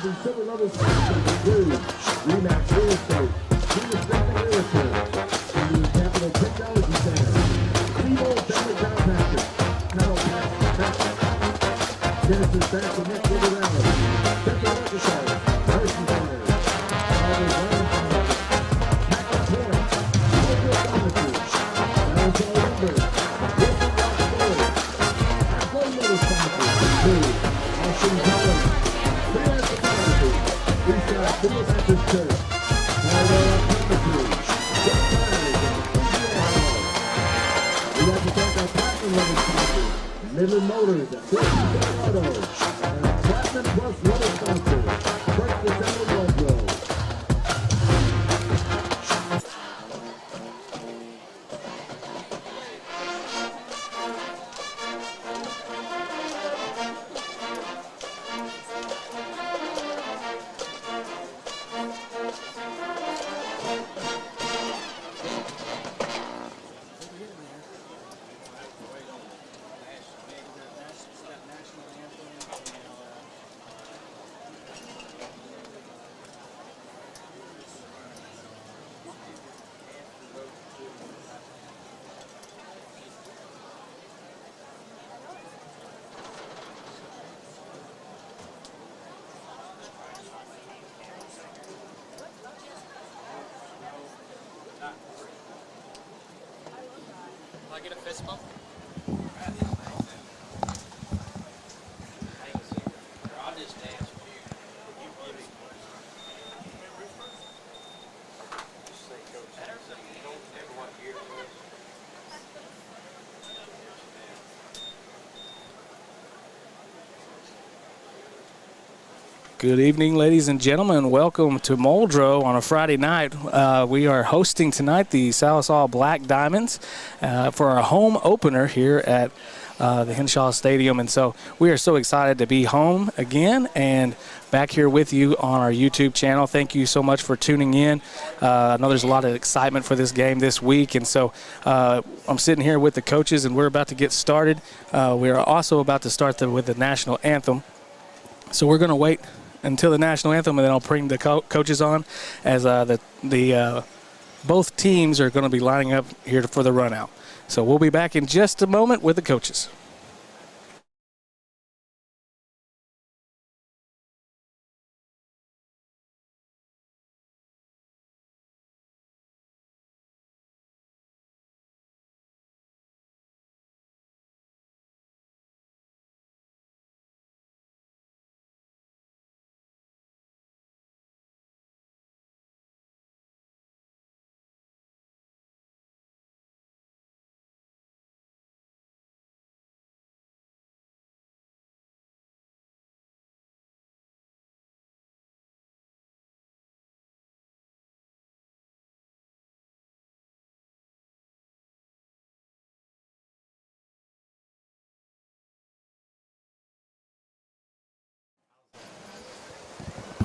and civil level sponsors include Remax Real Estate, Venus Family Realtor, Indian Capital Technology Center, Seabold Family Contractor, Carroll Pass Genesis Bank and Next River Valley, Central Exercise, Mercy Center, Harvard Land Farm, Packard Point, Local Pharmacy, Sallisaw Lumber, Wilson Rock Storage, our gold medal sponsors include Austin College, Freelance Photography, Eastside Civil Baptist Church, Colorado Optometry, Good Times, and we'd like to thank our platinum level sponsors, Midland Motors and Christian Auto, and our Platinum Plus level sponsor, First December Muldrow. Can I get a fist bump? I'll just dance with you. Just say Coach. You don't ever want to hear this. Good evening, ladies and gentlemen. Welcome to Muldrow on a Friday night. We are hosting tonight the Sallisaw Black Diamonds for our home opener here at the Henshaw Stadium. And so we are so excited to be home again and back here with you on our YouTube channel. Thank you so much for tuning in. I know there's a lot of excitement for this game this week. And so I'm sitting here with the coaches, and we're about to get started. We are also about to start with the national anthem. So we're going to wait until the national anthem, and then I'll bring the coaches on as both teams are going to be lining up here for the run out. So we'll be back in just a moment with the coaches.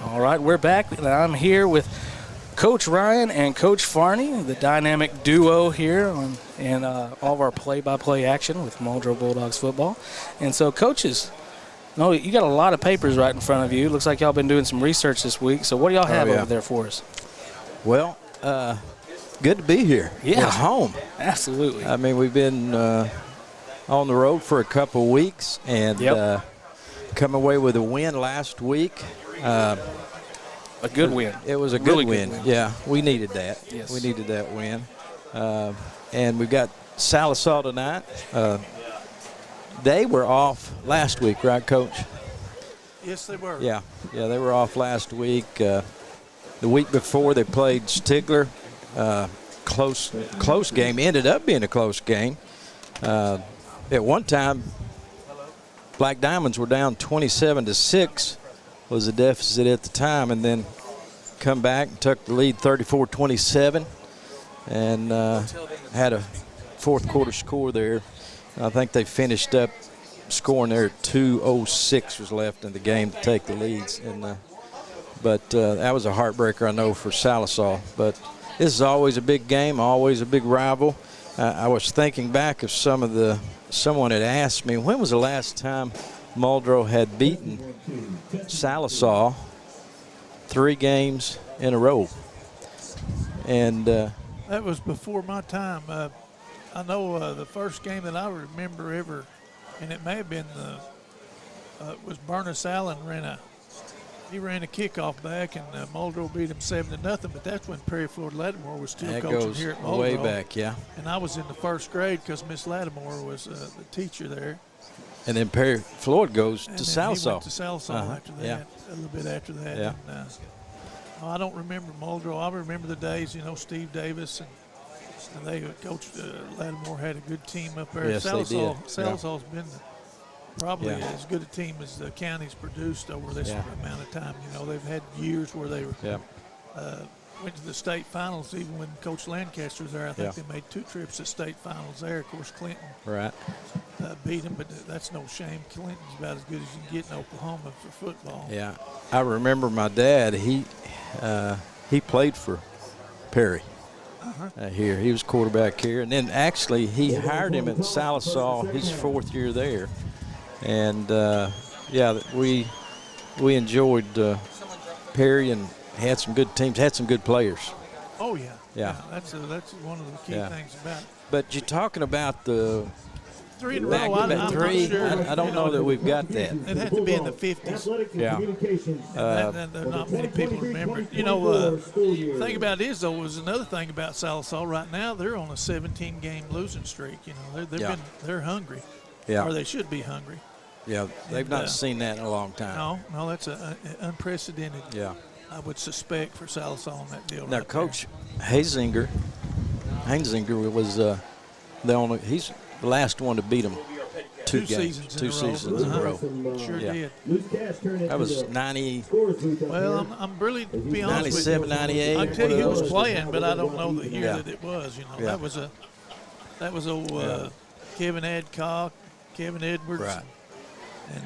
All right, we're back, and I'm here with Coach Ryan and Coach Farney, the dynamic duo here and all of our play-by-play action with Muldrow Bulldogs football. And so, coaches, you got a lot of papers right in front of you. Looks like y'all been doing some research this week. So what do y'all have over there for us? Well, good to be here. Yeah. At home. Absolutely. I mean, we've been on the road for a couple weeks and come away with a win last week. A good win. It was a good win. Yeah, we needed that. Yes. We needed that win. And we've got Sallisaw tonight. They were off last week, right, Coach? Yes, they were. Yeah, they were off last week. The week before they played Stigler. Close game. Ended up being a close game. At one time, Black Diamonds were down 27-6 was the deficit at the time, and then come back and took the lead 34-27 and had a fourth quarter score there. I think they finished up scoring there at 2:06 was left in the game to take the leads. But that was a heartbreaker, I know, for Sallisaw. But this is always a big game, always a big rival. I was thinking back of someone had asked me, when was the last time Muldrow had beaten Sallisaw 3 games in a row. And That was before my time. I know the first game that I remember ever, and it may have been was Bernice Allen ran a kickoff back, and Muldrow beat him 7-0. But that's when Perry Floyd Lattimore was still that coaching goes here at Muldrow. way back, yeah. And I was in the first grade because Miss Lattimore was the teacher there. And then Perry Floyd goes And to then he Sallisaw. went to Sallisaw after that, yeah. a little bit after that. Yeah. And, I don't remember Muldrow. I remember the days, Steve Davis and they Coach Lattimore had a good team up there. Yes, they did. Sallisaw's been probably Yeah. as good a team as the county's produced over this amount of time. They've had years where they went to the state finals. Even when Coach Lancaster was there, I think they made 2 trips to state finals there. Of course, Clinton beat them, but that's no shame. Clinton's about as good as you can get in Oklahoma for football. Yeah, I remember my dad. He played for Perry here. He was quarterback here, and then actually he hired him at Sallisaw his 4th year there. And we enjoyed Perry and had some good teams, had some good players. Oh yeah. Yeah. That's one of the key things about it. But you're talking about the 3 in a back row. I'm not three. sure. I don't know that we've got that. It had to be in the 50s. Yeah. And there not many people remember it. The thing about it is, though, was another thing about Sallisaw right now. They're on a 17-game losing streak. They're hungry. Yeah. Or they should be hungry. Yeah, they've not seen that in a long time. No, that's unprecedented. Yeah. I would suspect for Sallisaw on that deal. Now, right Coach Heinzinger was he's the last one to beat him 2 games, two seasons in a row. Sure did. That was 90. Well, I'm really, to be honest with you, 97, 98. I can tell you who was playing, but I don't know the year Yeah. that it was. Yeah. That was old Kevin Adcock, Kevin Edwards, Right. and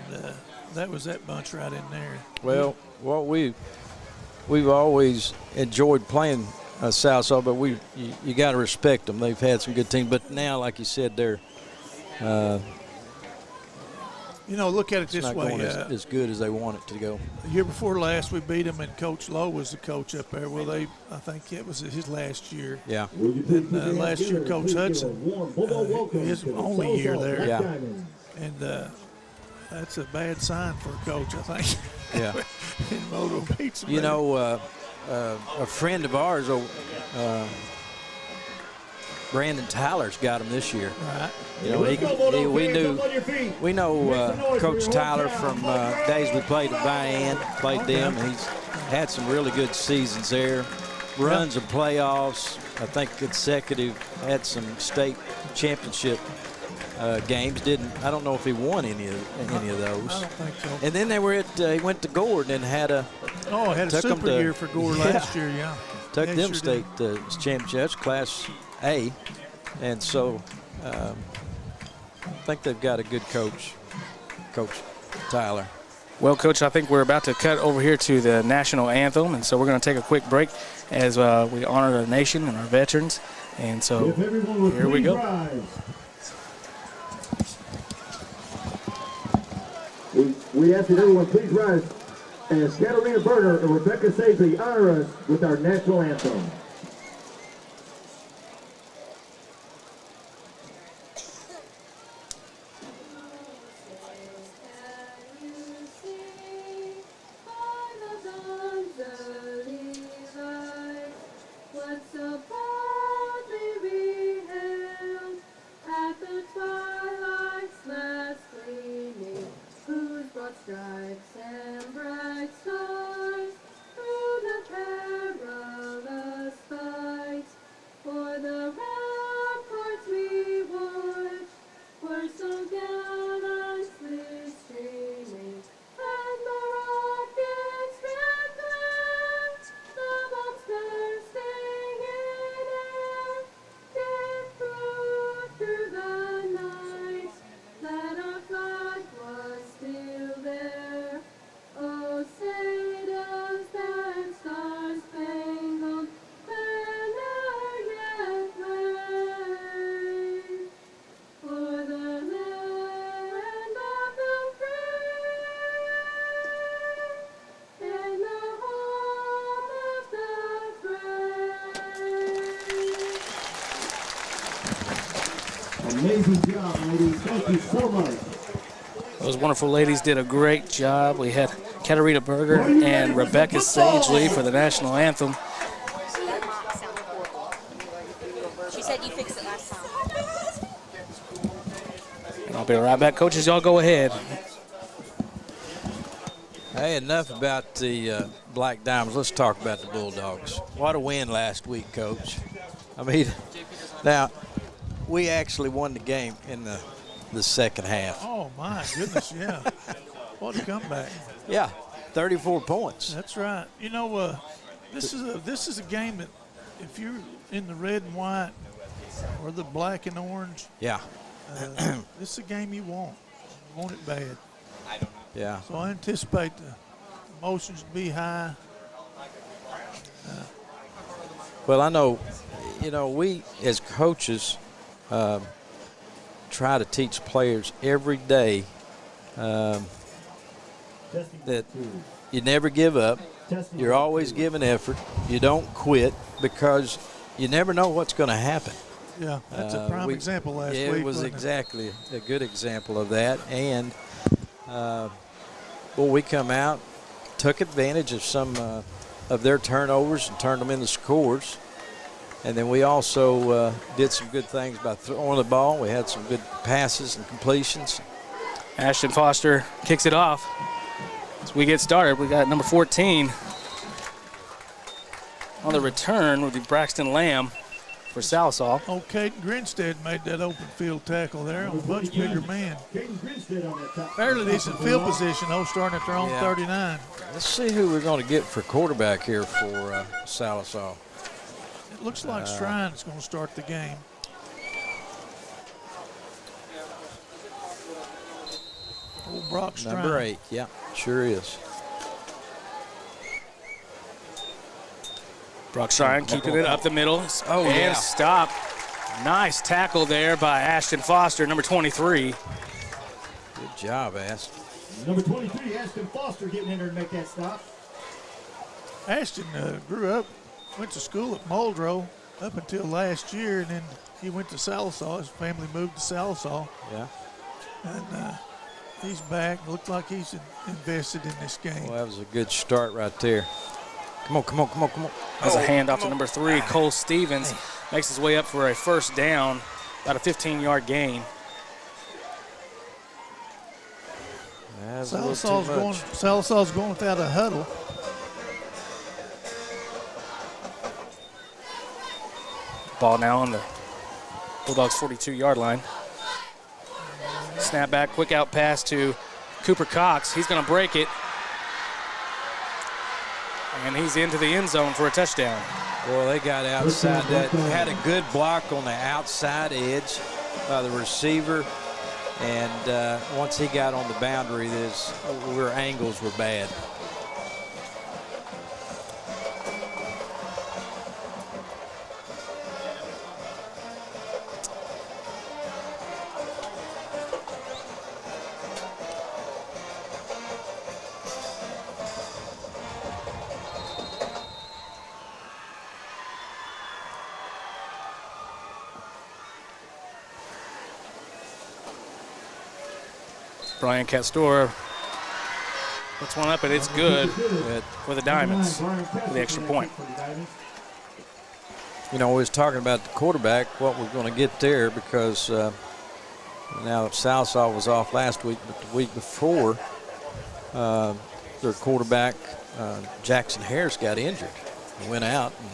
that was that bunch right in there. Well, we've always enjoyed playing Sallisaw, but you got to respect them. They've had some good teams, but now, like you said, they're look at it this not way. going as good as they want it to go. The year before last, we beat them, and Coach Lowe was the coach up there. Well, I think it was his last year. Yeah. Then last year, Coach Hudson, his only year there. Yeah. And that's a bad sign for a coach, I think. Yeah. And Muldrow beats him. A friend of ours, Brandon Tyler's got him this year. Right. We know Coach Tyler from days we played at Vian, played them. He's had some really good seasons there. Runs of playoffs, I think consecutive, had some state championship games. I don't know if he won any of those. I don't think so. And then he went to Gordon and had a super year for Gore last year, yeah. Took Yeah, them sure state championships, Class A. And so I think they've got a good coach, Coach Tyler. Well, Coach, I think we're about to cut over here to the national anthem, and so we're going to take a quick break as we honor our nation and our veterans. And so here we go. We ask that everyone please rise as Catalina Berger and Rebecca Safely honor us with our national anthem. Stripes and bright stars through the perilous Amazing job, ladies. Thank you so much. Those wonderful ladies did a great job. We had Katarina Berger and Rebecca Sagely for the national anthem. She said you fixed it last time. And I'll be right back. Coaches, y'all go ahead. Hey, enough about the Black Diamonds. Let's talk about the Bulldogs. What a win last week, Coach. I mean, now, we actually won the game in the second half. Oh, my goodness, yeah. What a comeback. Yeah, 34 points. That's right. You know, this is a game that if you're in the red and white or the black and orange, Yeah, this is a game you want. You want it bad. yeah. So I anticipate the emotions to be high. Well, I know, you know, we as coaches try to teach players every day that you never give up. You're always giving effort. You don't quit because you never know what's going to happen. Yeah, that's a prime example last week. It was wasn't exactly a good example of that. And, well, we come out, took advantage of some of their turnovers and turned them into scores. And then we also did some good things by throwing the ball. We had some good passes and completions. Ashton Foster kicks it off. As we get started, we got number 14 on the return would be Braxton Lamb for Sallisaw. Oh, Caden Grinstead made that open field tackle there on a much bigger man. Fairly decent field position, though, starting at their own 39. Let's see who we're going to get for quarterback here for Sallisaw. It looks like Strine's going to start the game. Old Brock Strine. Number 8, yeah, sure is. Brock Shine keeping it up the middle. Oh, and yeah. stop. Nice tackle there by Ashton Foster, number 23. Good job, Ashton. Number 23, Ashton Foster, getting in there to make that stop. Ashton grew up, went to school at Muldrow up until last year, and then he went to Sallisaw. His family moved to Sallisaw. Yeah. And he's back. Looked like he's invested in this game. Well, that was a good start right there. Come on, come on, come on, come on. That's a handoff to number 3, Cole Stevens. Makes his way up for a first down, about a 15-yard gain. That's a little too much. Sallisaw's going without a huddle. Ball now on the Bulldogs' 42-yard line. Snap back, quick out pass to Cooper Cox. He's going to break it. And he's into the end zone for a touchdown. Boy, they got outside that. Had a good block on the outside edge by the receiver. And once he got on the boundary, their angles were bad. Brian Castor puts one up, and it's good for the Diamonds with the extra point. You know, we was talking about the quarterback, what we're going to get there, because now Sallisaw was off last week, but the week before, their quarterback, Jackson Harris, got injured. He went out, and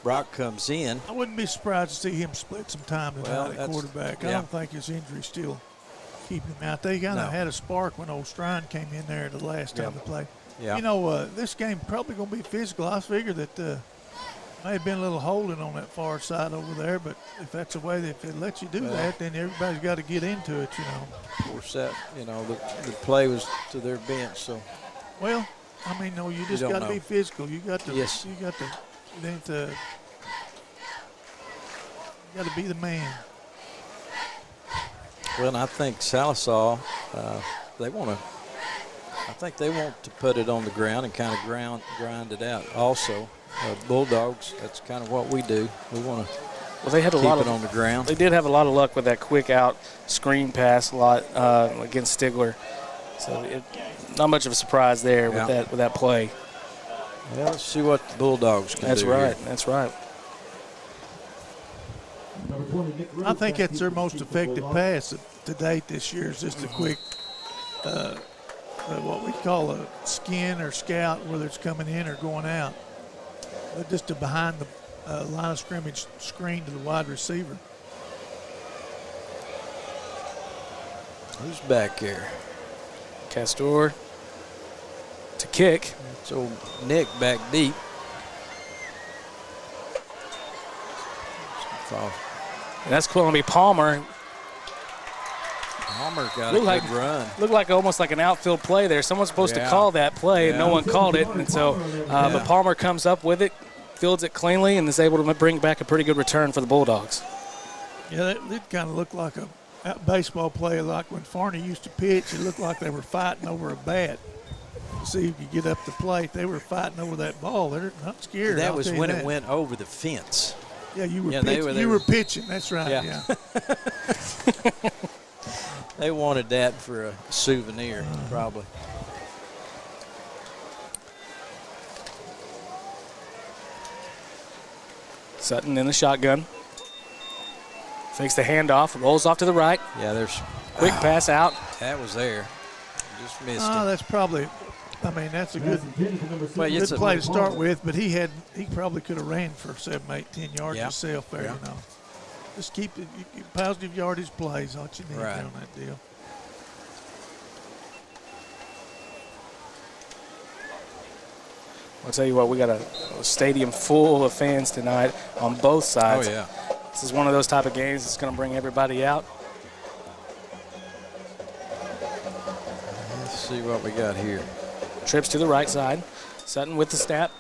Brock comes in. I wouldn't be surprised to see him split some time tonight at quarterback. I don't think his injury still keeping him out. They kind of had a spark when old Strine came in there the last time they played. Yeah. You know, this game probably going to be physical. I figured that may have been a little holding on that far side over there, but if that's the way that they let you do that, then everybody's got to get into it, you know. Of course, that, you know, the play was to their bench, so. Well, I mean, no, you just got to be physical. You got to, you got to be the man. Well, and I think Sallisaw, they want to put it on the ground and kind of grind it out. Also, Bulldogs, that's kind of what we do. We want Well, they had a keep lot it on the ground. They did have a lot of luck with that quick out screen pass a lot against Stigler. So not much of a surprise there with that play. Yeah, let's see what the Bulldogs can That's do right. here. That's right. Number 20, Nick Rhodes, I think back that's their deep most receiver effective Bulldogs. pass to date this year is just a quick, what we call a skin or scout, whether it's coming in or going out. But just a behind the line of scrimmage screen to the wide receiver. Who's back here? Castor to kick. It's old Nick back deep. And that's going to be Palmer. Palmer got Looked a like- good run. Looked like almost like an outfield play there. Someone's supposed to call that play, and no one called it. And so, but Palmer comes up with it, fields it cleanly, and is able to bring back a pretty good return for the Bulldogs. Yeah, it kind of looked like a baseball play, like when Farney used to pitch. It looked like they were fighting over a bat. See if you get up the plate. They were fighting over that ball. They're not scared. That I'll was tell you when that. it went over the fence. Yeah, you were Yeah, pitching. they You were- were pitching. That's right. Yeah. Yeah. They wanted that for a souvenir, probably. Sutton in the shotgun. Fakes the handoff, rolls off to the right. Yeah, there's Quick pass out. that was there. Just missed Oh, it. that's probably. I mean, that's a good, Well, good it's a- play to start with. But he probably could have ran for 7, 8, 10 yards Yeah. himself there. Yeah. You know, just keep the positive yardage plays. What you need Right. on that deal. I'll tell you what, we got a stadium full of fans tonight on both Oh, sides. yeah. This is one of those type of games that's going to bring everybody out. Let's see what we got here. Trips to the right side. Sutton with the snap.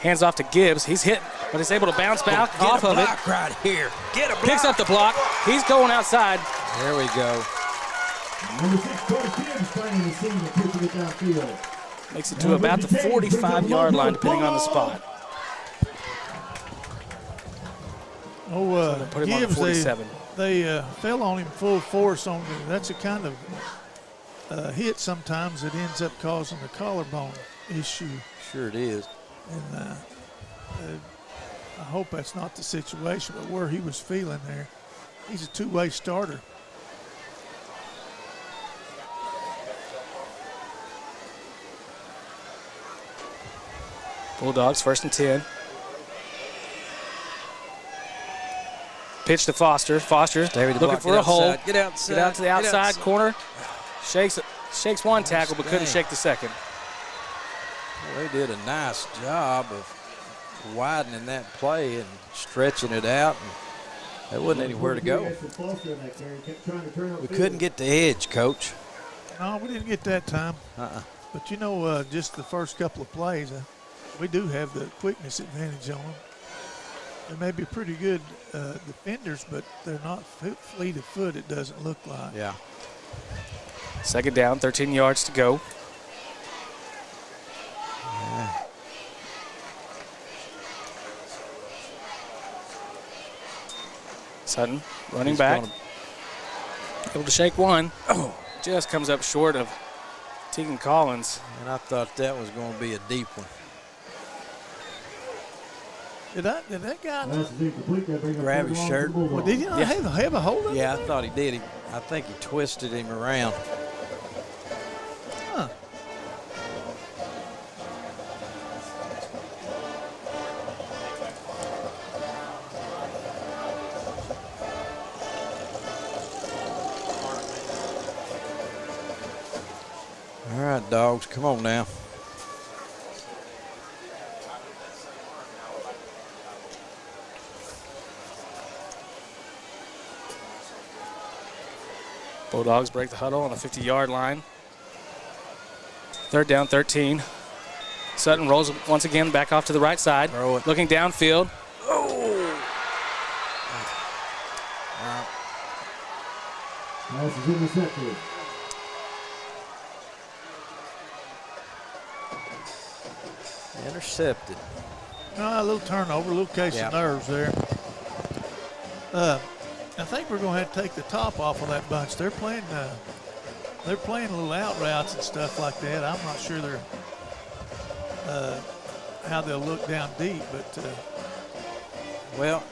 Hands off to Gibbs. He's hit, but he's able to bounce back Get off a of it. block right here. Get a block. Picks up the block. He's going outside. There we go. Number 6, Corey Gibbs, finding the seam and pitching it downfield. Makes it to about the 45-yard line, depending on the spot. Oh, Put him on the Gibbs, 47. they fell on him full force on the, that's a kind of hit sometimes that ends up causing a collarbone issue. Sure it is. And I hope that's not the situation, but where he was feeling there, he's a two-way starter. Bulldogs, 1st and 10. Pitch to Foster. Foster David, looking block. for Get a hole. outside. Get outside. Get out to the Get outside outside. corner. Shakes one tackle, but couldn't dang. shake the second. Well, they did a nice job of widening that play and stretching it out. And there wasn't anywhere to go. We couldn't get the edge, Coach. No, we didn't get that time. Uh-uh. But, you know, just the first couple of plays, we do have the quickness advantage on them. They may be pretty good defenders, but they're not fleet of foot, it doesn't look like. Yeah. 2nd down, 13 yards to go. Sutton running He's back. gonna- Able to shake one. Oh, just comes up short of Tegan Collins. And I thought that was going to be a deep one. Did that guy? Grab his shirt. Well, did he not have a hold of it? Yeah, I thought he did. I think he twisted him around. Huh. All right, dogs, come on now. Bulldogs break the huddle on the 50-yard line. 3rd down, 13. Sutton rolls once again back off to the right side. Throw it. Looking downfield. Pass is intercepted. Intercepted. No, a little turnover, a little case Yeah. of nerves there. I think we're going to have to take the top off of that bunch. They're playing little out routes and stuff like that. I'm not sure how they'll look down deep, but Well,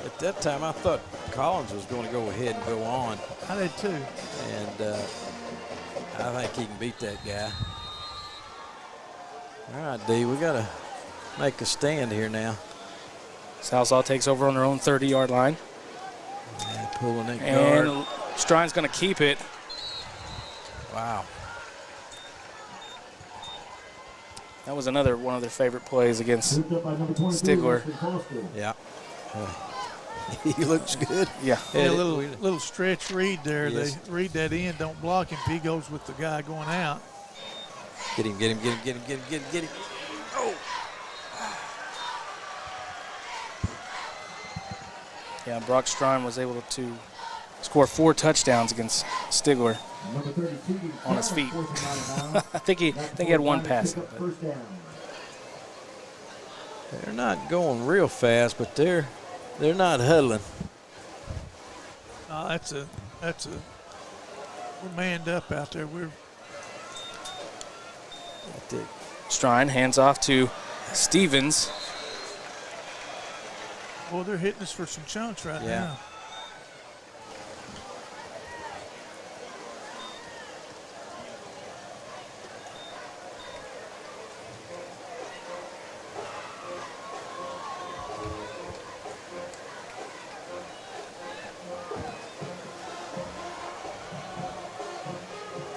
at that time, I thought Collins was going to go ahead and go on. I did too. And I think he can beat that guy. All right, D, we got to make a stand here now. Sallisaw takes over on their own 30-yard line. Yeah, pulling that And guard. Strine's going to keep it. Wow. That was another one of their favorite plays against Picked up by number 22, Stigler. Austin Foster. Yeah. He looks good. Yeah. Yeah, a little stretch read there. Yes. They read that in, don't block him. If he goes with the guy going out. Get him, get him, get him, get him, get him, get him, get him. Oh. Yeah, Brock Strine was able to score 4 touchdowns against Stigler Number 32, on his feet. forcing him out of bounds. I think he had one pass. Pick up But first down. They're not going real fast, but they're not huddling. That's a we're manned up out there. Strine hands off to Stevens. Well, they're hitting us for some chunks right Yeah. now.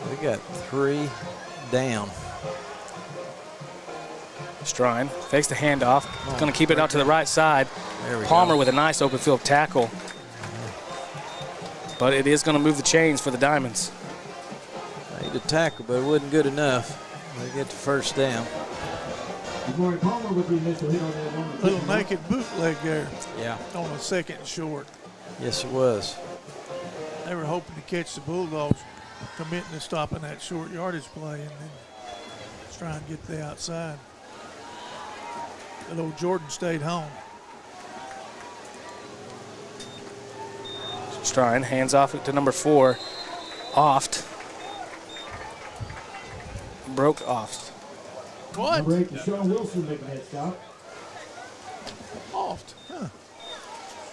We got 3 down. Strine fakes the handoff. Going to keep it out to the right side. There we Palmer go. with a nice open field tackle. But it is going to move the chains for the Diamonds. Need a tackle, but it wasn't good enough. They get the first down. Roy Palmer with the initial hit on that one. Little naked bootleg there Yeah. on a second and short. Yes, it was. They were hoping to catch the Bulldogs committing to stopping that short yardage play and then just try and get to the outside. But old Jordan stayed home. Strine hands off to number 4, Oft. Broke Oft. What? Number 8, Deshaun Wilson making that stop. Oft. Huh.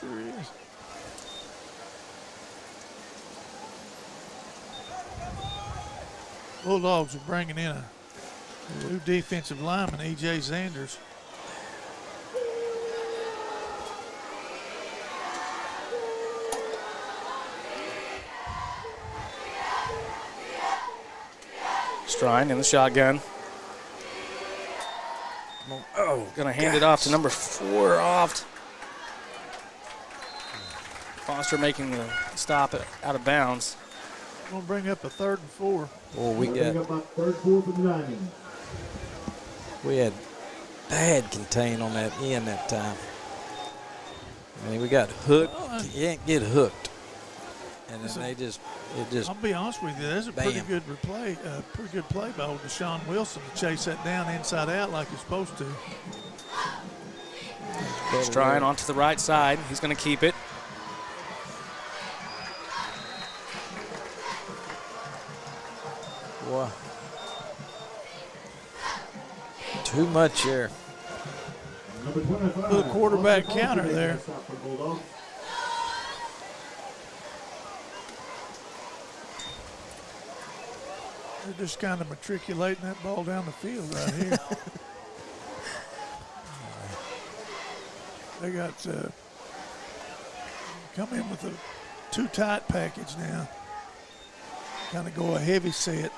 Sure is. Bulldogs are bringing in a new defensive lineman, E.J. Zanders. Strine in the shotgun. Oh, Going to hand it off to number 4, Oft. Foster making the stop out of bounds. Going to bring up a 3rd and 4. well, we Pick up by third quarter for the Diamonds. had bad contain on that end that time. I mean, we got hooked. You can't get hooked. And then it just I'll be honest with you, there's a pretty Bam. good play by old Deshaun Wilson to chase that down inside out like he's supposed to. Strine onto the right side. He's going to keep it. Wow. Too much there. Number 25. Little quarterback Austin counter Foster there. making that stop for Bulldogs. They're just kind of matriculating that ball down the field right here. They got come in with a too tight package now. Kind of go a heavy set.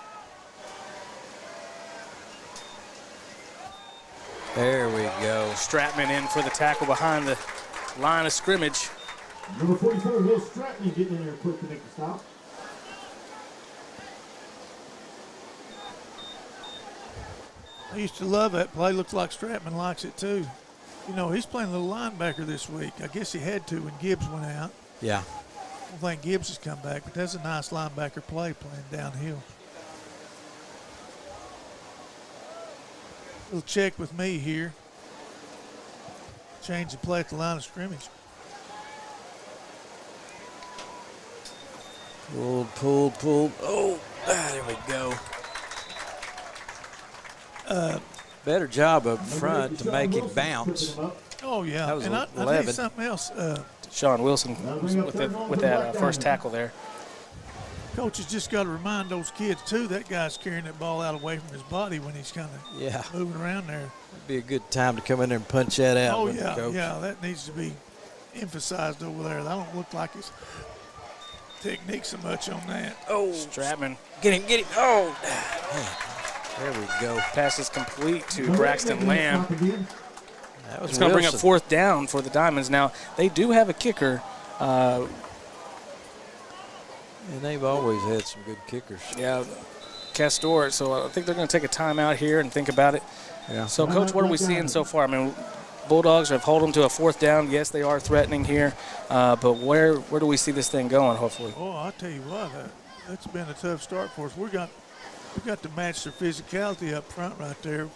There we go. Stratman in for the tackle behind the line of scrimmage. Number 44, Will Stratton getting in there quick to make the stop. I used to love that play. Looks like Stratman likes it too. You know, he's playing a little linebacker this week. I guess he had to when Gibbs went out. Yeah. I don't think Gibbs has come back, but that's a nice linebacker play playing downhill. Little check with me here. Change the play at the line of scrimmage. Pulled. Oh, there we go. Better job up front to make it bounce. Oh, yeah. That was and I'll tell 11. you something else. Sean Wilson with that first tackle there. Coaches just got to remind those kids, too, that guy's carrying that ball out away from his body when he's kind of moving around there. It'd be a good time to come in there and punch that out. Oh, wouldn't it, Coach? yeah, that needs to be emphasized over there. That don't look like his technique so much on that. Oh, Stratman. Get him. Oh, man. There we go. Pass is complete to Braxton Lamb. That was It's going to bring up Wilson. 4th down for the Diamonds. Now, they do have a kicker. And they've always had some good kickers. Yeah, Castor. So I think they're going to take a timeout here and think about it. Yeah. So, Coach, what are we seeing so far? I mean, Bulldogs have held them to a 4th down. Yes, they are threatening here. But where do we see this thing going, hopefully? Oh, I'll tell you what, that's been a tough start for us. We got to match their physicality up front right there.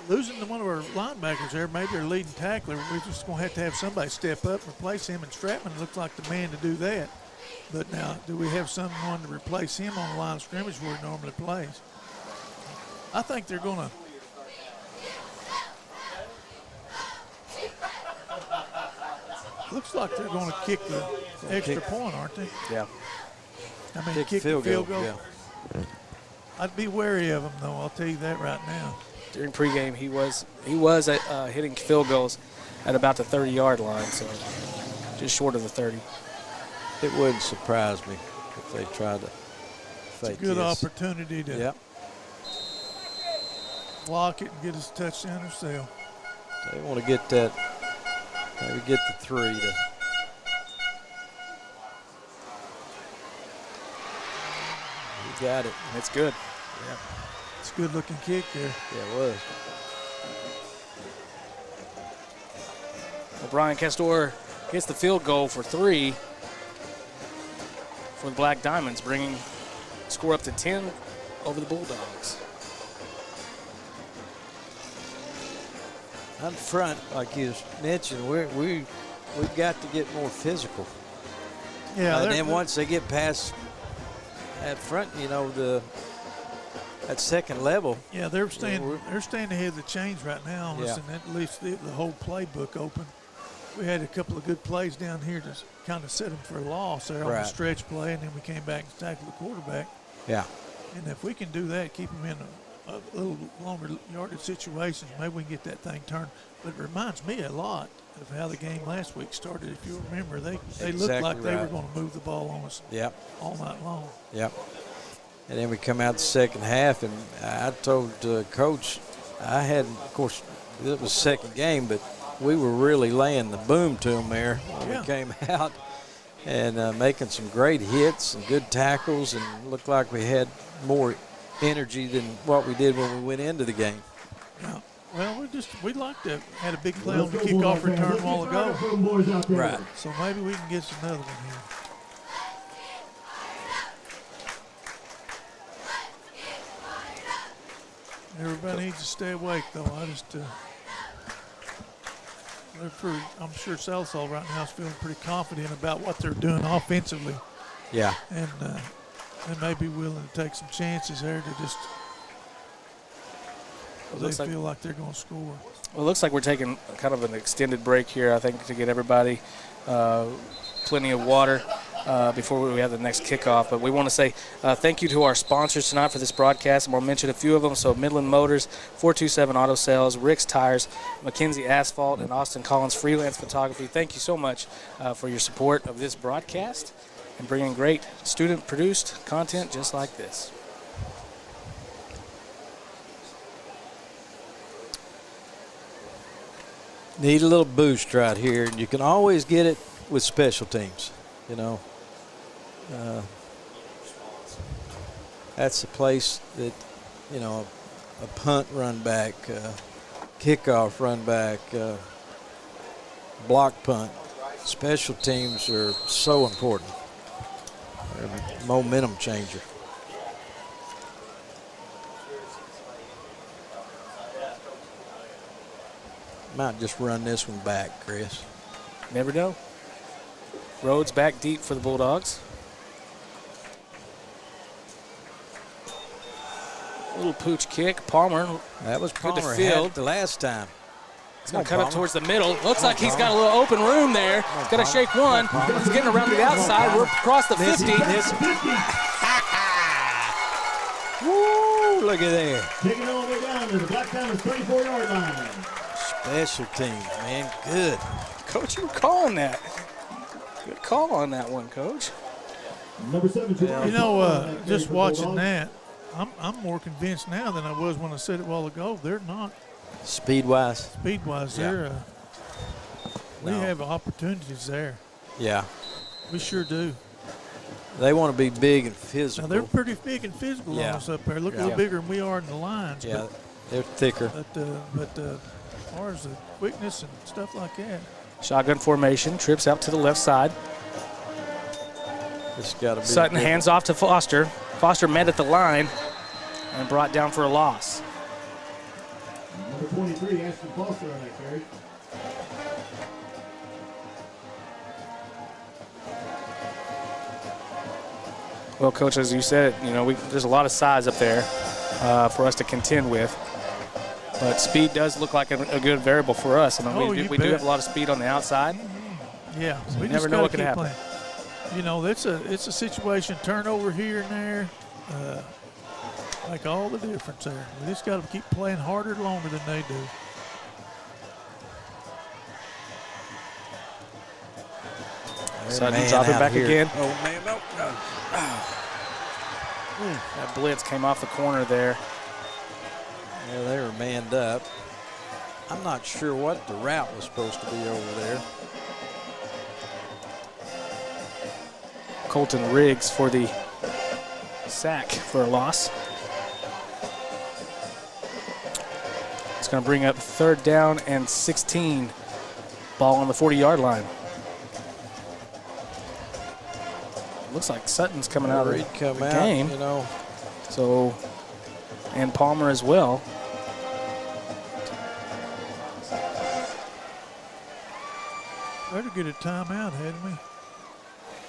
Losing to one of our linebackers there, maybe our leading tackler, we're just going to have somebody step up and replace him, and Stratman looks like the man to do that. But now, do we have someone to replace him on the line of scrimmage where he normally plays? I think they're going to – looks like they're going to kick the extra point, aren't they? Yeah. I mean, Kick kick field the field goal, goal. yeah. I'd be wary of him, though. I'll tell you that right now. During pregame, he was hitting field goals at about the 30-yard line, so just short of the 30. It wouldn't surprise me if they tried to fake It's a good this. opportunity to block it and get us a touchdown ourselves. They want to get that, maybe get the 3 to. You got it. It's good. Yeah. It's a good-looking kick there. Yeah, it was. Well, Brian Castor hits the field goal for 3 for the Black Diamonds, bringing the score up to 10 over the Bulldogs. Up front, like you mentioned, we've got to get more physical. Yeah. And then once they get past that front, you know, that second level. Yeah, they're staying ahead of the chains right now, Yeah. and that leaves the whole playbook open. We had a couple of good plays down here to kind of set them for a loss there on the stretch play, and then we came back and tackled the quarterback. Yeah. And if we can do that, keep them in a little longer yardage situations, maybe we can get that thing turned. But it reminds me a lot of how the game last week started. If you remember, they looked like they were going to move the ball on us all night long. Yep. And then we come out the second half, and I told Coach, of course, it was second game, but we were really laying the boom to them there when we came out and making some great hits and good tackles, and looked like we had more energy than what we did when we went into the game. Yeah. Well, we'd like to had a big play on the kickoff return a while ago. Right. So maybe we can get us another one here. Everybody needs to stay awake, though. I'm sure Sallisaw right now is feeling pretty confident about what they're doing offensively. Yeah. And they may be willing to take some chances there to just they feel like they're going to score. Well, it looks like we're taking kind of an extended break here, I think, to get everybody plenty of water before we have the next kickoff. But we want to say thank you to our sponsors tonight for this broadcast, and we'll mention a few of them. So Midland Motors, 427 Auto Sales, Rick's Tires, McKenzie Asphalt, and Austin Collins Freelance Photography. Thank you so much for your support of this broadcast and bringing great student-produced content just like this. Need a little boost right here, and you can always get it with special teams, you know. That's the place that, you know, a punt run back, kickoff run back, block punt. Special teams are so important. They're a momentum changer. Might just run this one back, Chris. Never know. Rhodes back deep for the Bulldogs. Little pooch kick. Palmer. That was Good to Palmer field. had it the last time. He's going to cut it towards the middle. Looks like he's got a little open room there. He's got to shake one. He's getting around to the outside. We're across the 50. Woo, look at there. Taking all the way down to the Black Diamonds 34-yard line. Special teams, man. Good. Coach, you were calling that. Good call on that one, Coach. Number 7. You know, just watching that, I'm more convinced now than I was when I said it a while ago. They're not. Speed-wise. Speed-wise, Yeah. we No. have opportunities there. Yeah. We sure do. They want to be big and Now, physical. they're pretty big and physical Yeah. on us up there. Look a Yeah. little bigger than we are in the lines. Yeah, they're thicker. But as far as the quickness and stuff like that, Shotgun formation. Trips out to the left side. It's got to be. Sutton hands off to Foster. Foster met at the line and brought down for a loss. Number 23, Ashton Foster on that carry. Well, Coach, as you said, you know, there's a lot of size up there for us to contend with. But speed does look like a good variable for us. I mean, we do have a lot of speed on the outside. yeah, So we you never just know gotta what could keep happen. playing. You know, it's a situation, turnover here and there, make all the difference there. We just got to keep playing harder, longer than they do. Sutton dropping back again. Oh, man, no. That blitz came off the corner there. Yeah, they were manned up. I'm not sure what the route was supposed to be over there. Colton Riggs for the sack for a loss. It's going to bring up 3rd down and 16. Ball on the 40-yard line. Looks like Sutton's coming out of the game. You know. So, and Palmer as well. Better get a timeout, hadn't we?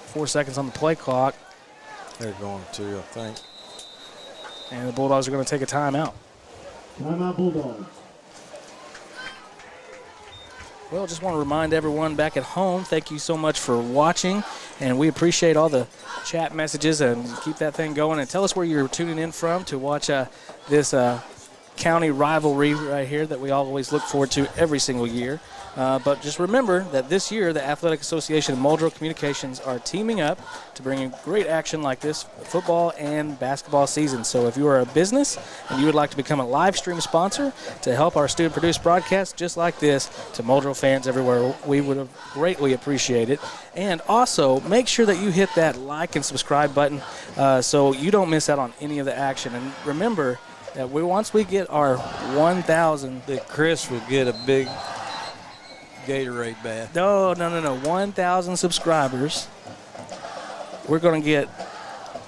4 seconds on the play clock. They're going to, I think. And the Bulldogs are going to take a timeout. Timeout Bulldogs. Well, just want to remind everyone back at home, thank you so much for watching. And we appreciate all the chat messages, and keep that thing going. And tell us where you're tuning in from to watch this county rivalry right here that we always look forward to every single year. But just remember that this year, the Athletic Association and Muldrow Communications are teaming up to bring in great action like this football and basketball season. So if you are a business and you would like to become a live stream sponsor to help our student-produced broadcasts just like this to Muldrow fans everywhere, we would have greatly appreciate it. And also, make sure that you hit that like and subscribe button so you don't miss out on any of the action. And remember that once we get our 1,000, That Chris will get a big Gatorade bath. No, 1,000 subscribers, we're going to get,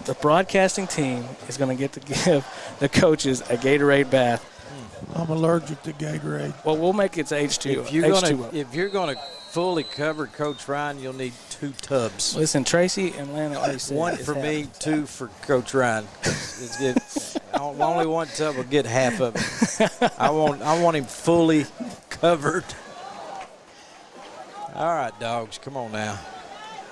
the broadcasting team is going to get to give the coaches a Gatorade bath. I'm allergic to Gatorade. Well, we'll make it H2. If you're gonna fully cover Coach Ryan, you'll need 2 tubs. Listen, Tracy and Lana already said 1 it's for me, happening. 2 for Coach Ryan. Only 1 tub will get half of it. I want him fully covered. All right, dogs, come on now.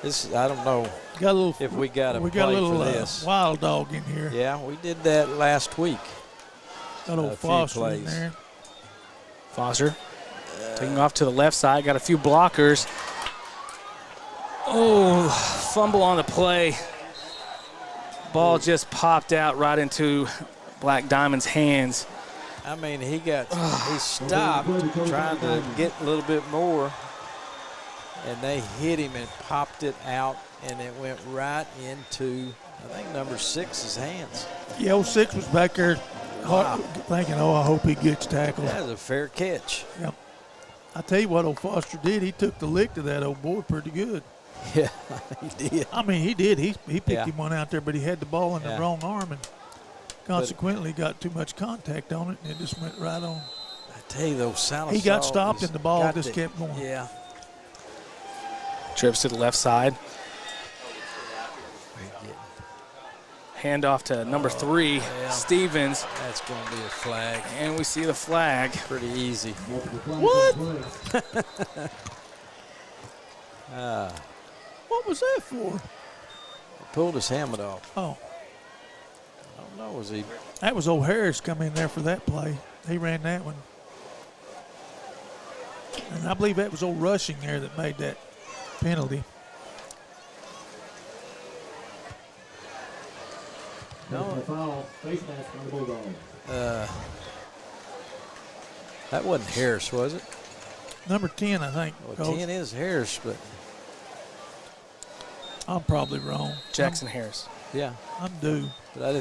I don't know Got a little. if we got to We play got a little for this. wild dog in here. Yeah, we did that last week. Got old a few Foster in plays. there. Foster taking off to the left side, got a few blockers. Oh, fumble on the play. Ball just popped out right into Black Diamond's hands. I mean, he stopped trying to get a little bit more, and they hit him and popped it out, and it went right into, I think, number 6's hands. Yeah, 06 was back there thinking, I hope he gets tackled. That was a fair catch. Yep. I tell you what old Foster did. He took the lick to that old boy pretty good. Yeah, he did. I mean, he did. He picked him one out there, but he had the ball in the wrong arm, and consequently got too much contact on it, and it just went right on. I tell you, though, Sallisaw. He got stopped, and the ball just kept going. Yeah. Trips to the left side. Handoff to number 3, Stevens. That's going to be a flag. And we see the flag. Pretty easy. What? What was that for? Pulled his helmet off. Oh, I don't know. Was he? that was old Harris come in there for that play. He ran that one. And I believe that was old Rushing there that made that penalty. No. Foul, face mask on the Bulldog. That wasn't Harris, was it? Number 10, I think. Well, Coach. 10 is Harris, but I'm probably wrong. Jackson Harris. yeah. I'm due. But I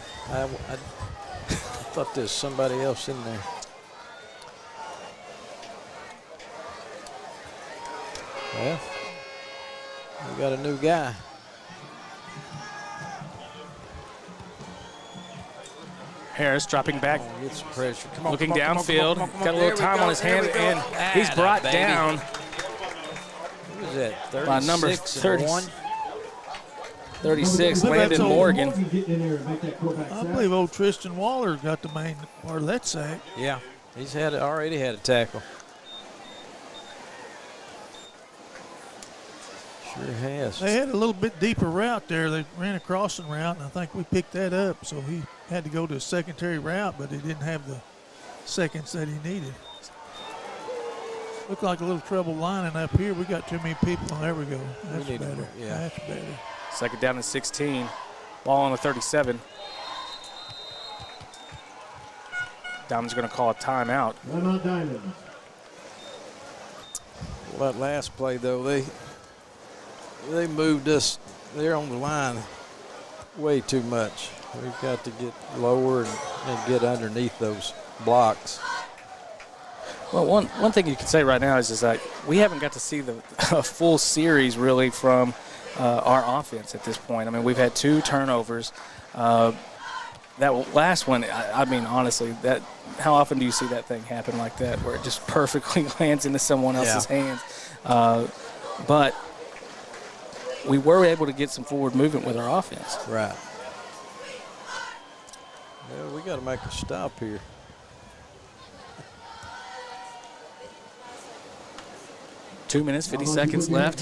thought there was somebody else in there. Well, we got a new guy. Harris dropping back, Get some pressure. Come on, looking come on, downfield. come on, come on, Got a there little we time go, on his there hand, we go. and he's Atta brought baby. down Who was that? 36 by number 1. 36, Look, Landon that's old Morgan. Get in there and make that quarterback I sack. believe old Tristan Waller got the main part of that sack. Yeah, he's already had a tackle. Sure has. They had a little bit deeper route there. They ran a crossing route, and I think we picked that up. So he had to go to a secondary route, but he didn't have the seconds that he needed. Looked like a little trouble lining up here. We got too many people. There we go. That's need to- better. yeah. That's better. Second down and 16. Ball on the 37. Diamond's going to call a timeout. Timeout Diamonds. Well, that last play, though, they moved us. They're on the line way too much. We've got to get lower and get underneath those blocks. Well, one thing you can say right now is that we haven't got to see a full series really from our offense at this point. I mean, we've had 2 turnovers. That last one, I mean, honestly, how often do you see that thing happen like that, where it just perfectly lands into someone else's hands? But we were able to get some forward movement with our offense. Right. Well, we got to make a stop here. Two minutes, 50 seconds left.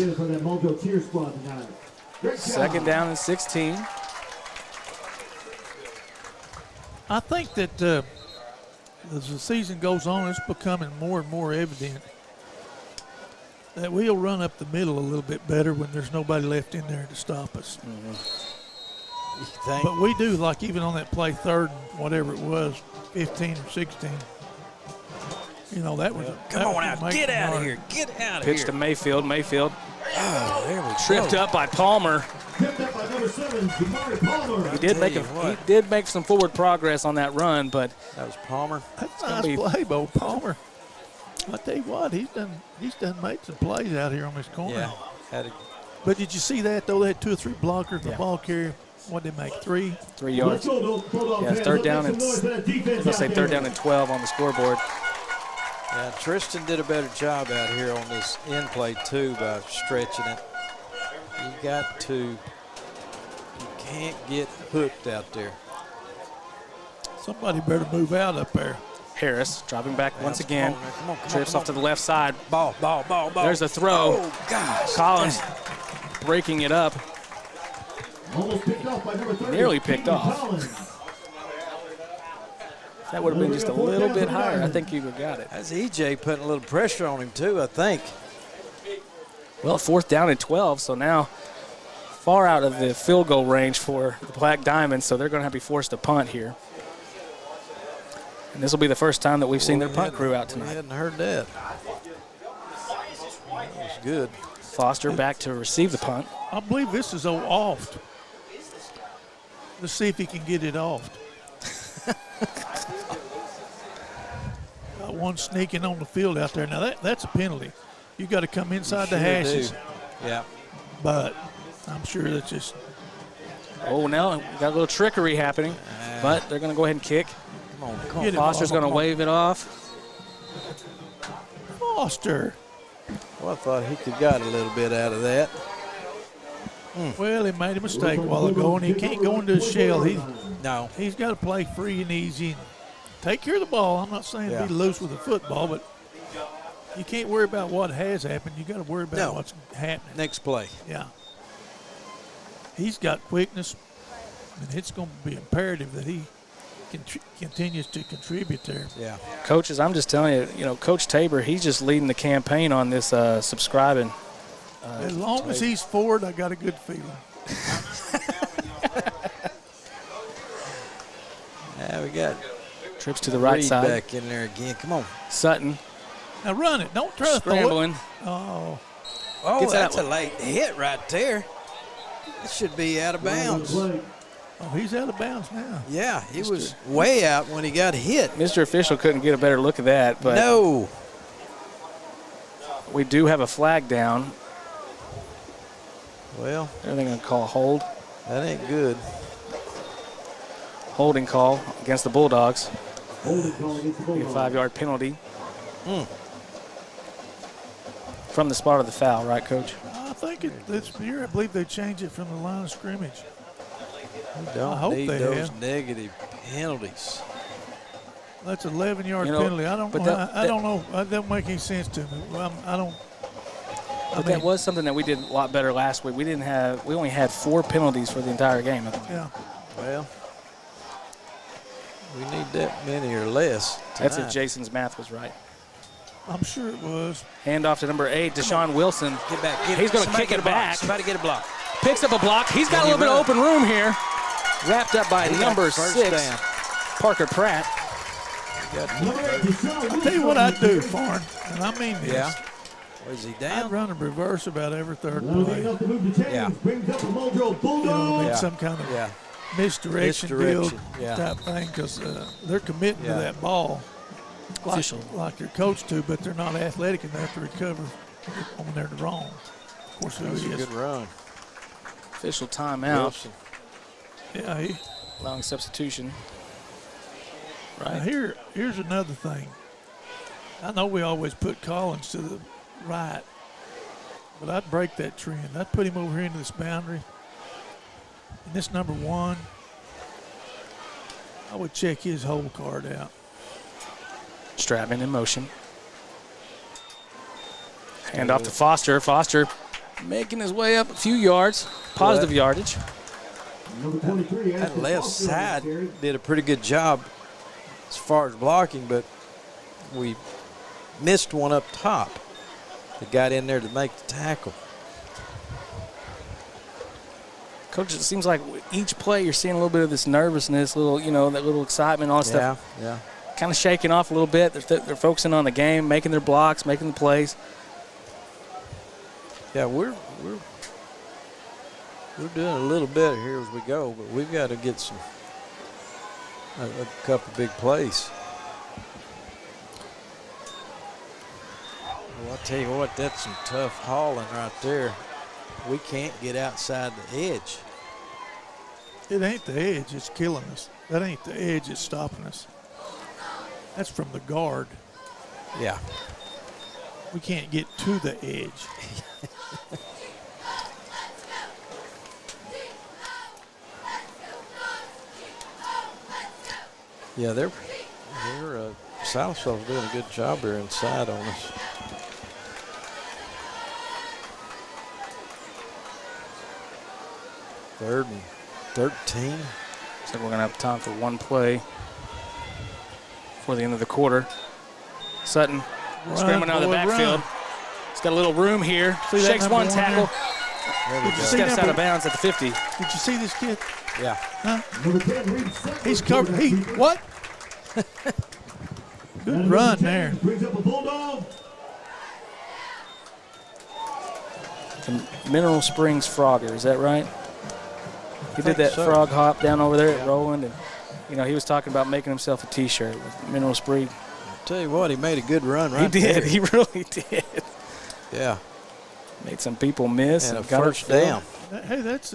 Second down and 16. I think that as the season goes on, it's becoming more and more evident that we'll run up the middle a little bit better when there's nobody left in there to stop us. You think? But we do, like even on that play, 3rd and whatever it was, 15 or 16. You know, that was. Come on now, get out of here. Get out of Pitch here. to Mayfield. Mayfield Oh, there we tripped go. up by Palmer. Picked up by number 7, Jamari Palmer. He did make some forward progress on that run, but That was Palmer. That's a gonna nice be- play, Bo Palmer. I tell you what, he's done made some plays out here on this corner. Yeah. Had a, But did you see that though? They had 2 or 3 blockers. The Yeah. ball carrier. What did they make? 3. 3 yards. Yeah, third down and let's say third down and 12 on the scoreboard. yeah, Tristan did a better job out here on this end play too by stretching it. You can't get hooked out there. Somebody better move out up there. Harris dropping back once again. Come on, Trips come off to the left side. Ball. There's a throw. Oh, gosh. Collins breaking it up. Almost picked off by number 30. Nearly picked off. Collins. If that would have been just a little bit higher, I think you would have got it. That's EJ putting a little pressure on him too, I think. Well, 4th down and 12, so now far out of the field goal range for the Black Diamonds, so they're going to have to be forced to punt here. And this will be the first time that we've seen their punt crew out We tonight. hadn't heard that. That was good. Foster back to receive the punt. I believe this is off. Let's see if he can get it off. Got one sneaking on the field out there. Now that's a penalty. You got to come inside the Sure hashes. do. Yeah. But I'm sure that's just. Oh, now we got a little trickery happening, but they're going to go ahead and kick. Come on. Get it, Foster's going to wave it off. Foster. Well, I thought he could got a little bit out of that. Well, he made a mistake a while ago, and he can't go into his shell. No. He's got to play free and easy and take care of the ball. I'm not saying be loose with the football, but you can't worry about what has happened. You got to worry about what's happening. Next play. Yeah. He's got quickness, and it's going to be imperative that he continues to contribute there. Yeah. Coaches, I'm just telling you, Coach Tabor, he's just leading the campaign on this subscribing. As long as he's forward, I got a good feeling. Yeah, we got trips to the right Reed side. back in there again. Come on. Sutton. Now run it. Don't try to scrambling. throw it. Oh, that's a late hit right there. That should be out of bounds. Oh, he's out of bounds now. Yeah, he was way out when he got hit. Mr. Official couldn't get a better look at that, but no. We do have a flag down. Well, they're going to call a hold. That ain't good. Holding call against the Bulldogs. Holding call against the Bulldogs. A 5-yard penalty. From the spot of the foul, right, Coach? I think this year, I believe they changed it from the line of scrimmage. We don't I hope need they those have. negative penalties. That's an 11-yard penalty. I don't know. I don't know. That doesn't make any sense to me. I don't. But that was something that we did a lot better last week. We only had 4 penalties for the entire game. Yeah. Well, we need that many or less tonight. That's if Jason's math was right. I'm sure it was. Hand off to number 8, Deshaun Wilson. Get back. He's going to kick it back. Somebody get a block. Picks up a block. He's got a little bit of open room here. Wrapped up by number 6, down. Parker Pratt. I'll tell you what I'd do, Farn, and I mean this. Yeah. Is he down? I'd run a reverse about every third play. Yeah. Brings up the Muldrow Bulldogs. Some kind of misdirection deal type thing, because they're committing to that ball like they're coached to, but they're not athletic enough to recover when they're wrong. Of course, That's a good run. Official timeout. Wilson. Yeah, allowing substitution. Right. Now here's another thing. I know we always put Collins to the right, but I'd break that trend. I'd put him over here into this boundary. And this number 1, I would check his hole card out. Stratman in motion. Hand off to Foster. Foster making his way up a few yards. Positive yardage. That left side did a pretty good job as far as blocking, but we missed one up top that got in there to make the tackle. Coach, it seems like each play you're seeing a little bit of this nervousness, that little excitement, all that stuff. Yeah. Kind of shaking off a little bit. They're focusing on the game, making their blocks, making the plays. Yeah, we're doing a little better here as we go, but we've got to get a couple big plays. Well, I'll tell you what, that's some tough hauling right there. We can't get outside the edge. It ain't the edge, it's killing us. That ain't the edge, it's stopping us. That's from the guard. Yeah. We can't get to the edge. Yeah, they're Sallisaw's doing a good job here inside on us. Third and 13. Looks like we're going to have time for one play before the end of the quarter. Sutton scrambling out of the backfield. He's got a little room here. Shakes one tackle. Steps out of bounds at the 50. Did you see this kid? Yeah. Huh? He's covered. What? Good run there. Brings up a Bulldog. The Mineral Springs Frogger, is that right? He did that frog hop down over there at Roland, and he was talking about making himself a T-shirt with Mineral Spring. I'll tell you what, he made a good run right there. He did. He really did. Yeah. Made some people miss and got a first down. Hey, that's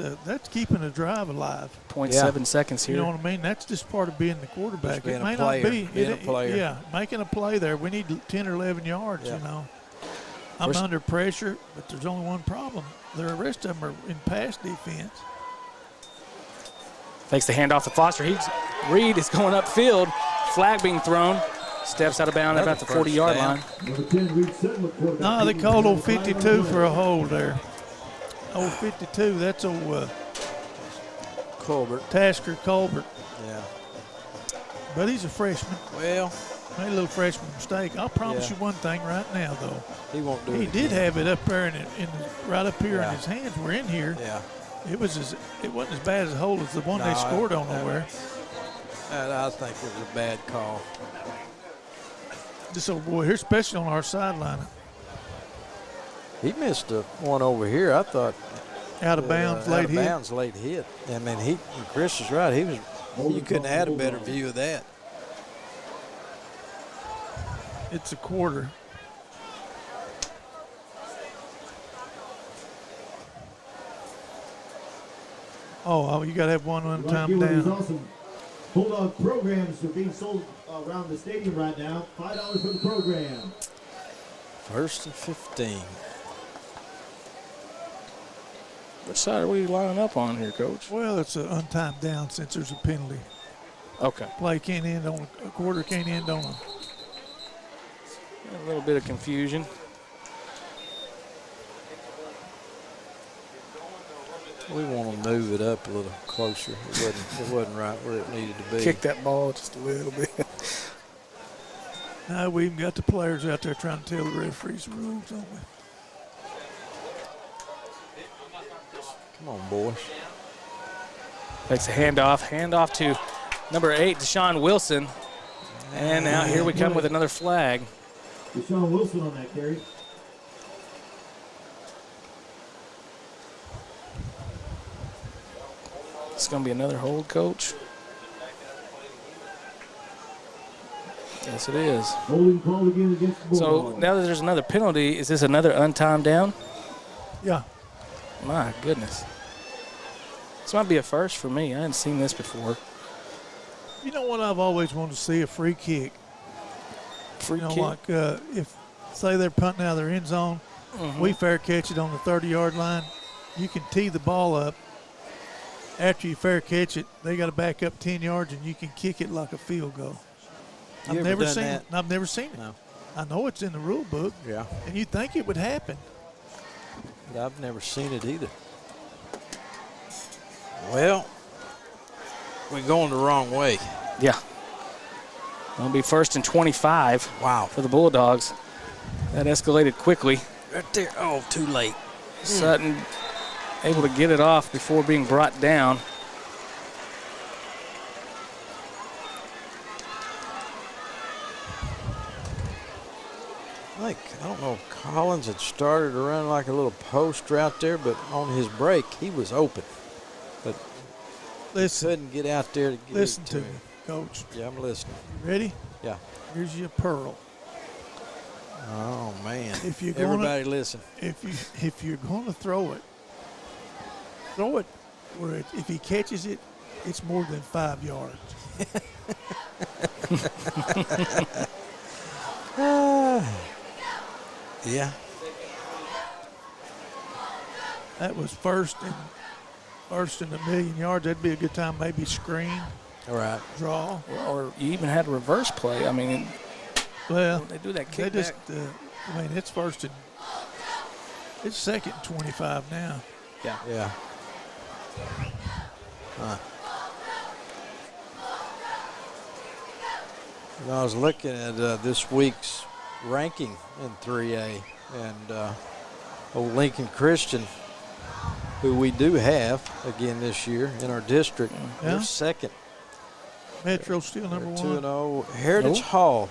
keeping a drive alive. 0.7 seconds here. You know what I mean? That's just part of being the quarterback. Being it may a player. not be. Being a player. Yeah, making a play there. We need 10 or 11 yards, I'm under pressure, but there's only one problem. The rest of them are in pass defense. Fakes the handoff to Foster. Reed is going upfield. Flag being thrown. Steps out of bounds at about the 40-yard line. Number 10, Reed Sedgwick, quarterback. No, they called old 52 for a hold there. Old 52, that's old Colbert. Tasker Colbert. Yeah. But he's a freshman. Well, Made a little freshman mistake. I'll promise you one thing right now, though. he won't do it. He did again. have it up there right up here Yeah. in his hands. We're in here. Yeah. It wasn't as bad as a hold as the one they scored on nowhere. I think it was a bad call. This old boy here, especially on our sideline, He missed one over here. I thought out of bounds, late out of hit. bounds, late hit. I mean, Chris is right. You couldn't have had a better view of that. It's a quarter. Oh, you got to have one time down. Awesome. Bulldog programs are being sold around the stadium right now. $5 for the program. 1st and 15. Which side are we lining up on here, Coach? Well, it's an untimed down since there's a penalty. Okay. Play can't end on a quarter, can't end on a. A little bit of confusion. We want to move it up a little closer. It wasn't right where it needed to be. Kick that ball just a little bit. Now we even got the players out there trying to tell the referees the rules, don't we? Come on, boys. Takes a handoff to number 8, Deshaun Wilson. And now here we come with another flag. Deshaun Wilson on that carry. It's going to be another hold, Coach. Yes, it is. Holding call again against the So Bulldogs. now that there's another penalty, is this another untimed down? Yeah. My goodness. This might be a first for me. I hadn't seen this before. You know what I've always wanted to see? A free kick. Free kick. Like if, say they're punting out of their end zone, we fair catch it on the 30-yard line, you can tee the ball up. After you fair catch it, they got to back up 10 yards, and you can kick it like a field goal. I've never seen it. I've never seen it. No. I know it's in the rule book. Yeah. And you'd think it would happen. But I've never seen it either. Well, we're going the wrong way. Yeah. It'll be 1st and 25. Wow. For the Bulldogs. That escalated quickly. Right there. Oh, too late. Sutton able to get it off before being brought down. I don't know if Collins had started to run like a little post out there, but on his break, he was open. But couldn't get out there to get Listen it to me, him. Coach. Yeah, I'm listening. Ready? Yeah. Here's your pearl. Oh, man. If you're Everybody listen. If you're going to throw it where if he catches it, it's more than 5 yards. Yeah. That was first in a million yards. That'd be a good time, maybe screen, All right. draw. Or you even had a reverse play. I mean, Well, they do that they kick just, back. it's it's 2nd and 25 now. Yeah. Yeah. I was looking at this week's ranking in 3A, and old Lincoln Christian, who we do have again this year in our district, Yeah. they're second. Metro still number 1. 2-0. Heritage Hall.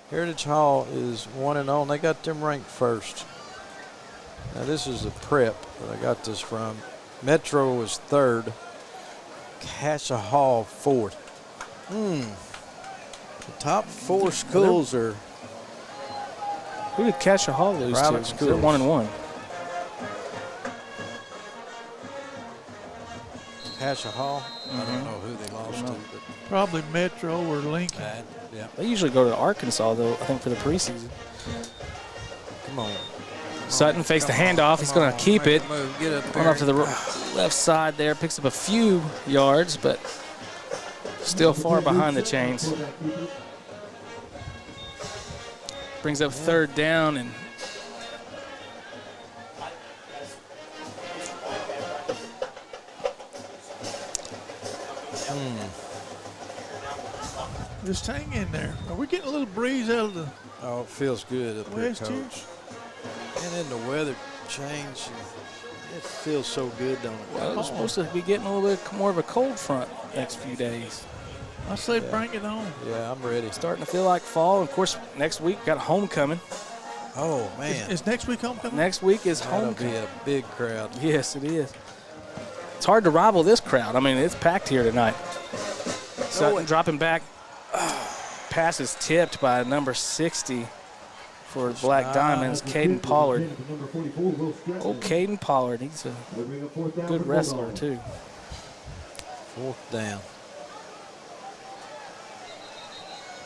Heritage Hall is 1-0, and they got them ranked first. Now this is a prep that I got this from. Metro was 3rd. Cassia Hall 4th. The top 4 schools are Who did Cassia Hall lose to? private 'Cause they're schools. 1-1. Cassia Hall. I don't know who they lost to, but Probably Metro or Lincoln. yeah. They usually go to Arkansas, though, I think, for the preseason. Come on. Sutton fakes the handoff. He's going to keep it. Get up Going there. off to the left side there. Picks up a few yards, but still far behind the chains. Brings up 3rd down and Just hang in there. Are we getting a little breeze out of the Oh, it feels good up here, west here? Coach. And then the weather change. It feels so good, don't it? well, we're supposed to be getting a little bit more of a cold front next few days. I say bring it on. Yeah, I'm ready. Starting to feel like fall. Of course, next week got homecoming. Oh, man. Is next week homecoming? Next week is That'll homecoming. be a big crowd. Yes, it is. It's hard to rival this crowd. I mean, it's packed here tonight. Sutton dropping back. Pass is tipped by number 60 for the Black Diamonds, Caden Pollard. Oh, Caden Pollard. He's a good wrestler, too. 4th down.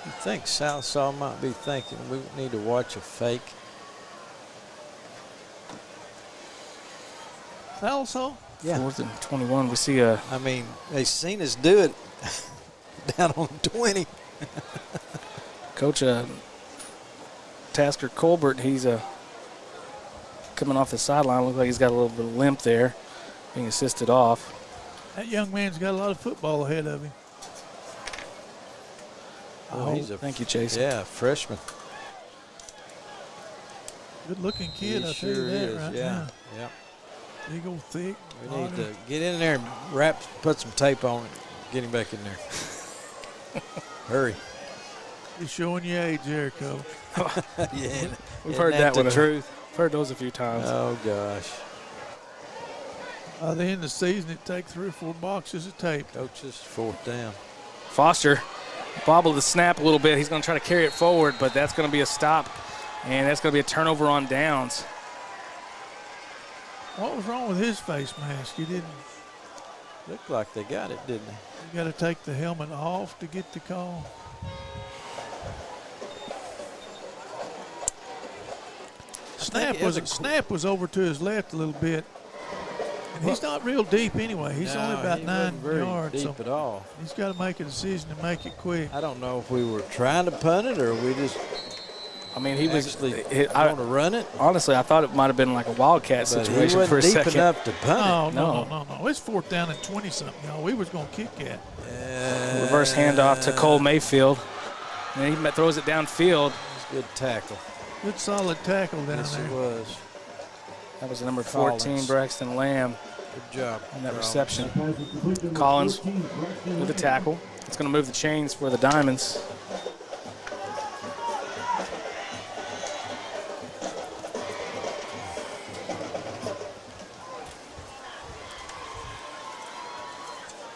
You think Sallisaw might be thinking we need to watch a fake? Sallisaw? Yeah. 4th and 21. We see a I mean, they seen us do it down on 20. Coach Tasker Colbert. He's coming off the sideline. Looks like he's got a little bit of limp there, being assisted off. That young man's got a lot of football ahead of him. Oh, he's a Thank you, Jason. Yeah, freshman. Good looking kid, He I'll tell you sure that is. right Yeah, now. yeah. Big old thick. We need body. to get in there and put some tape on it. Get him back in there. Hurry. You're showing your age there, Coach. Yeah. We've Isn't heard that the one. truth. I've heard those a few times. Oh, gosh. By the end of the season, it takes 3 or 4 boxes of tape. Coach, this is 4th down. Foster bobbled the snap a little bit. He's going to try to carry it forward, but that's going to be a stop, and that's going to be a turnover on downs. What was wrong with his face mask? He didn't. Looked like they got it, didn't they? You got to take the helmet off to get the call. Snap was over to his left a little bit. And he's not real deep anyway. He's only about 9 yards. Deep So at all. he's got to make a decision and make it quick. I don't know if we were trying to punt it or we just I mean, he was actually I, want to run it. honestly, I thought it might have been like a wildcat But he situation wasn't for a deep second. enough to punt No. It's 4th down and 20-something, y'all. We was going to kick at. it. Reverse handoff to Cole Mayfield. And he throws it downfield. Good tackle. Good solid tackle down Yes, there. it was. That was the number 14, Collins. Braxton Lamb, Good job. on that Collins. reception. Collins with the tackle. It's going to move the chains for the Diamonds.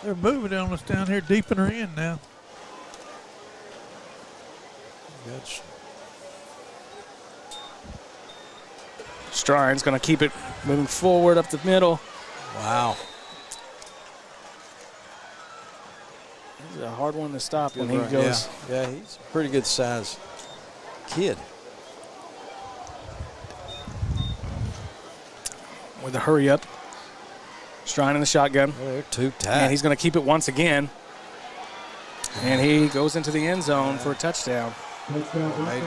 They're moving on us down here deep in our end now. Good. Strine's going to keep it moving forward up the middle. Wow. He's a hard one to stop when he Good run. goes. Yeah, he's a pretty good size kid. With a hurry up. Strine in the shotgun. Well, they're too tight. And he's going to keep it once again. And he goes into the end zone for a touchdown. Made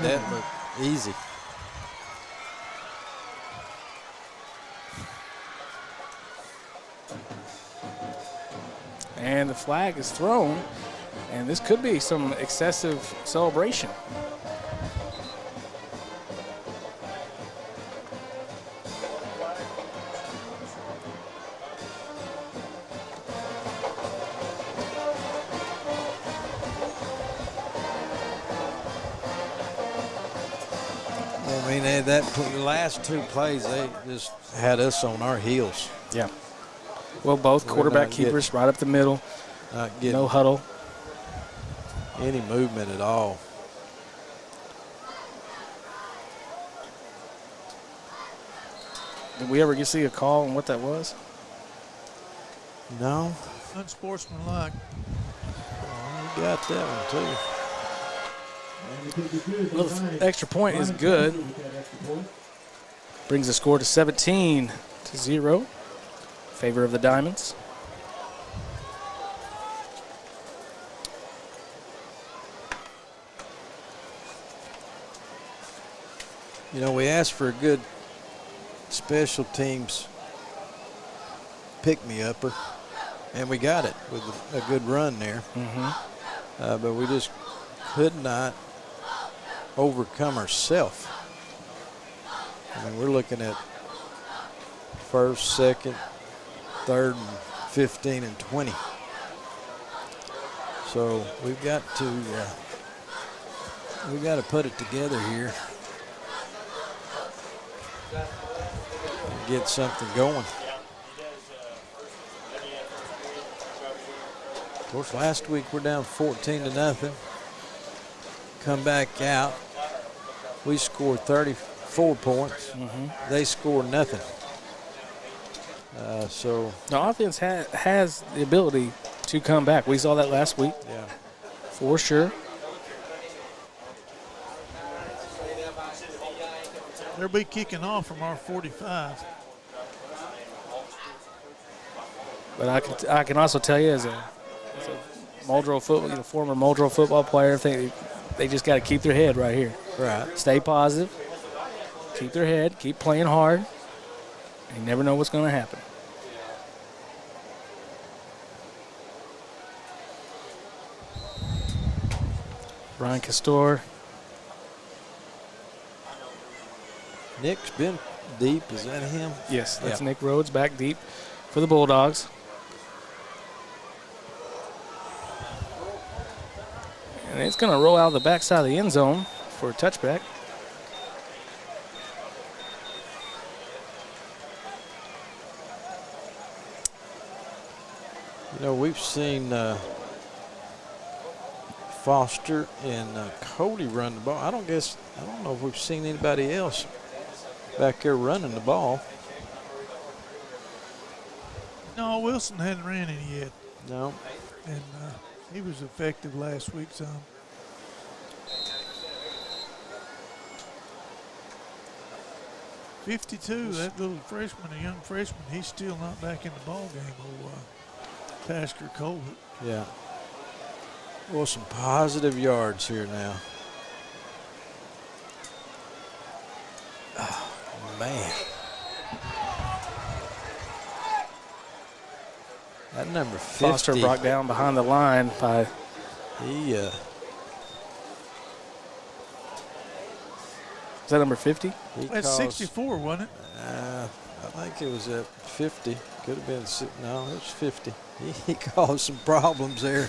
that look easy. And the flag is thrown. And this could be some excessive celebration. I mean, the last 2 plays, they just had us on our heels. Yeah. Well, both We're quarterback not keepers right up the middle. Not getting No huddle. any movement at all. Did we ever get see a call on what that was? No. Unsportsmanlike. We got that one, too. Well, the extra point is good. Brings the score to 17-0 in favor of the Diamonds. You know, we asked for a good special teams pick-me-upper, and we got it with a good run there. But we just could not overcome ourselves. I mean, we're looking at first, second, third, and 15 and 20. So we've got to put it together here and get something going. Of course, last week we're down 14-0. Come back out. We scored 34 points. They scored nothing. So the offense has the ability to come back. We saw that last week. Yeah. For sure. They'll be kicking off from our 45. But I can also tell you as a Muldrow football, former Muldrow football player, they just got to keep their head right here. Right. Stay positive. Keep their head. Keep playing hard. You never know what's going to happen. Brian Castor. Nick's been deep. Is that him? Yes, that's Nick Rhodes back deep for the Bulldogs. And it's going to roll out of the backside of the end zone for a touchback. You know, we've seen Foster and Cody run the ball. I don't know if we've seen anybody else back there running the ball. No, Wilson hadn't ran any yet. No. And he was effective last week, so. $52, that little freshman, a young freshman, he's still not back in the ball game. Tasker Colbert. Yeah. Well, some positive yards here now. Oh, man. That number 50. Foster brought down behind the line by. Is that number 50? That's 64, wasn't it? I think it was at 50. Could have been, no, it was 50. He caused some problems there.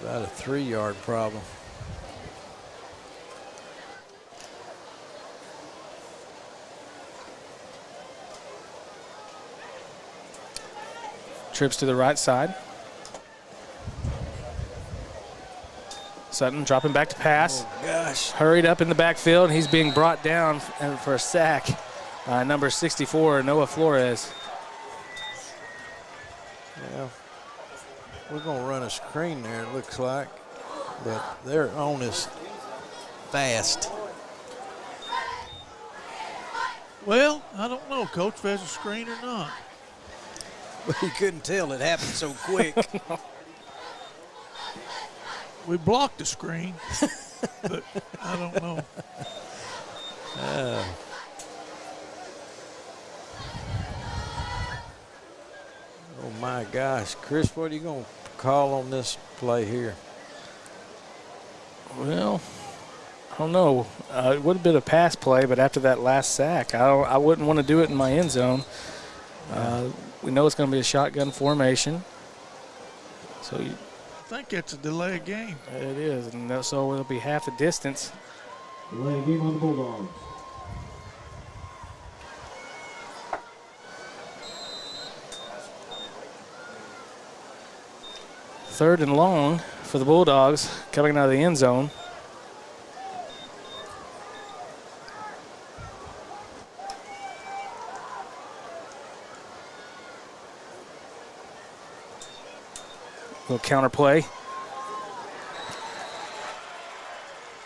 About a 3-yard problem. Trips to the right side. Sutton dropping back to pass. Oh, gosh. Hurried up in the backfield, and he's being brought down for a sack by number 64, Noah Flores. Yeah. We're going to run a screen there, it looks like. But they're on us fast. Well, I don't know, Coach, if there's a screen or not. But you couldn't tell it happened so quick. We blocked the screen, but I don't know. Oh, my gosh. Chris, what are you going to call on this play here? Well, I don't know. It would have been a pass play, but after that last sack, I wouldn't want to do it in my end zone. We know it's going to be a shotgun formation. So I think it's a delay game. It is, and so it'll be half the distance. Delay game on the Bulldogs. Third and long for the Bulldogs coming out of the end zone. Little counter play.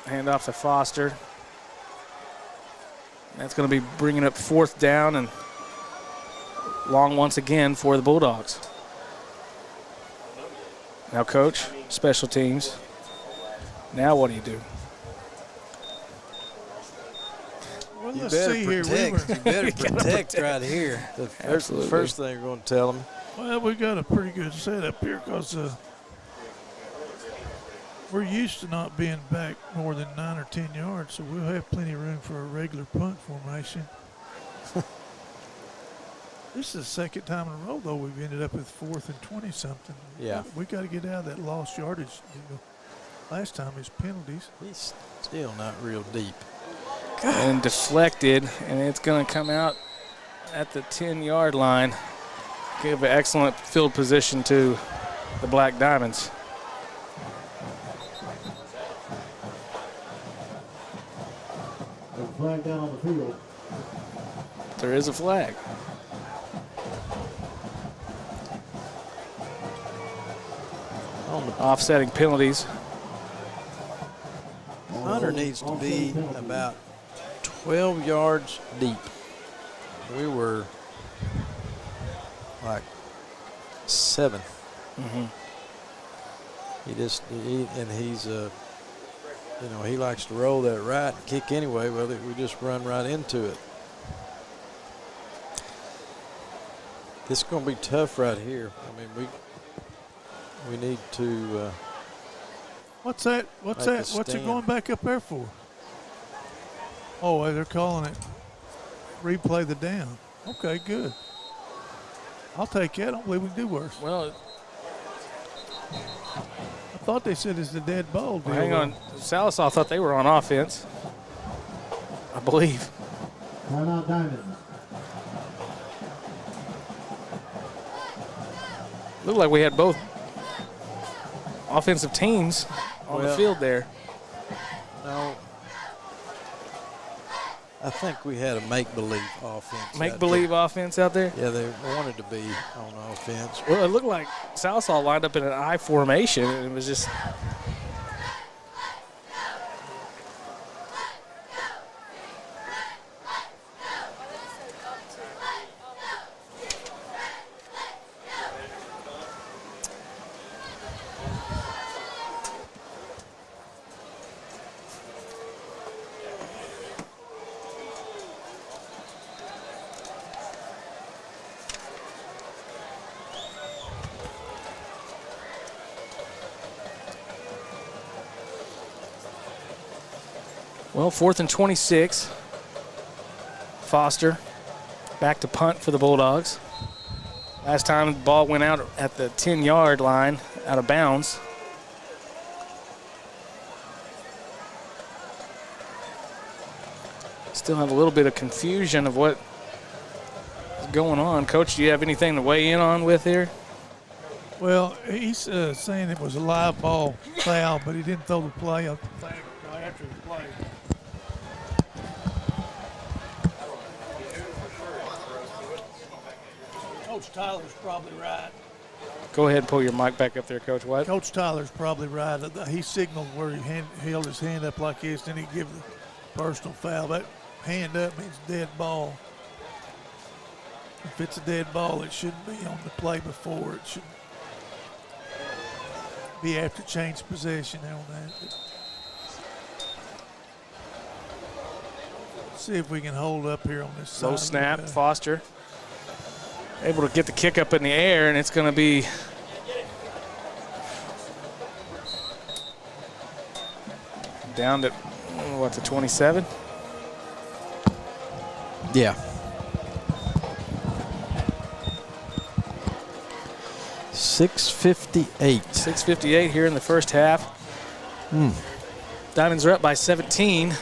Hand off to Foster. That's going to be bringing up 4th down and long once again for the Bulldogs. Now, Coach, special teams. Now what do you do? Well, You let's better see here. protect. You better protect right here. That's the first thing we're going to tell them. Well, we got a pretty good setup here because we're used to not being back more than 9 or 10 yards, so we'll have plenty of room for a regular punt formation. This is the second time in a row, though, we've ended up with 4th and 20-something. Yeah. We got to get out of that lost yardage deal. Last time is penalties. He's still not real deep. And deflected, and it's going to come out at the 10-yard line. Give an excellent field position to the Black Diamonds. There's a flag down on the field. There is a flag. Offsetting penalties. Hunter needs to be about 12 yards deep. We were like 7. He's he likes to roll that right and kick anyway. Well, we just run right into it. This is going to be tough right here. I mean, we need to. What's that? What's that? What's it going back up there for? Oh, they're calling it replay the down. Okay, good. I'll take that. I don't believe we can do worse. Well, I thought they said it's the dead ball deal. hang on. Sallisaw thought they were on offense, I believe. Timeout Diamonds. Looked like we had both offensive teams on the field there. No. I think we had a make-believe offense. Make-believe offense out there? Yeah, they wanted to be on offense. Well, it looked like Sallisaw lined up in an I formation, and it was just well, 4th and 26. Foster back to punt for the Bulldogs. Last time the ball went out at the 10-yard line, out of bounds. Still have a little bit of confusion of what is going on. Coach, do you have anything to weigh in on with here? Well, he's saying it was a live ball foul, but he didn't throw the play up the flag right after the play. Coach Tyler's probably right. Go ahead and pull your mic back up there, Coach. What? Coach Tyler's probably right. He signaled where he held his hand up like this, then he give the personal foul. That hand up means dead ball. If it's a dead ball, it shouldn't be on the play before. It should be after change possession on that. Let's see if we can hold up here on this side. Low snap, Foster able to get the kick up in the air, and it's going to be down to, what, the 27? Yeah. 6:58. 6:58 here in the first half. Diamonds are up by 17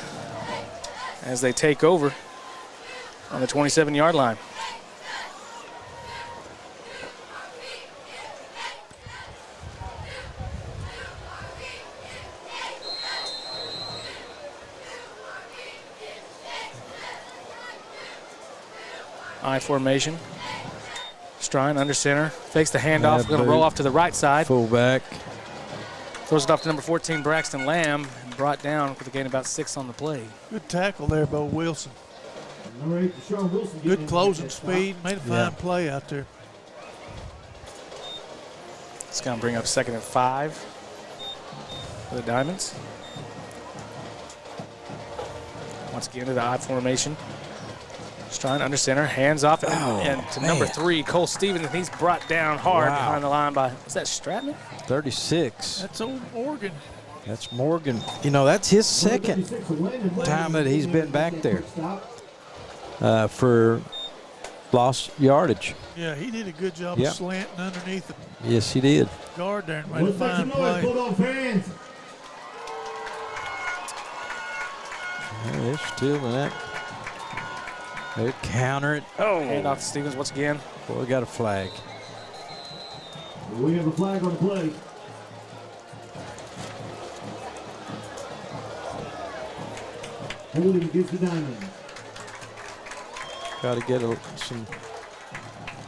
as they take over on the 27-yard line. I formation. Strine under center. Fakes the handoff. Going to roll off to the right side. Fullback. Throws it off to number 14, Braxton Lamb. brought down with a gain of about 6 on the play. Good tackle there by Wilson. Number 8, Deshaun Wilson. Good closing speed. Made a fine play out there. It's going to bring up 2nd and 5 for the Diamonds. Once again to the I formation. Just trying under center, hands off, and to number 3, Cole Stevens, and he's brought down hard behind the line by, is that Stratman? 36. That's old Morgan. That's Morgan. You know, that's his second time that he's been back there for lost yardage. Yeah, he did a good job of slanting underneath the Yes, he did. guard there and made a fine play. They're still in that. They counter it. Hand off to Stevens once again. Boy, we got a flag. We have a flag on the play. Holding against the Diamonds. Got to get some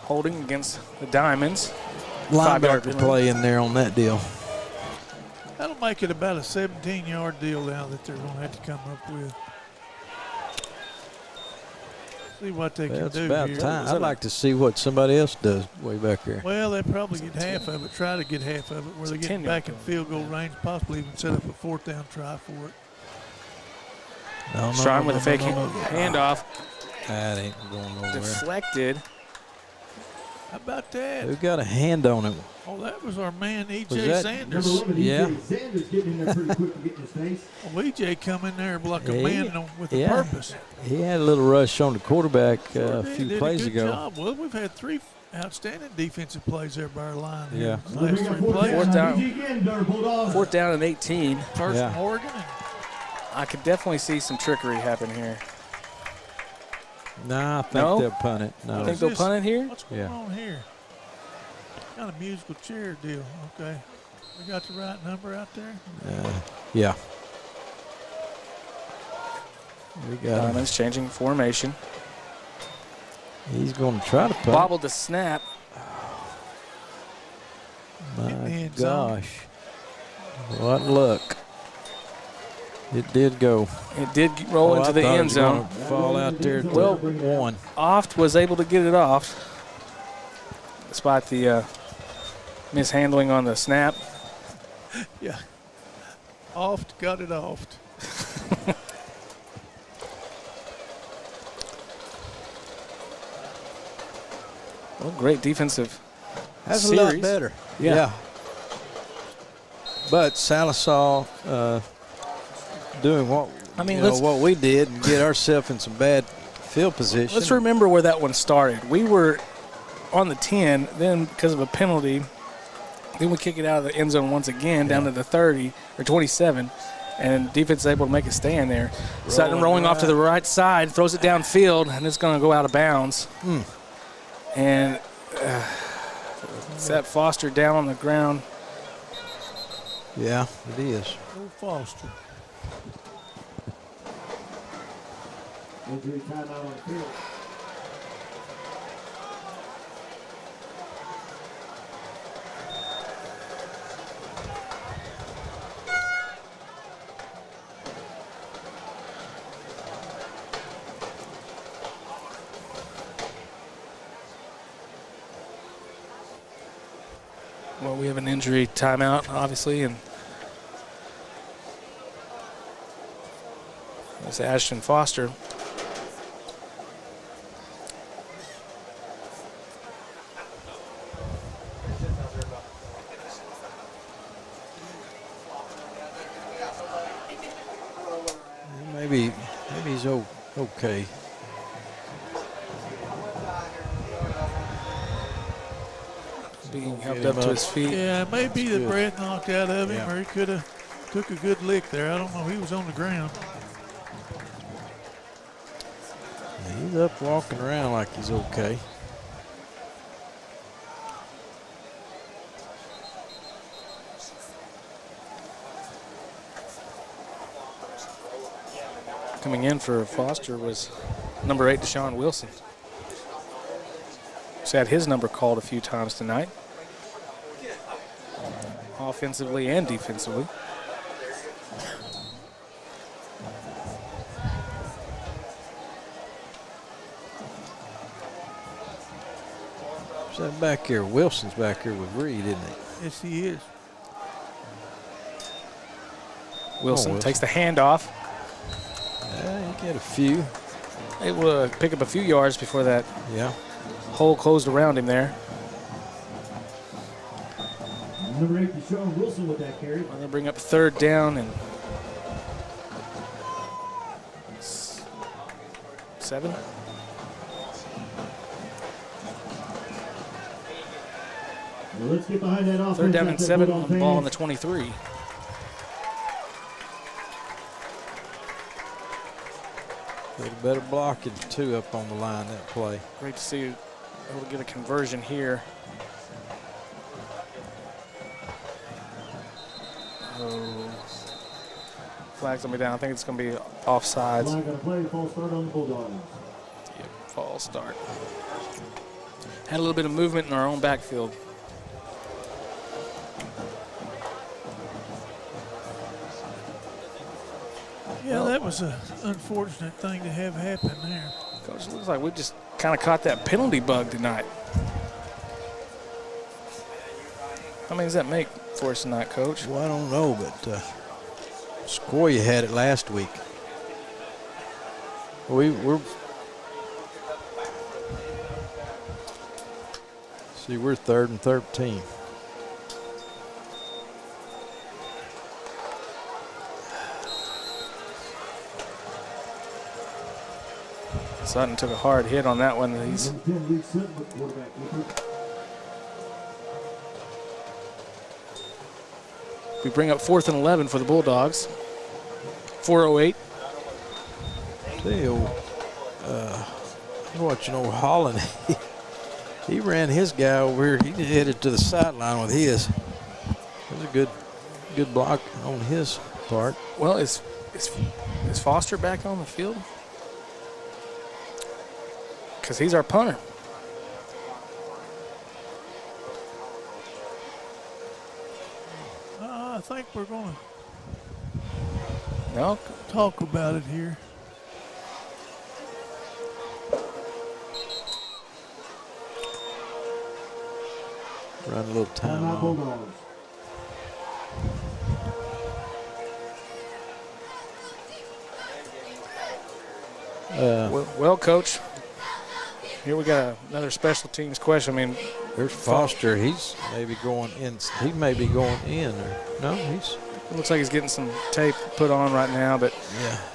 Holding against the Diamonds. linebacker play in there on that deal. That'll make it about a 17-yard deal now that they're going to have to come up with. See what they can do. It's about here. time. I'd like to see what somebody else does way back there. Well, they probably get half of it, try to get half of it, where they get back in field goal range, possibly even set up a 4th down try for it. Strong with a fake handoff. That ain't going nowhere. Deflected. How about that? Who got a hand on it? Oh, that was our man, E.J. that- Sanders. Number 11, Yeah. E.J. Sanders getting in there pretty quick to get in his face. Well, E.J. come in there like a Yeah. man with a purpose. He had a little rush on the quarterback a He few did plays a good ago. job. Well, we've had 3 outstanding defensive plays there by our line. Yeah. Here. Last 3 plays. Fourth down. Again, Bulldogs. 4th down and 18. First Yeah. Morgan. And I could definitely see some trickery happen here. Nah, I think No? they'll punt it. No. I think they'll punt it here. what's going on here? Kind of musical chair deal. Okay. We got the right number out there? Yeah. We got him. Diamonds changing formation. He's going to try to punt. Bobbled the snap. In the My end zone. gosh. What luck. It did go. It did roll into the end zone. Fall out there. Well, one. Oft was able to get it off despite the mishandling on the snap. Yeah. Oft got it oft. Well, great defensive That's series. a lot better. Yeah. But Sallisaw doing what what we did and get ourselves in some bad field position. Let's remember where that one started. We were on the 10, then because of a penalty, then we kick it out of the end zone once again down to the 30 or 27, and defense is able to make a stand there. Sutton rolling off to the right side, throws it downfield, and it's going to go out of bounds. And set Foster down on the ground. Yeah, it is. Old Foster. Injury timeout on the field. Well, we have an injury timeout, obviously, and it's Ashton Foster. Maybe he's okay. Being helped up to his feet. Yeah, maybe the breath knocked out of him, or he could have took a good lick there. I don't know. He was on the ground. He's up walking around like he's okay. Coming in for Foster was number 8, Deshaun Wilson. He's had his number called a few times tonight, offensively and defensively. Is that back here? Wilson's back here with Reed, isn't he? Yes, he is. Wilson Wilson. takes the handoff. Yeah, he get a few. Able to pick up a few yards before that Yeah. hole closed around him there. Number 8, Deshaun Wilson with that carry. We're going to bring up 3rd down and 7. Well, let's get behind that offense. 3rd down and out there, 7 Bulldog on the ball on the fans. 23. Put better blocking too up on the line that play. Great to see able to get a conversion here. Oh, flag's gonna be down. I think it's gonna be offsides. Flag on the play, false start on the Bulldogs. Yep, false start. Had a little bit of movement in our own backfield. Yeah, that was an unfortunate thing to have happen there. Coach, it looks like we just kind of caught that penalty bug tonight. How many does that make for us tonight, Coach? Well, I don't know, but Sequoia had it last week. We're see, we're 3rd and 13. Sutton took a hard hit on that one. He's Number 10, Luke Sutton with quarterback keeper. we bring up 4th and 11 for the Bulldogs. 4:08. Tell you, I'm watching old Holland. He ran his guy over here. He headed to the sideline with his. It was a good block on his part. Well, is Foster back on the field? Because he's our punter. I think we're going No, to talk about it here. Run a little time Timeout on. Bulldogs. well, Coach. Here we got another special teams question. I mean, There's Foster. He's maybe going in. He may be going in. Or, no, he's. it looks like he's getting some tape put on right now, but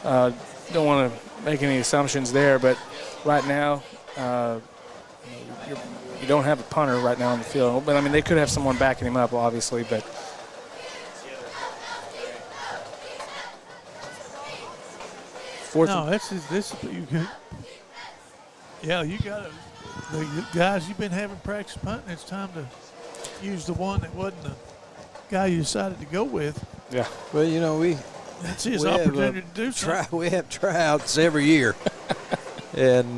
Yeah. don't want to make any assumptions there. But right now, you don't have a punter right now on the field. But I mean, they could have someone backing him up, obviously. But fourth. No, this you can. Yeah, you got to. The guys you've been having practice punting, it's time to use the one that wasn't the guy you decided to go with. Yeah. Well, you know, That's his we have, opportunity to do something. we have tryouts every year, and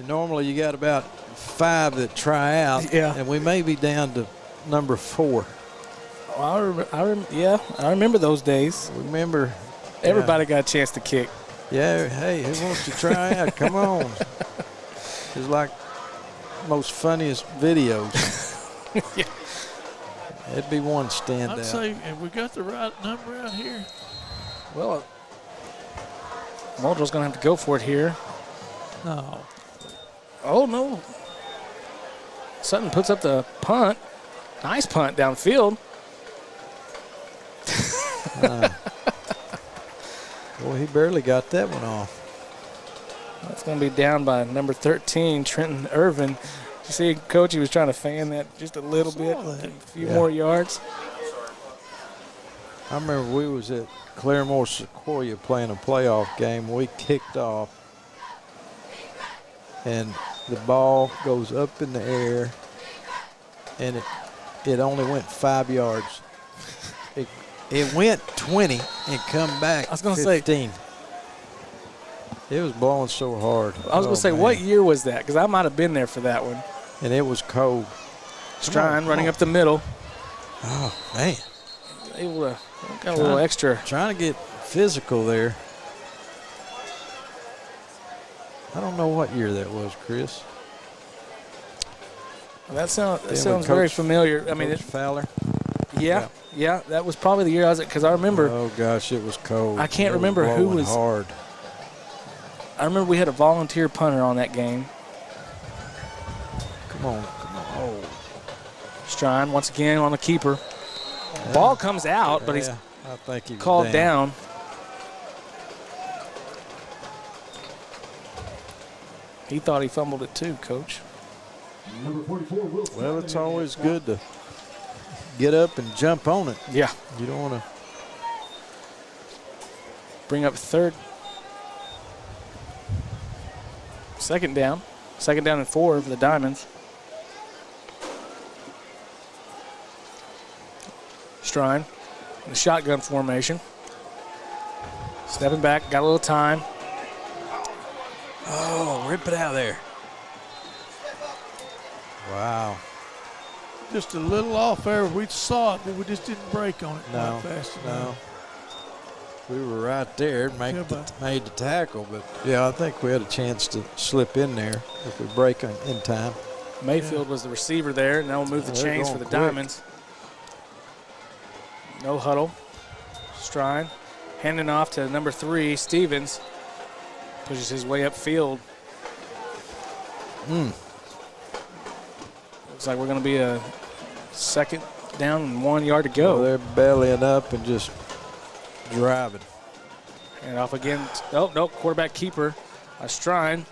normally you got about 5 that try out. Yeah. And we may be down to number 4. I remember those days. Remember, Everybody got a chance to kick. yeah, hey, who wants to try out? Come on. It's like most funniest videos. Yeah. It'd be one stand I'd out. say, have we got the right number out here? Well, Muldrow's going to have to go for it here. No. Oh, no. Sutton puts up the punt. Nice punt downfield. Boy, he barely got that one off. That's going to be down by number 13, Trenton Irvin. You see, Coach, he was trying to fan that just a little bit, that. a few Yeah. more yards. I remember we was at Claremore Sequoia playing a playoff game. We kicked off, and the ball goes up in the air, and it only went 5 yards. It went 20 and come back I was gonna say- 15. It was blowing so hard. I was going to say, man. what year was that? Because I might have been there for that one. And it was cold. Strine come running on. up the middle. Oh, man. able to got a little extra. Trying to get physical there. I don't know what year that was, Chris. That sounds very familiar. I mean, Coach Fowler. Yeah, that was probably the year I was at, because I remember. Oh gosh, it was cold. I can't remember who was hard. I remember we had a volunteer punter on that game. Come on. Oh. Strine once again on the keeper. Ball comes out, but he's I think he was called down. He thought he fumbled it too, Coach. Number 44, Wilson. Well, it's always good to get up and jump on it. Yeah. You don't want to bring up third. Second down and 4 for the Diamonds. Strine in the shotgun formation. Stepping back, got a little time. Oh, rip it out of there. Wow. Just a little off there. We saw it, but we just didn't break on it quite fast enough. We were right there, made the tackle, but yeah, I think we had a chance to slip in there if we break in time. Mayfield was the receiver there, and now we'll move the chains for the Diamonds. No huddle. Strine handing off to number 3, Stevens. Pushes his way upfield. Looks like we're going to be a second down and 1 yard to go. Well, they're bellying up and just driving. And off again. Oh, no, quarterback keeper. Strine.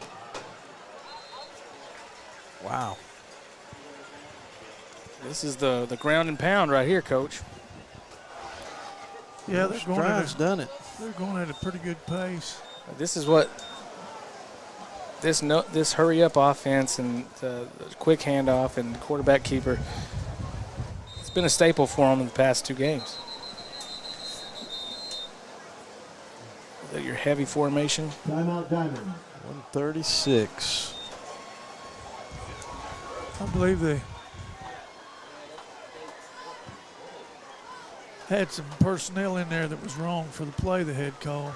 Wow. This is the ground and pound right here, Coach. Yeah, Strine's done it. They're going at a pretty good pace. This is what this hurry up offense and the quick handoff and quarterback keeper. It's been a staple for them in the past 2 games. Is that your heavy formation? Timeout, Diamond. 136. I believe they had some personnel in there that was wrong for the play they had called.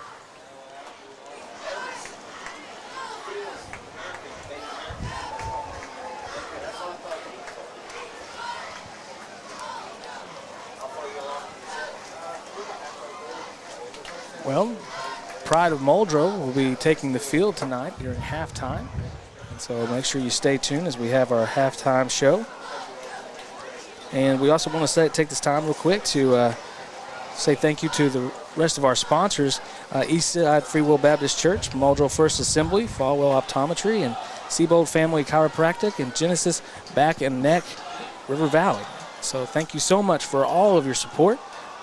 Well, Pride of Muldrow will be taking the field tonight during halftime. And so make sure you stay tuned as we have our halftime show. And we also want to take this time real quick to say thank you to the rest of our sponsors, Eastside Free Will Baptist Church, Muldrow First Assembly, Falwell Optometry, and Seabold Family Chiropractic, and Genesis Back and Neck, River Valley. So thank you so much for all of your support.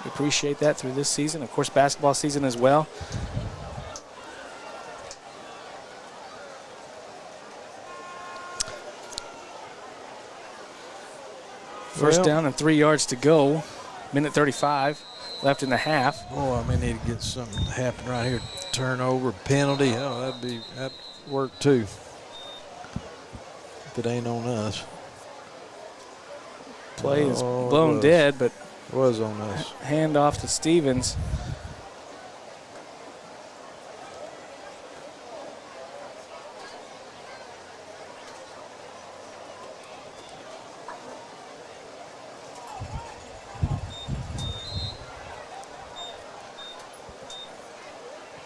We appreciate that through this season, of course, basketball season as well. First down and 3 yards to go. Minute 35 left in the half. Oh, I may need to get something to happen right here. Turnover, penalty. Oh, that'd work too. If it ain't on us. Play is blown dead, but was on us. Hand off to Stevens.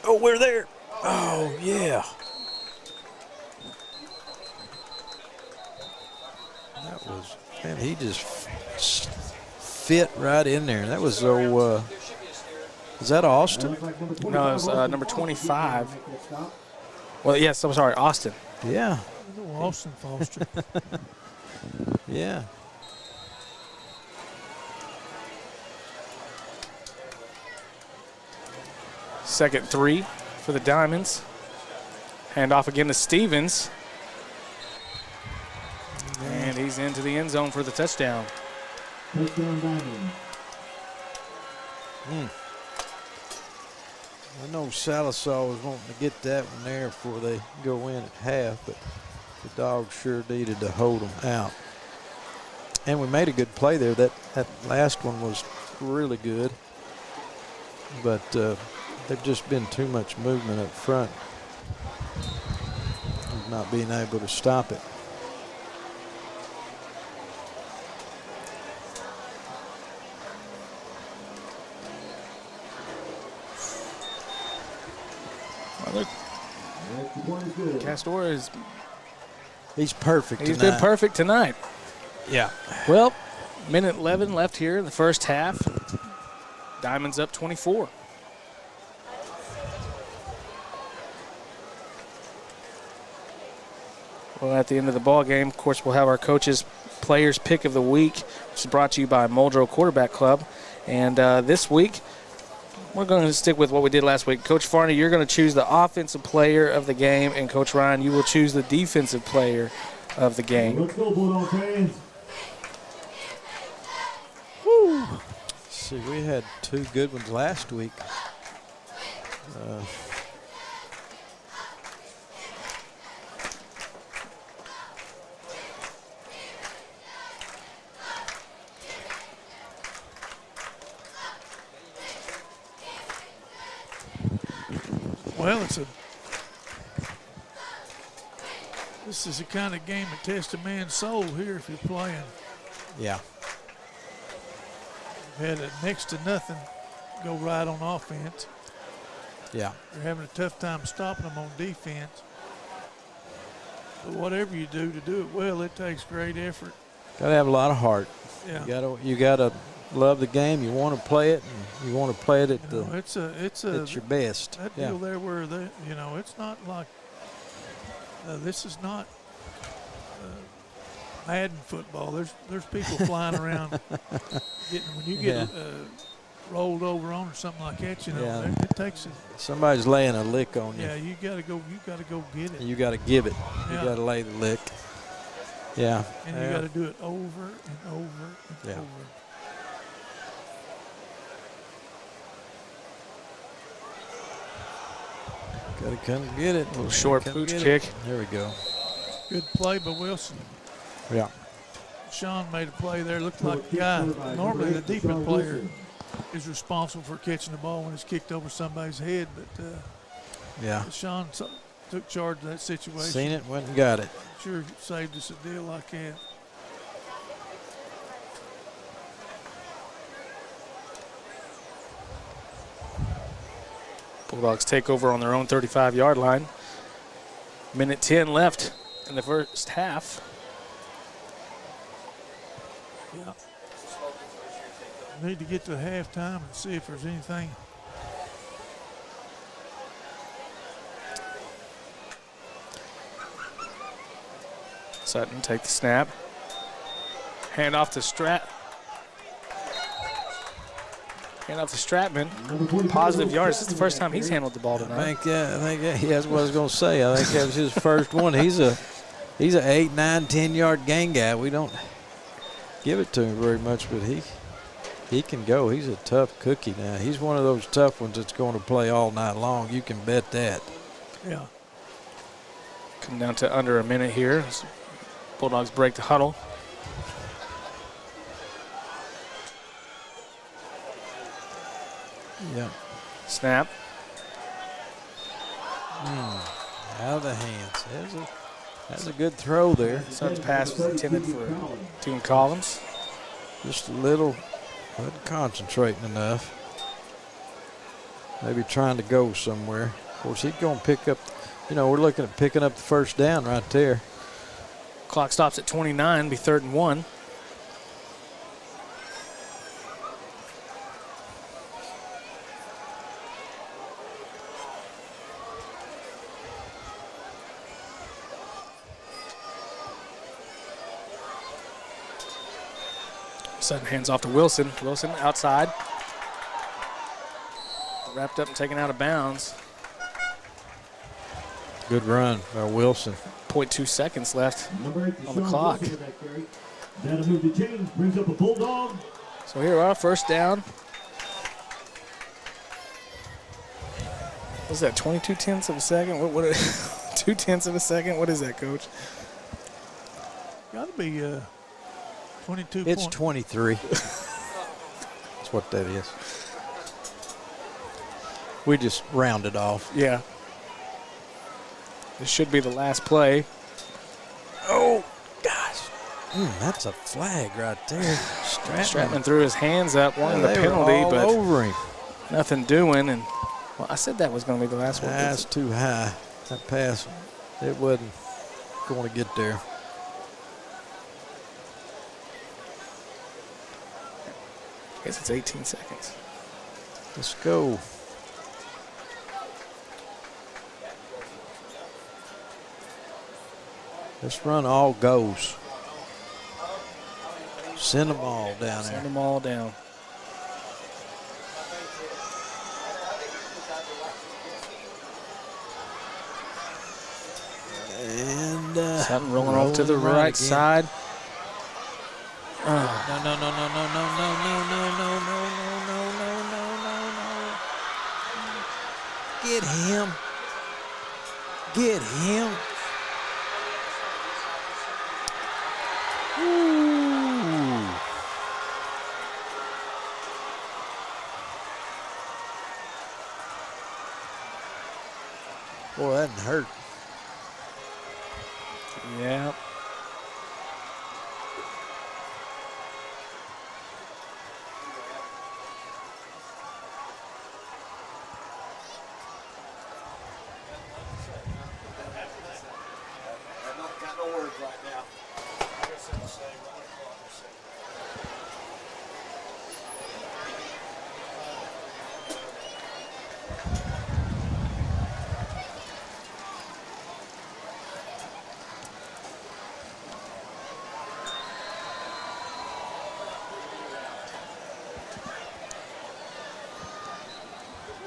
Oh, we're there. Oh, yeah. That was, man, he just fit right in there. That was, is that Austin? No, it's number 25. Well, yes, I'm sorry, Austin. Yeah. Austin Foster. Yeah. Second 3 for the Diamonds. Hand off again to Stevens. And he's into the end zone for the touchdown. Touchdown, Diamond. I know Sallisaw was wanting to get that one there before they go in at half, but the Dogs sure needed to hold them out. And we made a good play there. That last one was really good. But they've just been too much movement up front. Not being able to stop it. Castor is. He's perfect. He's been perfect tonight. Yeah. Well, minute 11 left here in the first half. Diamonds up 24. Well, at the end of the ball game, of course, we'll have our coaches' players pick of the week, which is brought to you by Muldrow Quarterback Club. And this week, we're going to stick with what we did last week. Coach Farney, you're going to choose the offensive player of the game, and Coach Ryan, you will choose the defensive player of the game. Let's go, Bulldog fans. Woo. See, we had 2 good ones last week. Well, this is the kind of game that tests a man's soul here if you're playing. Yeah. You've had a next to nothing go right on offense. Yeah. You're having a tough time stopping them on defense. But whatever you do to do it well, it takes great effort. Got to have a lot of heart. Yeah. You gotta love the game. You want to play it, and you want to play it at it's your best. That deal there where it's not like this is not Madden football. There's people flying around when you get rolled over on or something like that. It takes it. Somebody's laying a lick on you. Yeah, you gotta go get it. You gotta give it. Yeah. You gotta lay the lick. Yeah. And you gotta do it over and over and over. Got to come get it. A little short pooch kick. There we go. Good play by Wilson. Yeah. Sean made a play there. Looked like the guy. Normally the defense player is responsible for catching the ball when it's kicked over somebody's head. But Sean took charge of that situation. Seen it, went and got it. Sure saved us a deal like that. Bulldogs take over on their own 35-yard line. Minute 10 left in the first half. Yeah. Need to get to halftime and see if there's anything. Sutton take the snap. Hand off to Stratman. Positive yards. This is the first time he's handled the ball tonight. I think that's what I was going to say. I think that was his first one. He's a 8, 9, 10-yard gain guy. We don't give it to him very much, but he can go. He's a tough cookie now. He's one of those tough ones that's going to play all night long. You can bet that. Yeah. Come down to under a minute here. Bulldogs break the huddle. Yeah. Snap. Out of the hands. That's a good throw there. Sutton's pass was intended for Toon Collins. Just a little, wasn't concentrating enough. Maybe trying to go somewhere. Of course, he's going to pick up, we're looking at picking up the first down right there. Clock stops at 29, be 3rd and 1. Sutton hands off to Wilson. Wilson outside. Wrapped up and taken out of bounds. Good run by Wilson. 0.2 seconds left on the clock. That'll move the chains, brings up a Bulldog. So here we are, first down. What's that, 22 tenths of a second? What 2 tenths of a second? What is that, Coach? Got to be 22. It's 23. It's That's what that is. We just rounded off. Yeah. This should be the last play. Oh, gosh. That's a flag right there. Stratman threw his hands up, wanting the they penalty, were all but over him. nothing doing. And well, I said that was going to be the last one. That's too high. That pass, it wasn't going to get there. I guess it's 18 seconds. Let's go. This run all goes. Send them all down Send there. them all down. And Something rolling off to the right again. side. No, no, no, no, no, no, no, no, no, no, no, no, no, no, no. Get him. Get him. Ooh. Boy, that didn't hurt. Yeah.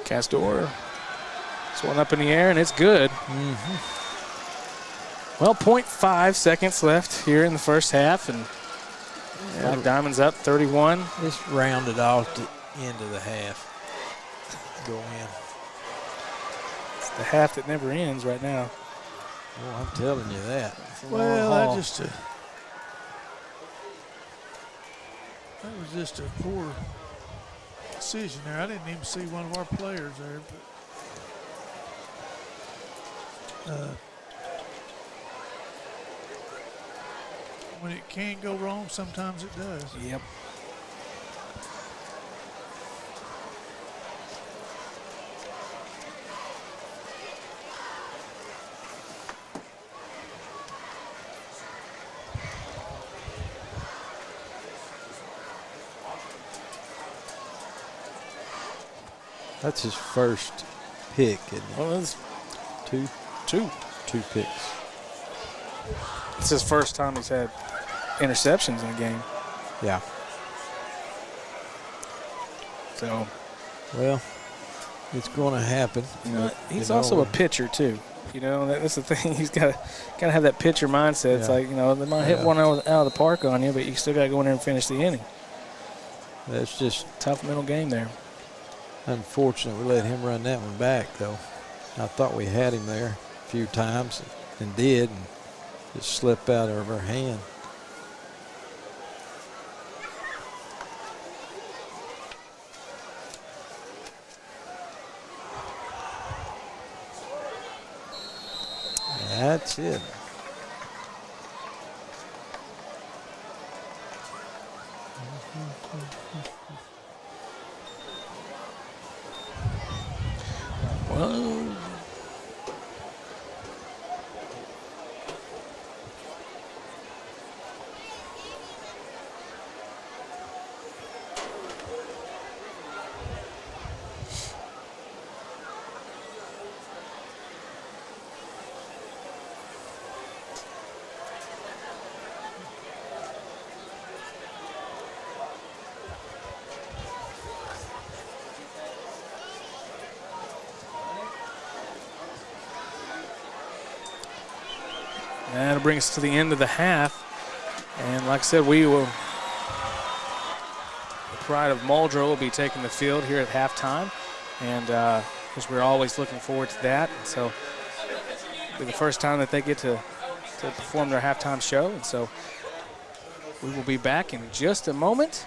Castor. This one up in the air, and it's good. Well, 0.5 seconds left here in the first half, and Black Diamonds up 31. Just rounded off the end of the half. Go in. It's the half that never ends right now. Oh, I'm telling you that. Well, that was just a poor decision there. I didn't even see one of our players there, but when it can go wrong, sometimes it does. Yep. That's his first pick, isn't it? Well, it's Two picks. It's his first time he's had interceptions in a game. Yeah. So, Well, it's going to happen. you know, he's You know, also a pitcher too. You know, that's the thing. He's got to have that pitcher mindset. It's Yeah. like, you know, they might hit one out of the park on you, but you still got to go in there and finish the inning. That's just Tough mental game there. unfortunate we let him run that one back, though. I thought we had him there a few times and did, and just slipped out of our hand. That's it. Well, that'll bring us to the end of the half. And like I said, we will, the pride of Muldrow will be taking the field here at halftime. And because we're always looking forward to that. And so it'll be the first time that they get to perform their halftime show. And so we will be back in just a moment.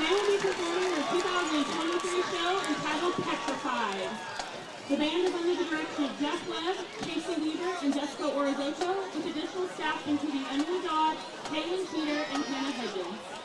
They will be performing their 2023 show entitled Petrified. The band is under the direction of Jeff Webb, Casey Weaver, and Jessica Orizoto, with additional staff including Emily Dodd, Caitlin Cheater, and Hannah Hedges.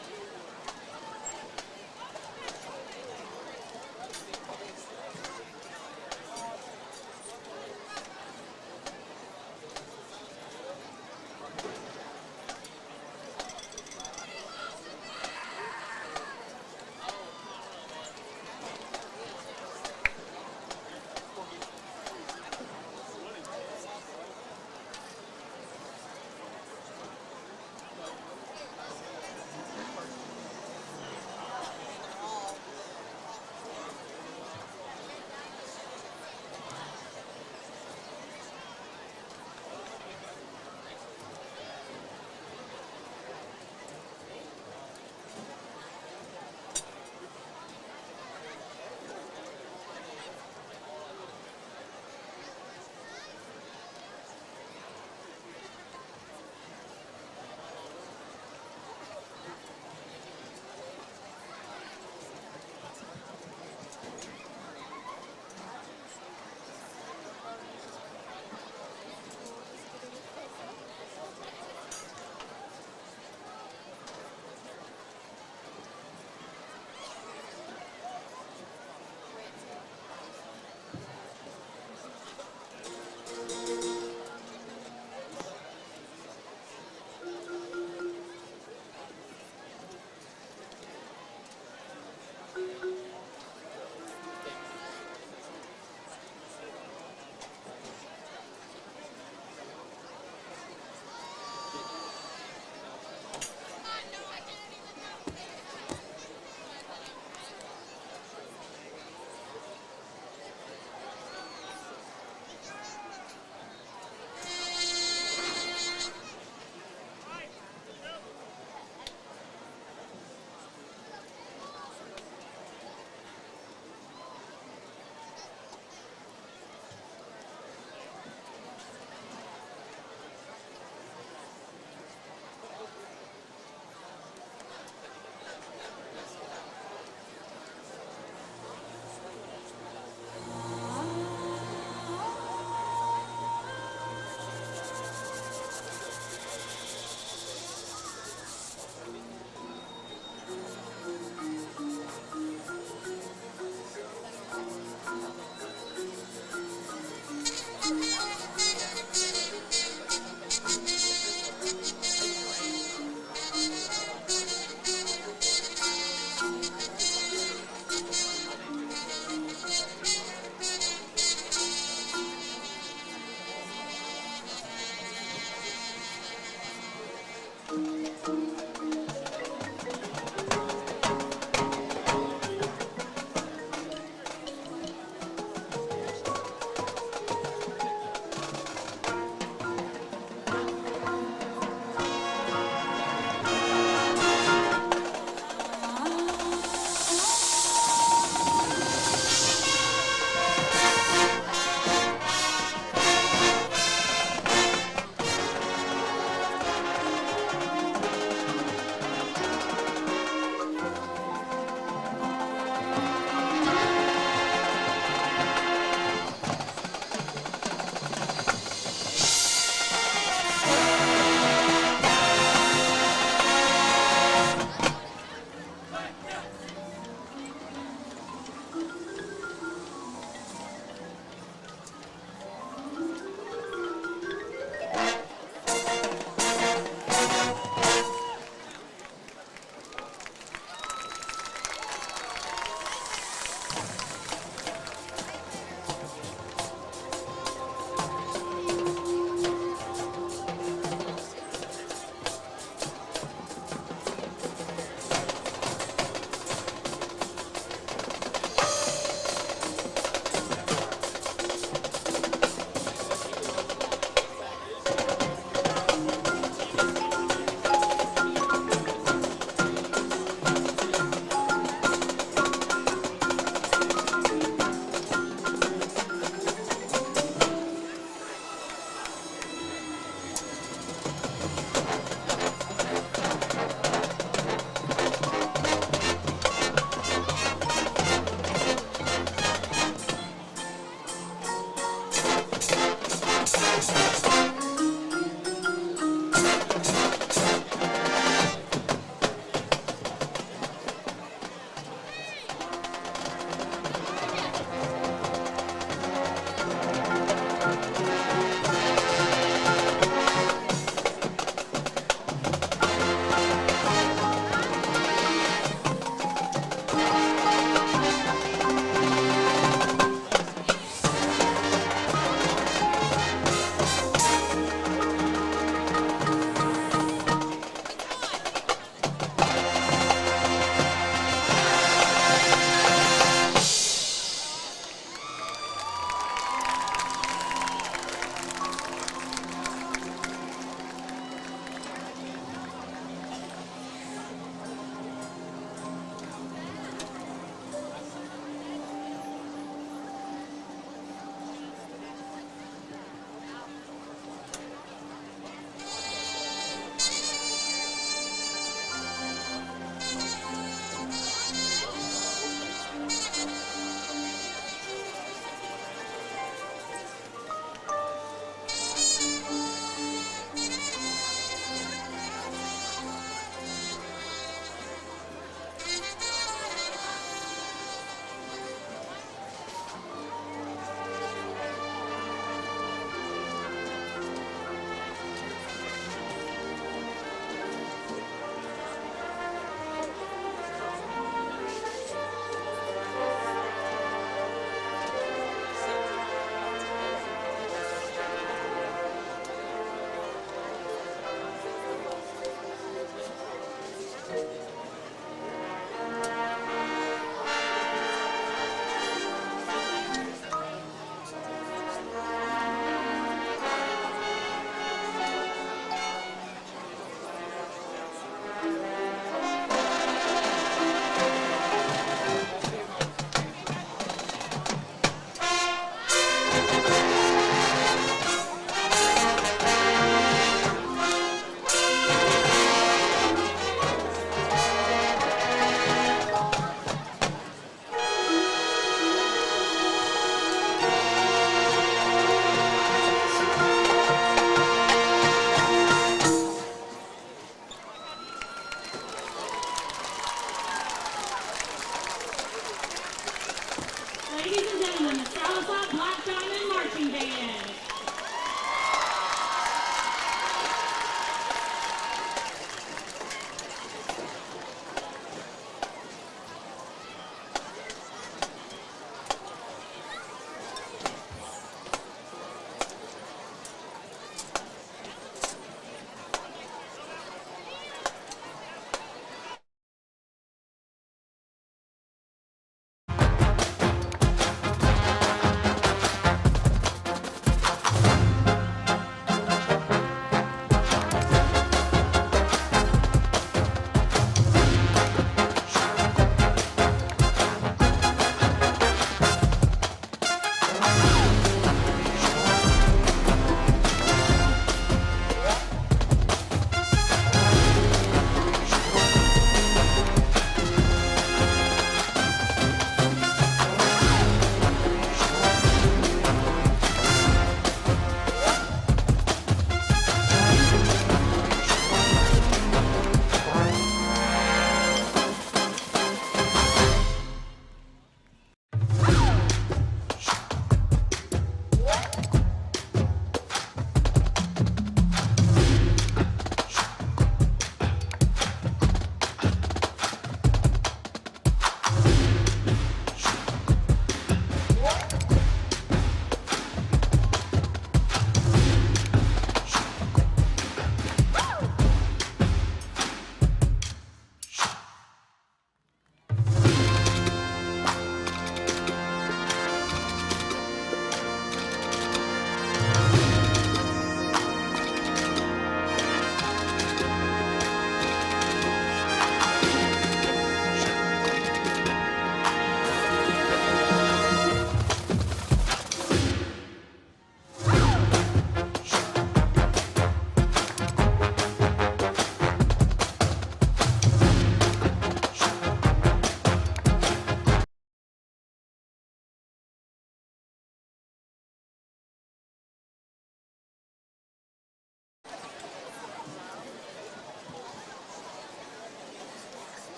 Black Diamond Marching Band.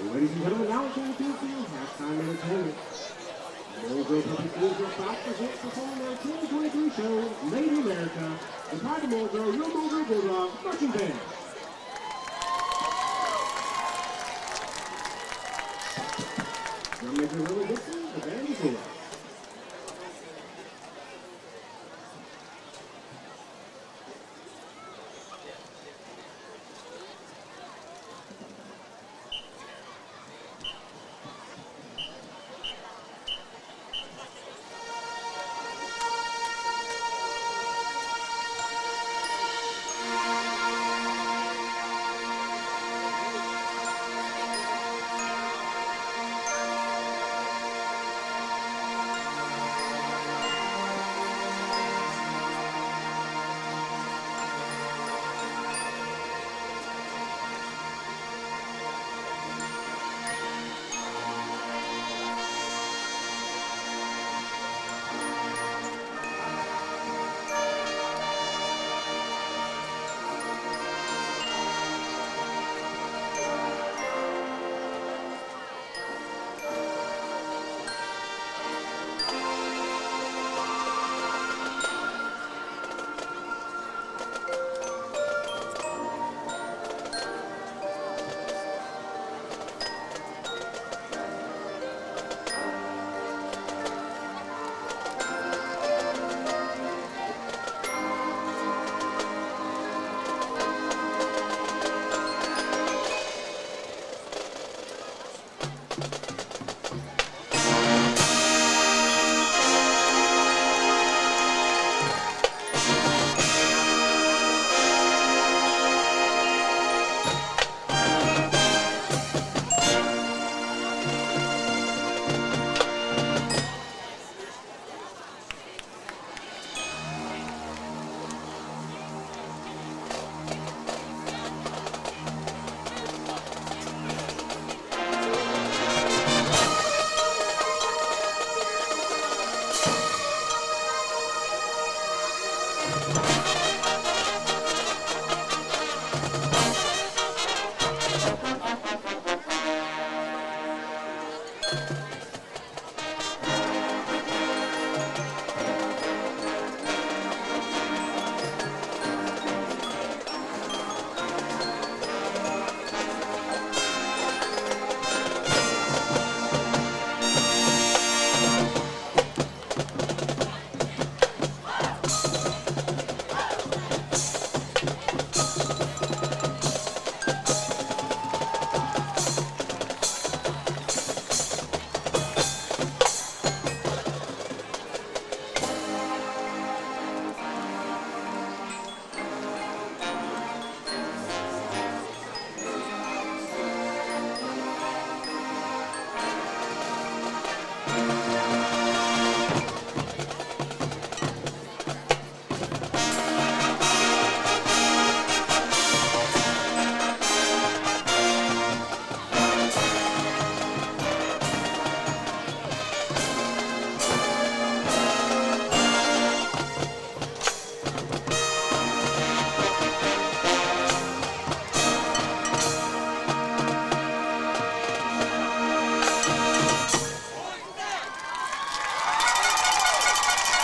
Ladies and gentlemen, now it's time to field halftime entertainment. Muldrow Public Schools will stop the hit performing their 2023 show, Made in America, and Pride of Muldrow, your Muldrow Bulldog Marching Band. Drum major Willie Dixon, the band is here.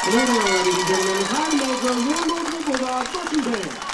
ladies and gentlemen, hi, Muldrow, your Muldrow Bulldog marching band.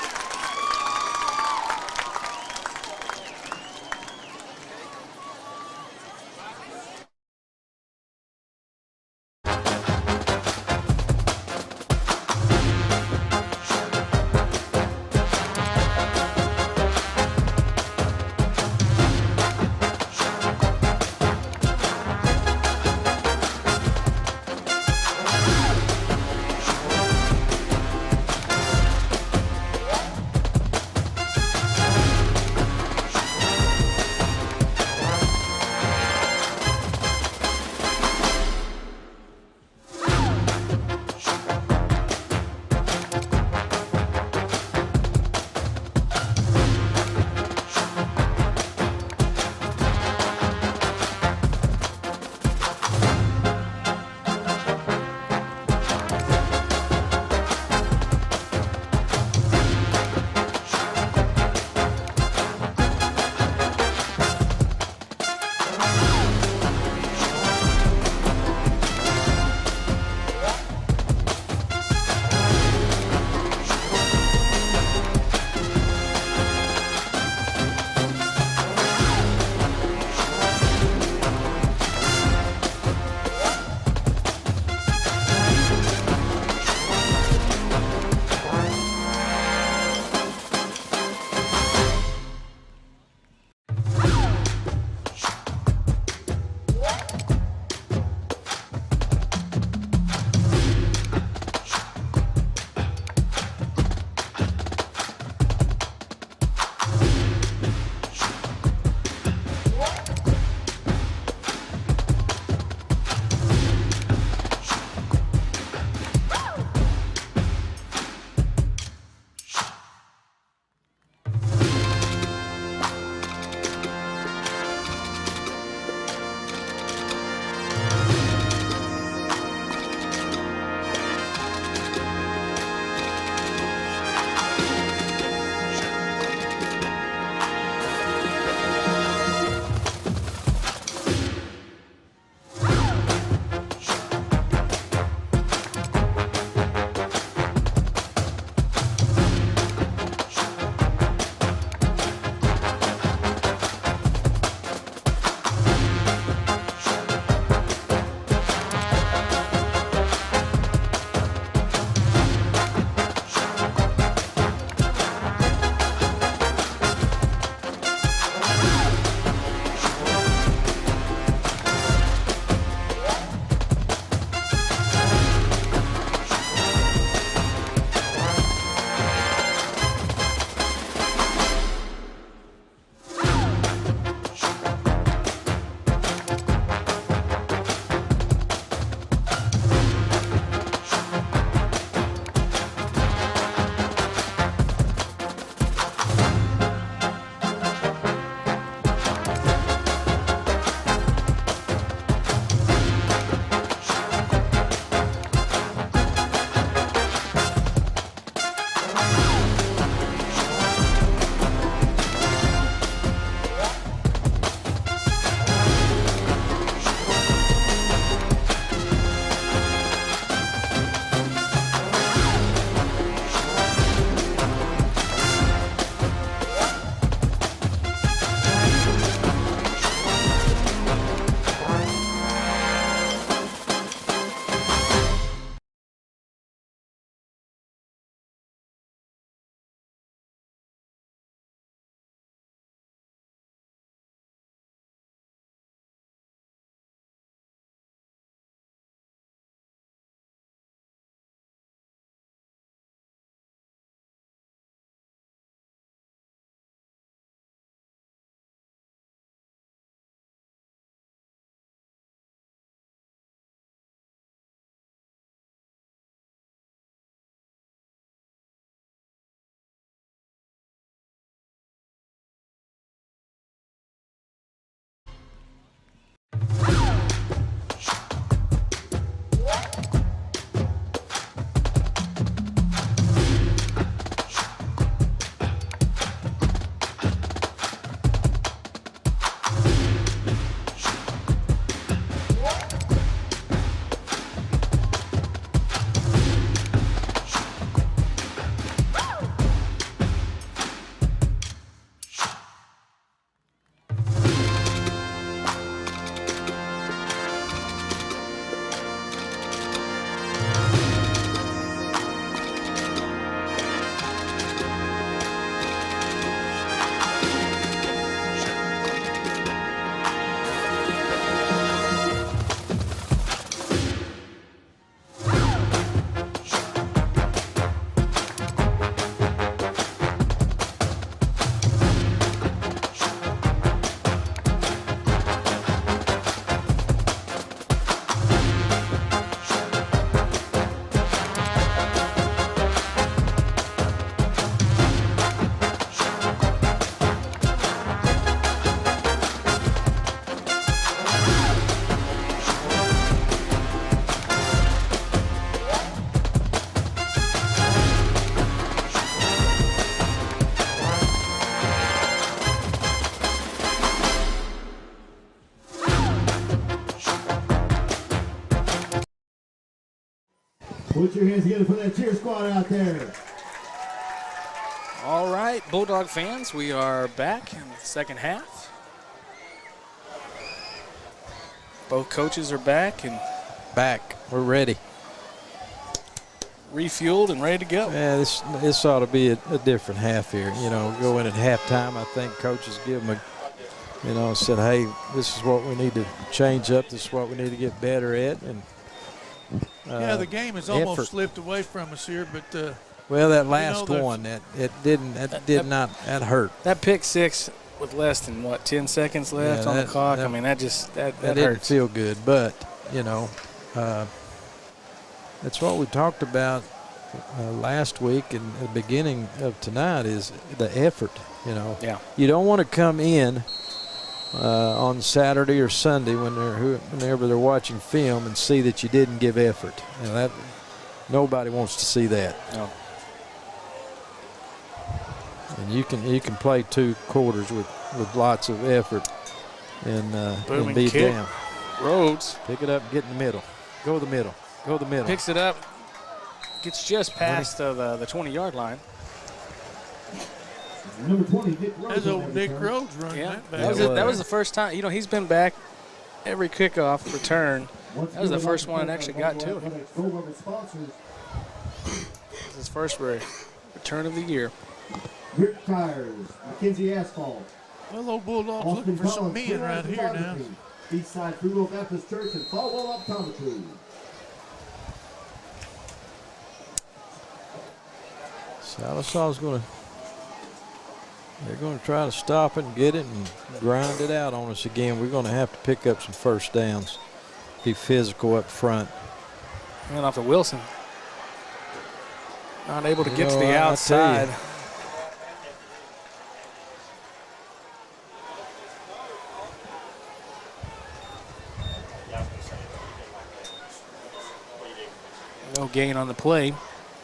Put your hands together for that cheer squad out there. All right, Bulldog fans, we are back in the second half. Both coaches are back and We're ready. refueled and ready to go. Yeah, this ought to be a different half here. You know, go in at halftime. I think coaches give them said, hey, this is what we need to change up. This is what we need to get better at. And yeah, the game has almost effort. slipped away from us here, but well, that last one, that hurt. That pick six with less than 10 seconds left on the clock. I mean, that didn't hurts. feel good. But that's what we talked about last week and the beginning of tonight is the effort. Yeah. You don't want to come in on Saturday or Sunday whenever they're watching film and see that you didn't give effort. That nobody wants to see that. No. And you can play 2 quarters with lots of effort and be kick. down. Rhodes Pick it up and get in the middle. Go to the middle. Go to the middle. picks it up, gets just past the 20-yard line. Number 20, Nick Rhodes. there's old Nick Rhodes running Yeah, that back. that was the first time. He's been back every kickoff return. That was the first one that actually got to him. This is his first return of the year. Rick Tires, Mackenzie Asphalt. Well, old Bulldogs Austin looking for some Collins, men right here now. Eastside Free Baptist Church and Falwell Optometry. Sallisaw's they're going to try to stop it and get it and grind it out on us again. We're going to have to pick up some first downs, be physical up front. And off to Wilson. Not able to get to the outside. No gain on the play.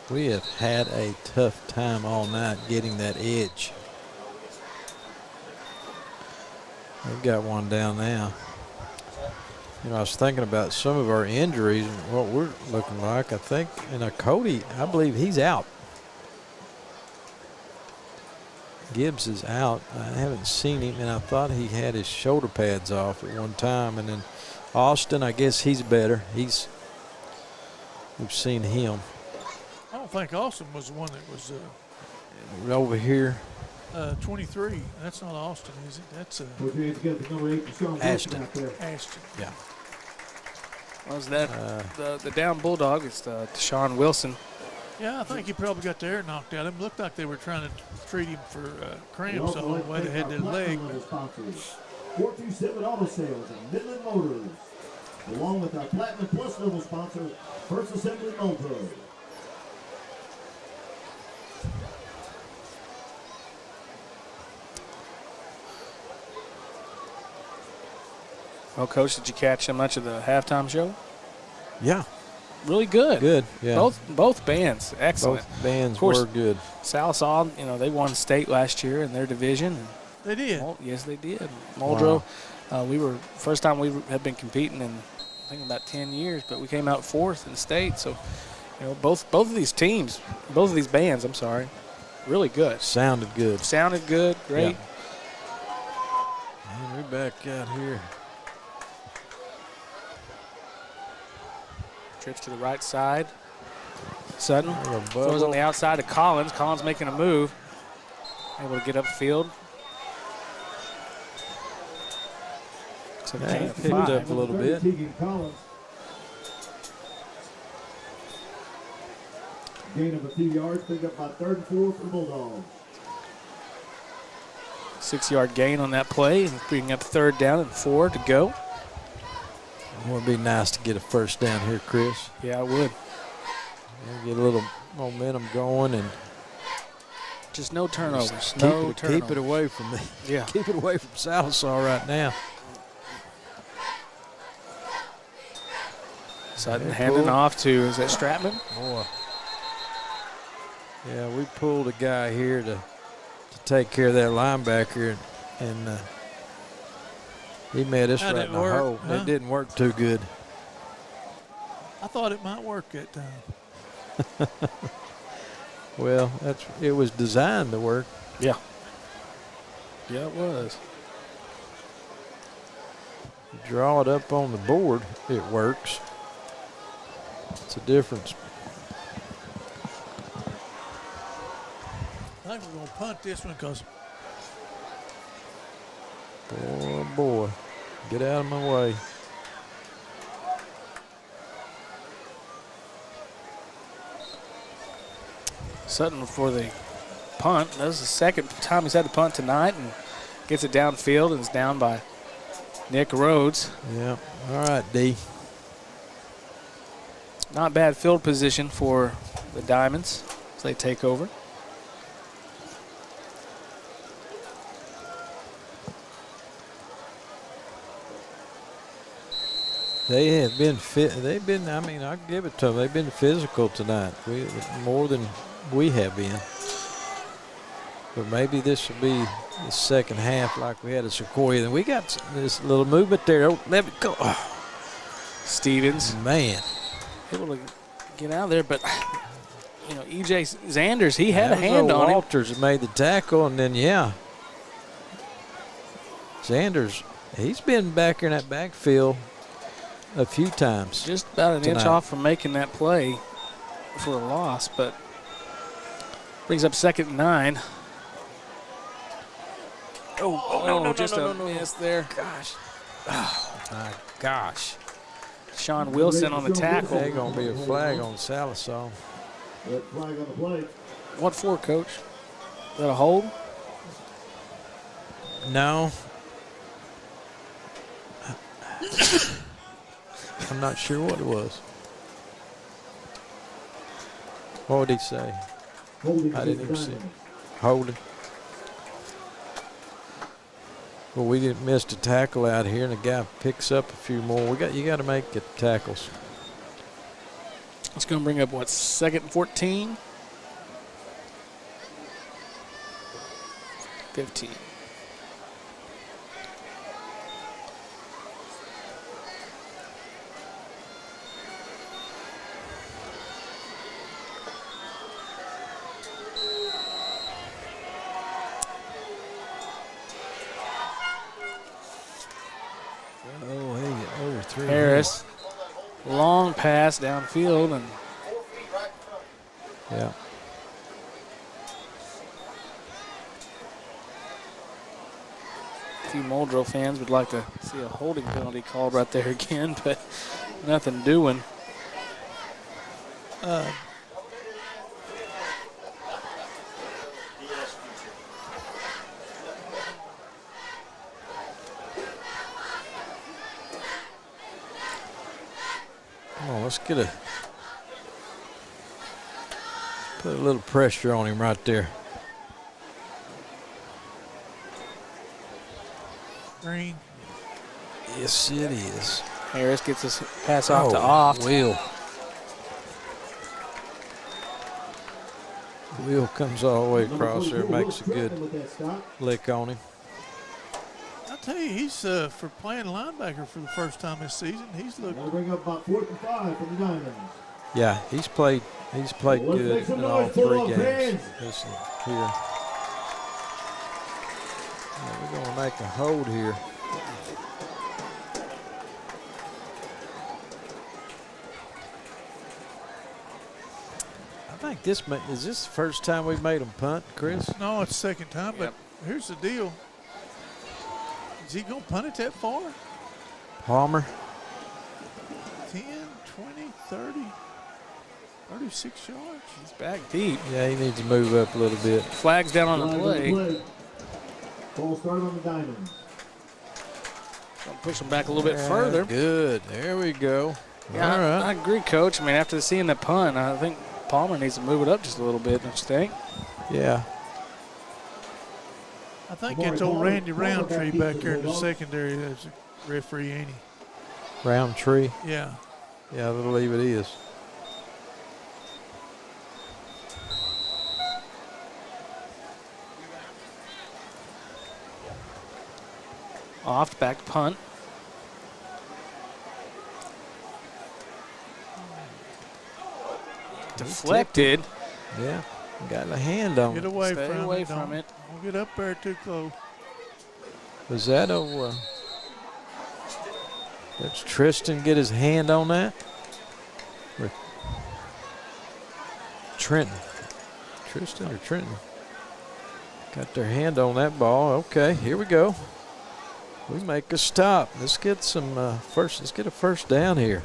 We have had a tough time all night getting that edge. They've got one down now. I was thinking about some of our injuries and what we're looking like. I think, Cody, I believe he's out. Gibbs is out. I haven't seen him, and I thought he had his shoulder pads off at one time. And then Austin, I guess he's better. We've seen him. I don't think Austin was the one that was Over here. 23. That's not Austin, is it? That's Ashton. Ashton. Yeah. Was that the down Bulldog? It's Deshaun Wilson. Yeah, I think he probably got the air knocked out of him. Looked like they were trying to treat him for cramps all the way they had their leg. 427 Auto Sales and Midland Motors, along with our Platinum Plus level sponsor, First Assembly Muldrow. Well, Coach, did you catch much of the halftime show? Yeah. Really good. Good, yeah. Both bands, excellent. Both bands of course, were good. Sallisaw, they won state last year in their division. They did. Yes, they did. Muldrow, we were first time we had been competing in I think about 10 years, but we came out 4th in state. So, both of these teams, both of these bands, I'm sorry, really good. Sounded good. Sounded good, great. Yeah. And we're back out here. Trips to the right side. Sutton throws on the outside to Collins. Collins making a move. Able to get upfield. Picked up a little bit. Gain of a few yards, picked up by 3rd and 4 for the Bulldogs. 6-yard gain on that play, and bringing up 3rd down and 4 to go. It would be nice to get a first down here, Chris. Yeah, I would. Get a little momentum going and just no turnovers. Keep it away from me. Yeah. Keep it away from Sallisaw right now. Sutton handing off to, is that Stratman? Boy. Yeah, we pulled a guy here to take care of that linebacker, and he met us right in the hole. Huh? It didn't work too good. I thought it might work that time. Well, it was designed to work. Yeah. Yeah, it was. You draw it up on the board, it works. It's a difference. I think we're going to punt this one because Oh, boy. Get out of my way. Sutton for the punt. That was the second time he's had the punt tonight and gets it downfield and is down by Nick Rhodes. Yeah. All right, D. Not bad field position for the Diamonds as they take over. They have been fit. They've been, I mean, I'll give it to them. They've been physical tonight. More than we have been. But maybe this will be the second half like we had at Sequoia. And we got this little movement there. Oh, let it go. Oh, Stevens. man. Able to get out of there, but, you know, E.J. Zanders, he had a hand on him. Walters made the tackle, and then, yeah. Zanders, he's been back here in that backfield a few times. Just about an tonight. inch off from making that play for a loss, but brings up 2nd and 9. No, just a miss there. Gosh. Oh, my gosh. Sean Wilson on the tackle. There's going to be a flag on Sallisaw. Red flag on the play. What for, Coach? Is that a hold? No. I'm not sure what it was. What would he say? Holding I didn't even against see it. Diamond. Holding. Well, we didn't miss the tackle out here, and the guy picks up a few more. You got to make the tackles. It's going to bring up, what, 2nd and 14? 15. Oh, hey, over 3. Harris, long pass downfield, and Yeah. a few Muldrow fans would like to see a holding penalty called right there again, but nothing doing. Come on, let's put a little pressure on him right there. Green. Yes, it is. Harris gets his pass off to Oft. Will comes all the way across there, Number makes a 44, good with that stop. lick on him. I'll tell you, he's for playing linebacker for the first time this season. He's looked. That'll bring up about 4th and 5 for the Diamonds. Yeah, he's played Let's good make some in all noise, 3 Bulldogs games. fans. Listen here. Yeah, we're going to make a hold here. I think is this the first time we've made them punt, Chris? No, it's second time, but Yep. here's the deal. Is he going to punt it that far? Palmer. 10, 20, 30, 36 yards? He's back deep. Yeah, he needs to move up a little bit. Flags down on the Flag play. Ball started on the Diamonds. I'll push him back a little bit further. Good. There we go. Yeah, All right. I agree, Coach. I mean, after seeing the punt, I think Palmer needs to move it up just a little bit, don't you think? Yeah. I think it's old Randy Roundtree back there in the secondary that's a referee, ain't he? Roundtree. Yeah. Yeah, I believe it is. Off, back punt. deflected. Yeah, got a hand on Get it. away Stay from away it. from it. Don't get up there too close. Was that a... Let's Tristan get his hand on that. Or Trenton. Tristan or Trenton? Got their hand on that ball. Okay, here we go. We make a stop. Let's get some let's get a first down here.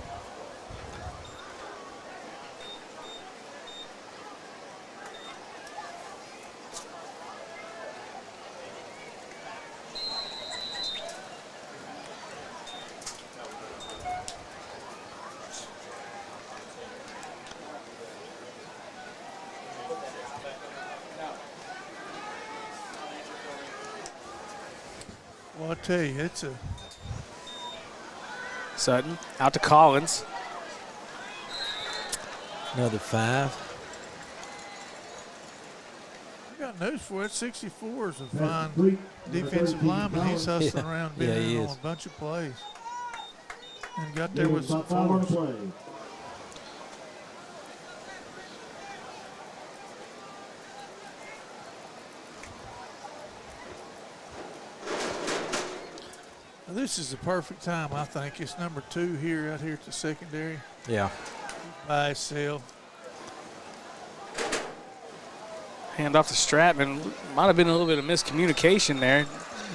Well, I tell you, it's a Sutton out to Collins. Another 5. I got news for it. 64 is a fine defensive lineman. He's hustling around, being he on is. a bunch of plays, and got there with some Foul on force. play. Now, this is the perfect time, I think. It's number 2 here, out here at the secondary Yeah. by itself. Hand off to Stratman. Might have been a little bit of miscommunication there.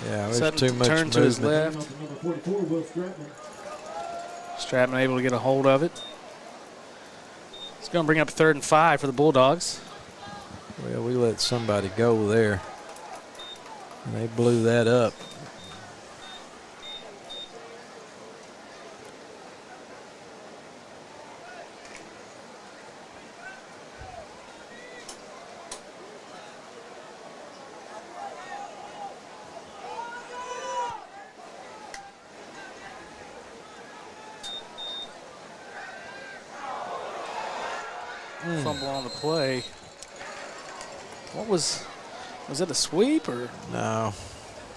Yeah, there's Sutton too much turned to his movement. left. Number 44, Will Stratman. Stratman able to get a hold of it. It's going to bring up 3rd and 5 for the Bulldogs. Well, we let somebody go there. And they blew that up. Fumble on the play. What was it a sweep or? No,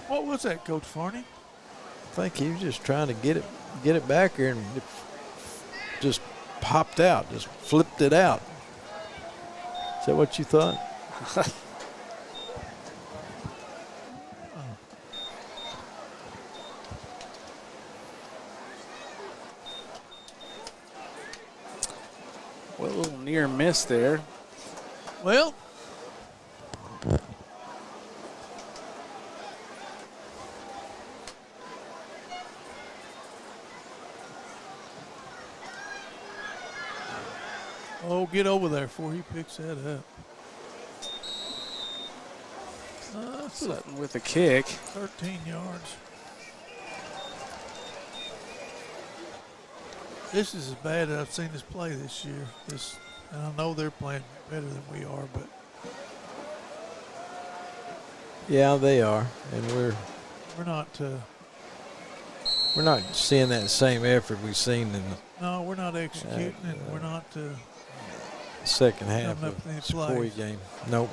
What was that, Coach Farney? I think he was just trying to get it back here, and it just popped out, just flipped it out. Is that what you thought? Well, a little near miss there. Well, oh, get over there before he picks that up. Sutton with a kick. 13 yards. This is as bad as I've seen us play this year. And I know they're playing better than we are, but Yeah, they are, and we're we're not. not seeing that same effort we've seen in the No, we're not executing, and we're not. second half Coming up of in the these Sequoia plays. game. Nope.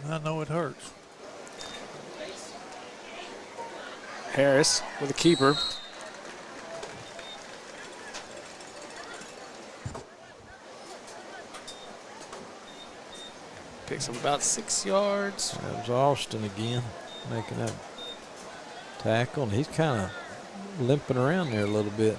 I know it hurts. Harris with a keeper. Picks up about 6 yards. That was Austin again making that tackle, and he's kind of limping around there a little bit.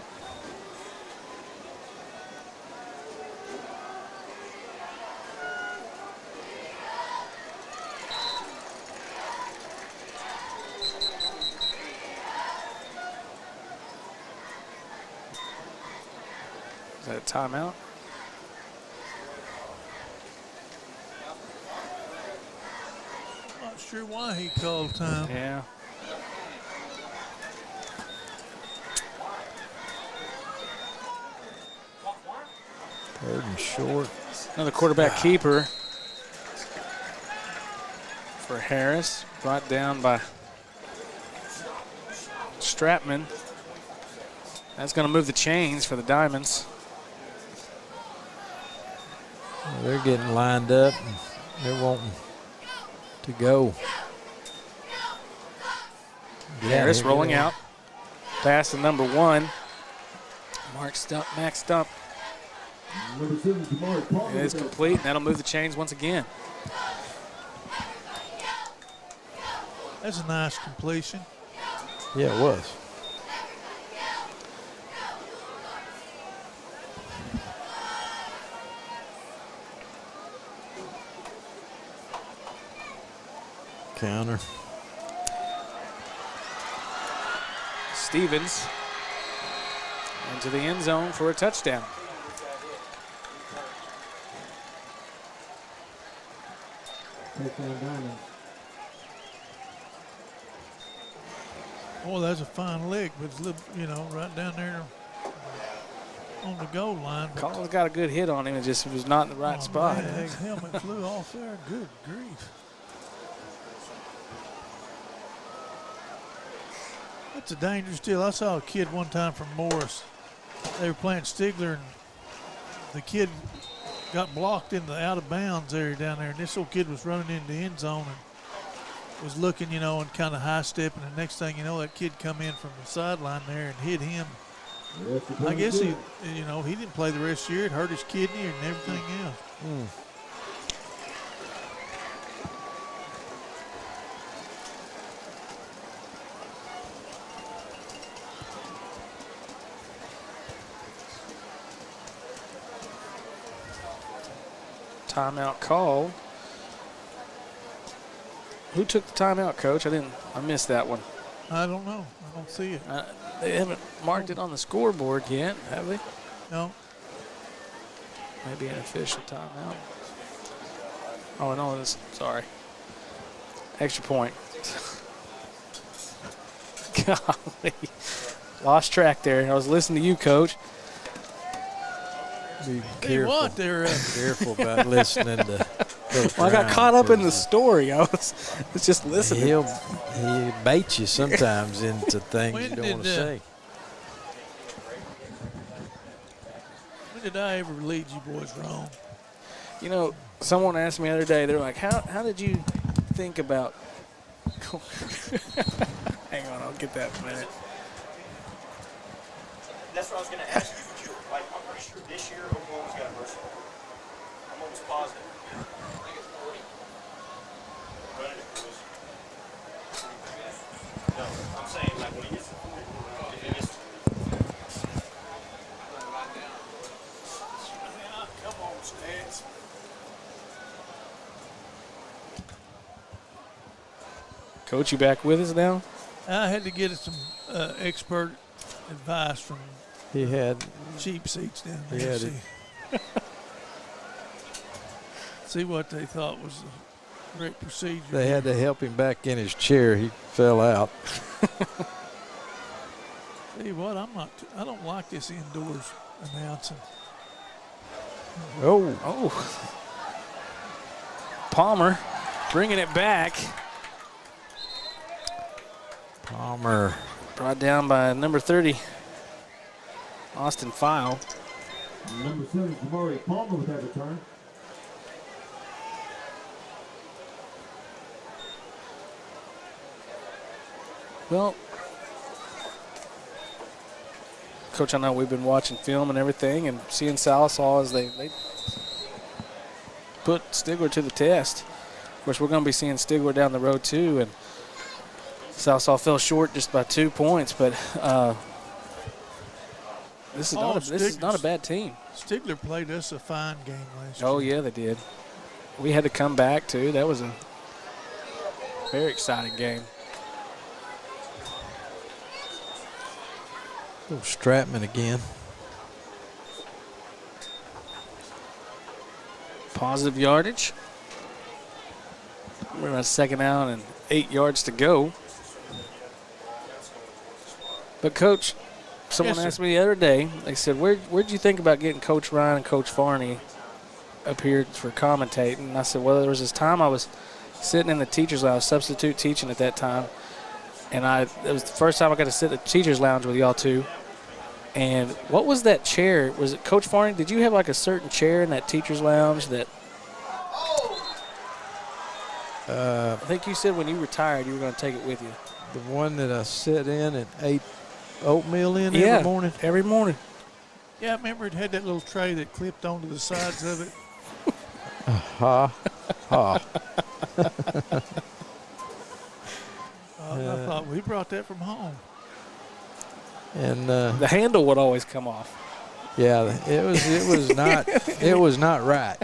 Is that a timeout? Not sure why he called time. Yeah. Third and short. Another quarterback keeper for Harris. Brought down by Stratman. That's going to move the chains for the Diamonds. Well, they're getting lined up, and they're wanting to go. Harris rolling out. Pass to number 1. Max Stump. Number 7, Jamari Palmer. It is complete, and that'll move the chains once again. That's a nice completion. Yeah, it was. Counter. Stevens into the end zone for a touchdown. Touchdown Diamond. Oh, that's a fine leg, but it's a little, right down there on the goal line. Collins got a good hit on him. It just was not in the right spot. Man, his helmet flew off there. Good grief. That's a dangerous deal. I saw a kid one time from Morris. They were playing Stigler, and the kid got blocked in the out of bounds area down there. And this little kid was running into the end zone and was looking, and kind of high stepping. And next thing you know, that kid come in from the sideline there and hit him. I guess he didn't play the rest of the year. It hurt his kidney and everything else. Timeout called. Who took the timeout, Coach? I missed that one. I don't know. I don't see it. They haven't marked it on the scoreboard yet, have they? No. Maybe an official timeout. Oh, no, sorry. Extra point. Golly. Lost track there. I was listening to you, Coach. Be Hey, what? They're careful about listening to Coach Well, I got Ryan, caught up in the 'cause story. I was just listening. He baits you sometimes into things When you don't want to say. When did I ever lead you boys wrong? Someone asked me the other day, they're like, how did you think about hang on, I'll get that in a minute. That's what I was going to ask you. I'm pretty sure this year Oklahoma's got a mercy. I'm almost positive. I think it's 40. Running it was. No, I'm saying when he gets to 40, if he gets to Come on, Stats. Coach, you back with us now? I had to get some expert advice from He had cheap seats down He there. had See what they thought was a great procedure. They had to help him back in his chair. He fell out. Tell you what, I don't like this indoors announcing. Oh. Palmer bringing it back. Palmer. Brought down by number 30, Austin File. Number 7, Jamari Palmer with that return. Well, Coach, I know we've been watching film and everything and seeing Sallisaw as they put Stigler to the test. Of course, we're going to be seeing Stigler down the road too, and Sallisaw fell short just by 2 points, but this is not a bad team. Stigler played us a fine game last year. Oh, yeah, they did. We had to come back, too. That was a very exciting game. Oh, Stratman again. Positive yardage. We're on a second out and 8 yards to go. But, Coach, someone asked me the other day, they said, where'd you think about getting Coach Ryan and Coach Farney up here for commentating? And I said, well, there was this time I was sitting in the teacher's lounge, substitute teaching at that time, and it was the first time I got to sit at the teacher's lounge with y'all two. And what was that chair? Was it Coach Farney? Did you have like a certain chair in that teacher's lounge that I think you said when you retired you were going to take it with you? The one that I sit in and ate oatmeal in every morning? Every morning. Yeah, I remember it had that little tray that clipped onto the sides of it. Ha. Ha. I thought we brought that from home. And The handle would always come off. yeah, it was not right.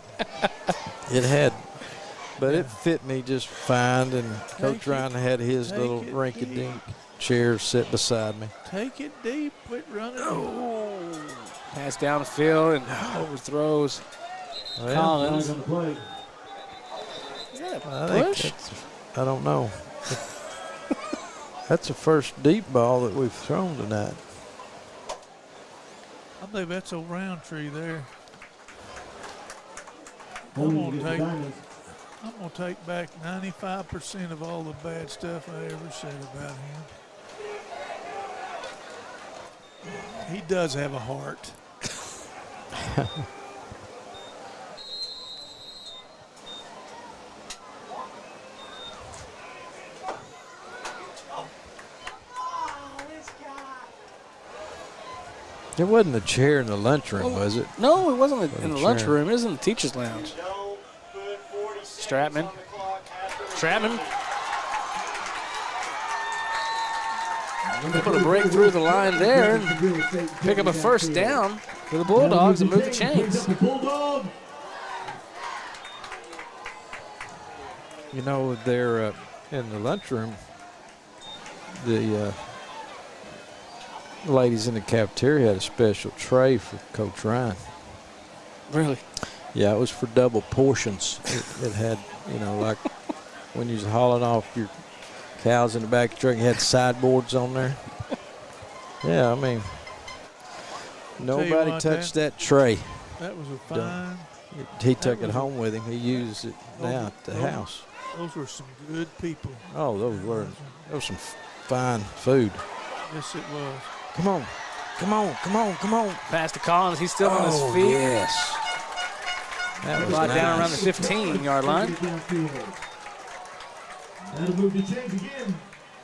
It had, but it fit me just fine. And Coach Ryan had his little rinky-dink chair sit beside me. Take it deep, quit running. Pass downfield and overthrows Collins. On the play. Is that a I think push? I don't know. That's the first deep ball that we've thrown tonight. I believe that's a Roundtree there. Holding against the Diamonds. I'm going to take back 95% of all the bad stuff I ever said about him. He does have a heart. It wasn't a chair in the lunchroom, was it? No, it wasn't in the Chair. lunchroom. It was in the teacher's lounge. Don't put 40 seconds Stratman. on the clock after the Stratman. Able to break through the line there and pick up a first down for the Bulldogs and move the chains. Bulldog. You know, they're in the lunchroom. The ladies in the cafeteria had a special tray for Coach Ryan. Really? Yeah, it was for double portions. It had, you know, like when you was hauling off your cows in the back of the truck, you had sideboards on there. Yeah, I mean, nobody what, touched that tray. That was a fine. He took it home with him. He uses it now at the house. Those were some good people. Oh, those were some fine food. Yes, it was. Come on. Come on, come on, come on. Pass to Collins. He's still on his feet. Yes. That was Brought down around nice. the 15-yard line. That'll move the chains again.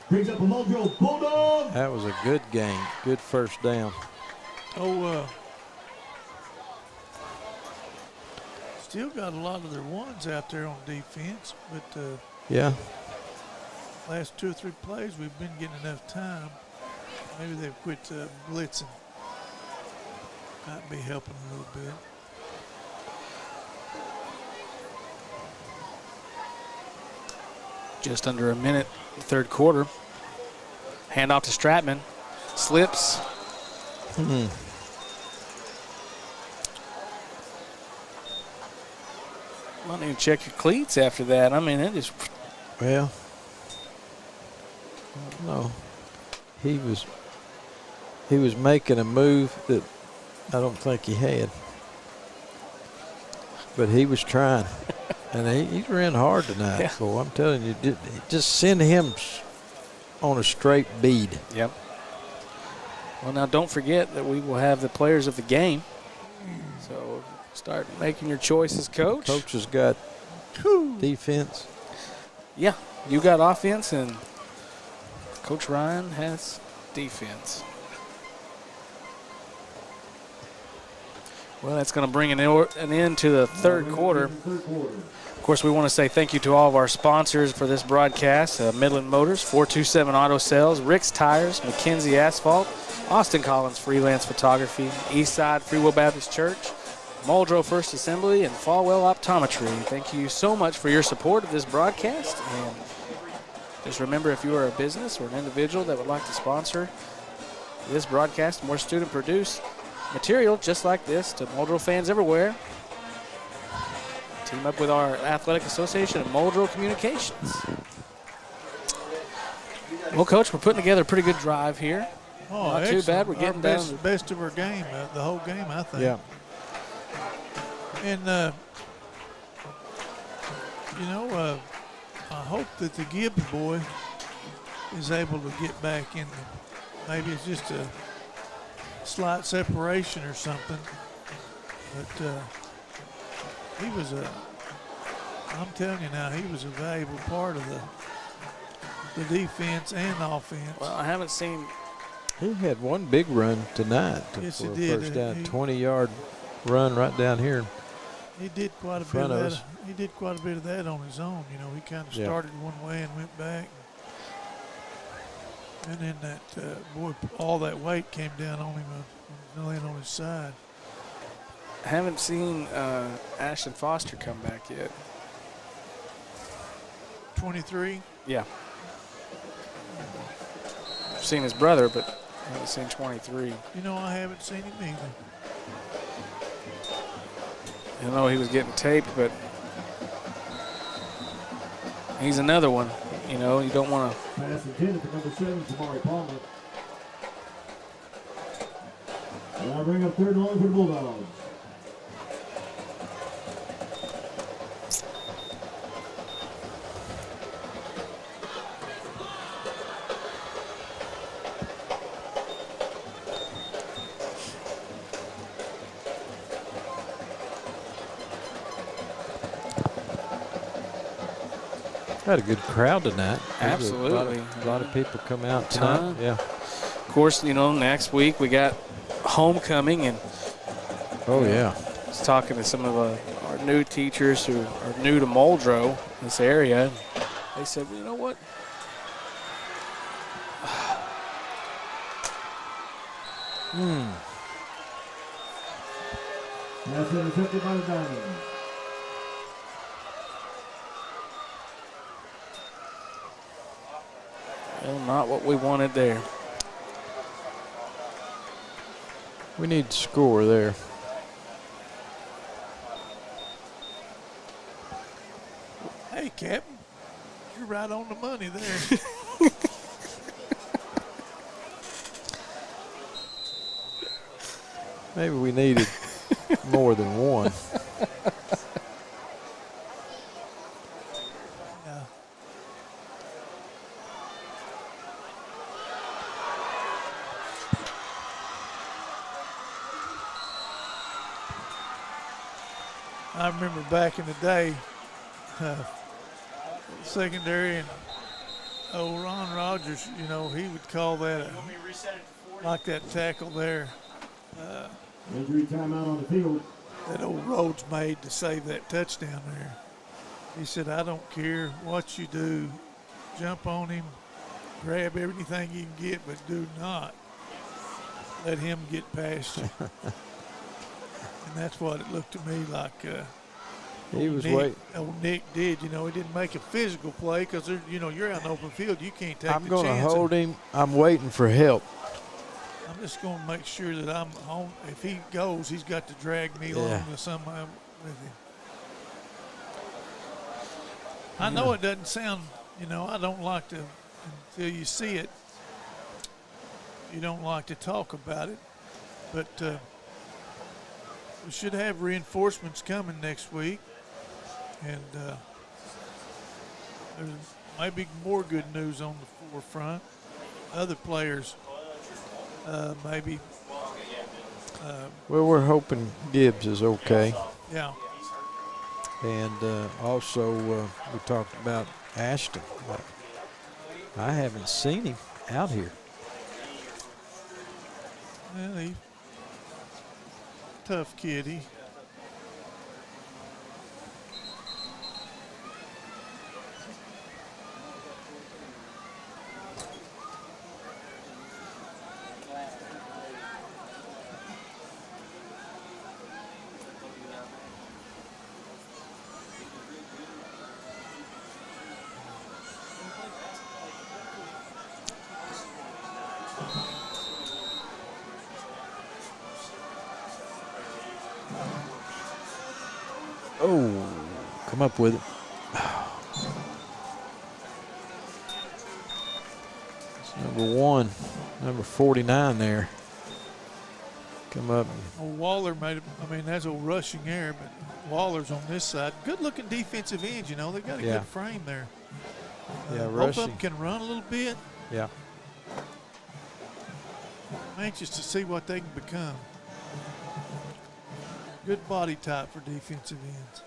Brings up a Muldrow Bulldog. That was a good game. Good first down. Still got a lot of their ones out there on defense, but Yeah. last 2 or 3 plays we've been getting enough time. Maybe they've quit blitzing. Might be helping a little bit. Just under a minute, third quarter. Handoff to Stratman. Slips. Might need to check your cleats after that. I mean, it is. Well, no. He was making a move that I don't think he had. But he was trying. And he ran hard tonight. Yeah. So I'm telling you, just send him on a straight bead. Yep. Well, now don't forget that we will have the players of the game. So start making your choices, Coach. Coach has got defense. Yeah, you got offense, and Coach Ryan has defense. Well, that's going to bring an end to the third quarter. Of course, we want to say thank you to all of our sponsors for this broadcast. Midland Motors, 427 Auto Sales, Rick's Tires, McKenzie Asphalt, Austin Collins Freelance Photography, Eastside Free Will Baptist Church, Muldrow First Assembly, and Falwell Optometry. Thank you so much for your support of this broadcast. And just remember, if you are a business or an individual that would like to sponsor this broadcast, more student-produced material just like this to Muldrow fans everywhere, team up with our athletic association and Muldrow Communications. Well, Coach, we're putting together a pretty good drive here. Oh, Not too bad. We're getting down. Best of our game, the whole game, I think. Yeah. And, I hope that the Gibbs boy is able to get back in. Maybe it's just a slight separation or something. But he was I'm telling you now, he was a valuable part of the defense and the offense. Well, I haven't seen He had one big run tonight Yes, for he a did. first down, He- 20-yard run right down here. He did quite a bit front of of that. us. He did quite a bit of that on his own. You know, he kind of Yeah. started one way and went back. And then that boy, all that weight came down on him when he was laying on his side. I haven't seen Ashton Foster come back yet. 23. Yeah. I've seen his brother, but I haven't seen 23. You know, I haven't seen him either. I know he was getting taped, but he's another one. You know, you don't want to. Pass intended for number 7, Tamari Palmer. Now bring up 3rd and long for the Bulldogs. Had a good crowd tonight. Absolutely. A lot of people come out tonight. Ton. Yeah. Of course, you know, next week we got homecoming, and Oh, yeah. I was talking to some of our new teachers who are new to Muldrow, this area. And they said, well, you know what? Pass intercepted by the Diamonds. Well, not what we wanted there. We need to score there. Hey, Captain, you're right on the money there. Maybe we needed more than one. Yeah. I remember back in the day, secondary, and old Ron Rogers, you know, he would call that like that tackle there Injury timeout on the field. that old Rhodes made to save that touchdown there. He said, I don't care what you do, jump on him, grab everything you can get, but do not let him get past you. And that's what it looked to me like. He was Old Nick did. You know, he didn't make a physical play because, you know, you're out in the open field. You can't take I'm the going to chance. hold him. I'm waiting for help. I'm just going to make sure that I'm home. If he goes, he's got to drag me along to somehow with him. I know it doesn't sound, you know, I don't like to, until you see it, you don't like to talk about it. But we should have reinforcements coming next week. And there's maybe more good news on the forefront. Other players maybe. Well, we're hoping Gibbs is okay. Yeah. And also, we talked about Ashton. I haven't seen him out here. Well, he tough kid. He Oh, come up with it. It's number 1, number 49 there. Come up. Old Waller made it. I mean, that's a rushing error, but Waller's on this side. Good-looking defensive ends, you know. They've got a good frame there. Yeah, both rushing. of them can run a little bit. Yeah. I'm anxious to see what they can become. Good body type for defensive ends.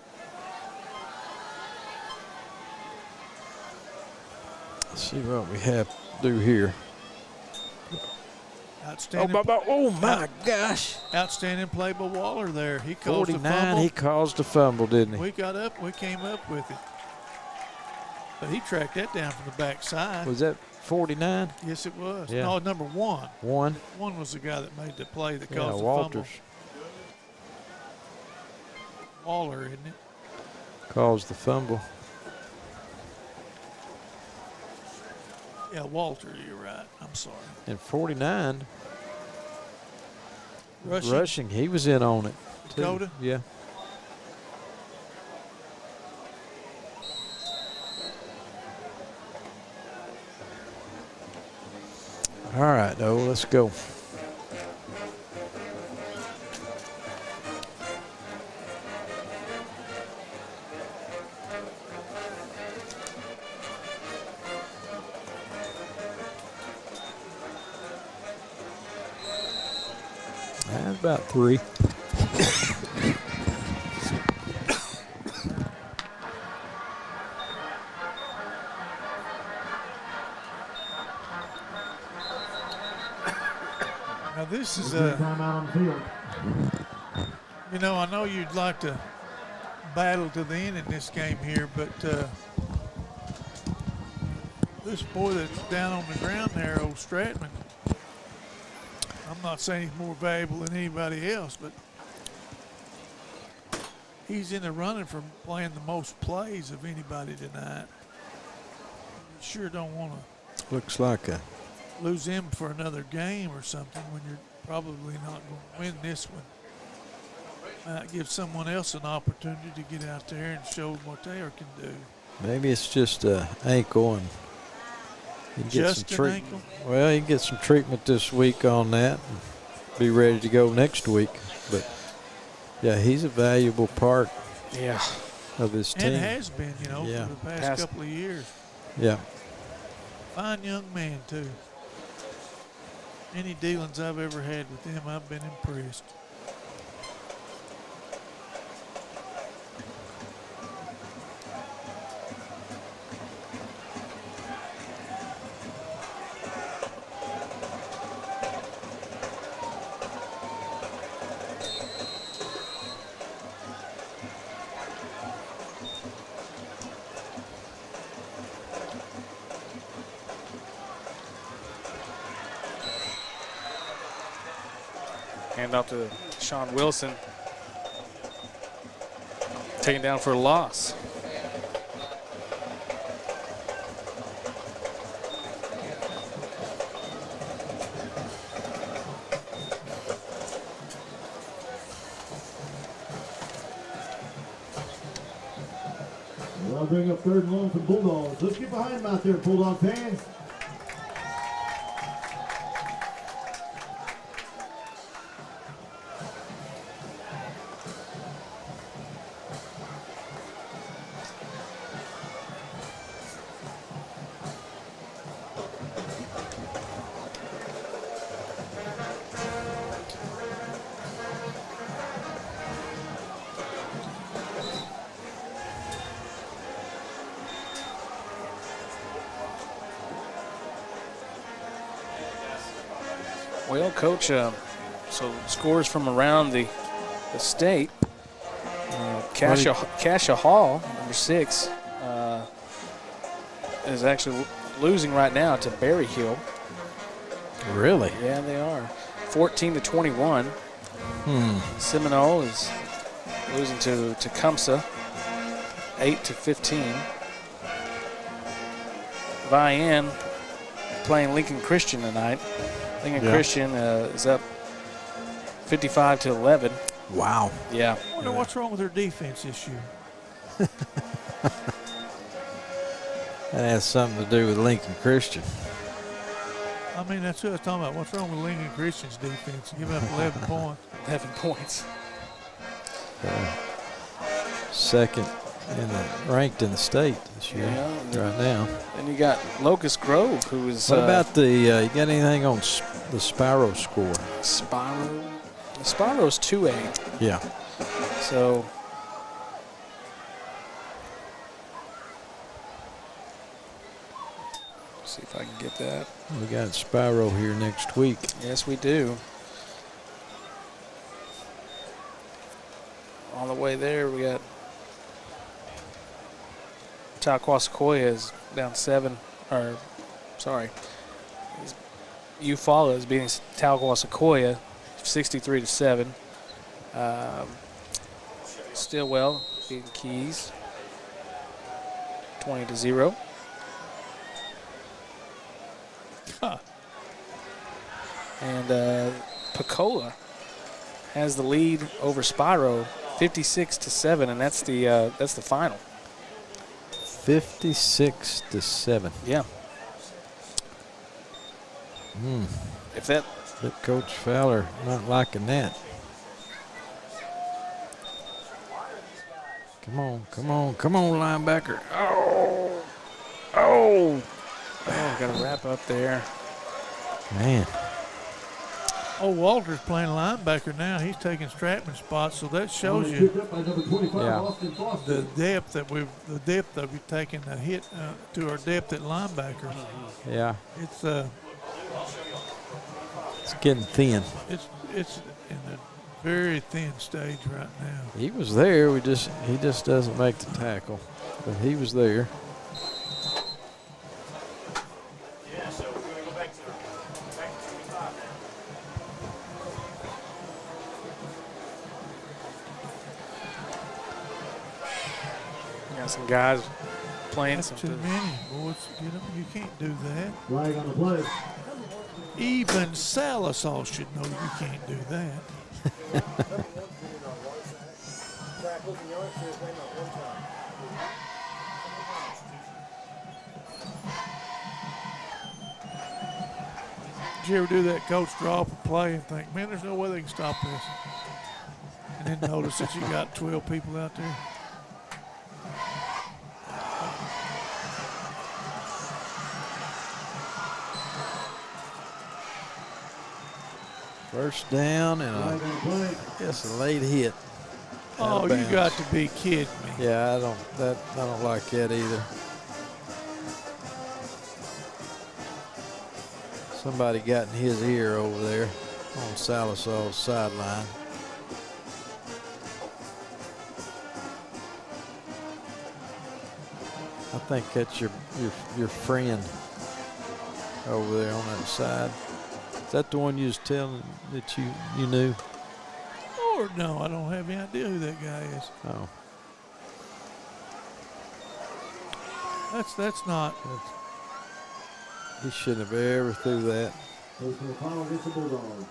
Let's see what we have to do here. Outstanding. Oh my gosh. Outstanding play by Waller there. He caused a 49, fumble. he caused a fumble, didn't he? We came up with it. But he tracked that down from the backside. Was that 49? Yes, it was. Yeah. No, number 1. 1? 1 was the guy that made the play that Yeah, caused the Walters fumble. Waller, isn't it? caused the fumble. Yeah, Walter, you're right. I'm sorry. And 49, Rushing. he was in on it. too. Dakota? Yeah. All right, though, let's go. That's about 3. Now this is Timeout on the field. you know, I know you'd like to battle to the end in this game here, but this boy that's down on the ground there, old Stratman, I'm not saying he's more valuable than anybody else, but he's in the running for playing the most plays of anybody tonight. You sure don't want to Looks like a lose him for another game or something when you're probably not going to win this one. Might give someone else an opportunity to get out there and show what they can do. maybe it's just a ankle and he can get Just some an treatment. ankle? Well, he can get some treatment this week on that and be ready to go next week. But yeah, he's a valuable part Yeah. of his team. And has been, you know, Yeah. for the past couple of years. Yeah. Fine young man, too. Any dealings I've ever had with him, I've been impressed. Hand off to Sean Wilson. Taken down for a loss. Well, I'll bring up 3rd and long for the Bulldogs. Let's get behind them out there, Bulldog fans. Well, Coach, so scores from around the state. Cassia Hall, number 6, is actually losing right now to Berry Hill. Really? Yeah, they are. 14-21. Seminole is losing to Tecumseh, 8-15. Vian playing Lincoln Christian tonight. Lincoln Christian is up 55-11. Wow. Yeah. I wonder what's wrong with their defense this year. That has something to do with Lincoln Christian. I mean, that's what I was talking about. What's wrong with Lincoln Christian's defense? Giving up 11 points. 11 points. Second ranked in the state this year, right now. And you got Locust Grove, who is. What about the? You got anything on the Spiro score? Spiro? The Spiro's 2A. Yeah. So. see if I can get that. We got Spyro here next week. Yes, we do. On the way there, we got Talquah is down 7, or sorry, Eufaula is beating Talquah 63-7. Stillwell beating Keys 20-0. And Pecola has the lead over Spyro 56-7, and that's the final. 56-7. Yeah. If that. But Coach Fowler not liking that. Come on, come on, come on, linebacker. Oh, Oh, got to wrap up there. man. Oh, Walter's playing linebacker now. He's taking Stratman's spot, so that shows you Yeah. the depth that we've taken a hit to our depth at linebacker. Yeah, It's it's getting thin. it's in a very thin stage right now. He was there. He just doesn't make the tackle, but he was there. Yeah, so we're going to go back to 25 now. Got some guys playing That's some. too many, boys. You can't do that. Flag on the play. Even Sallisaw should know you can't do that. Did you ever do that, coach, draw up a play and think, man, there's no way they can stop this? And then notice that you got 12 people out there? First down and Flag on the play. a late hit. Oh, Out of you bounds. got to be kidding me. Yeah, I don't like that either. Somebody got in his ear over there on Sallisaw's sideline. I think that's your friend over there on that side. Is that the one you was telling that you knew? Lord, no, I don't have any idea who that guy is. Oh, That's not. he shouldn't have ever threw that. Personal foul against the Bulldogs.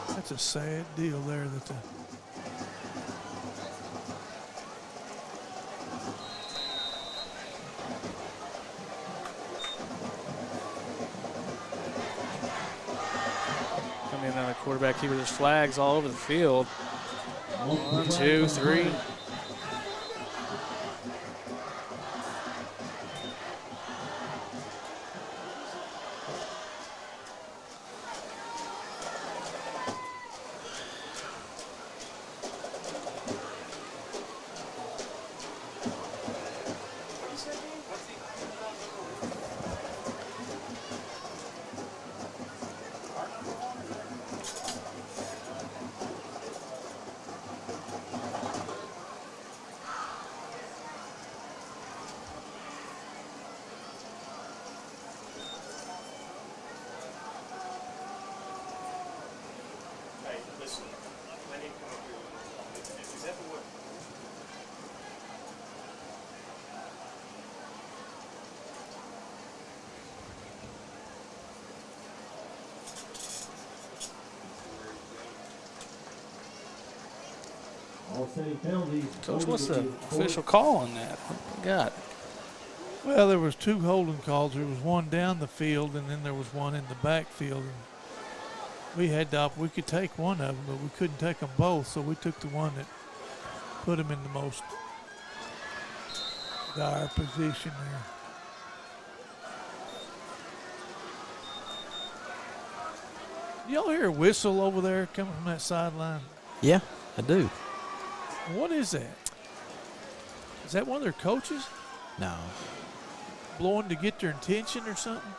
That's a sad deal there. That Coming in on a quarterback keeper. There's flags all over the field. 1, 2, 3. Hey, listen, let him come up here. Is that what? All city penalties. Coach, what's the official call on that? What we got? well, there was 2 holding calls. There was one down the field, and then there was one in the backfield. And we could take one of them, but we couldn't take them both. So we took the one that put them in the most dire position there. Y'all hear a whistle over there coming from that sideline? Yeah, I do. What is that? Is that one of their coaches? No, blowing to get their attention or something?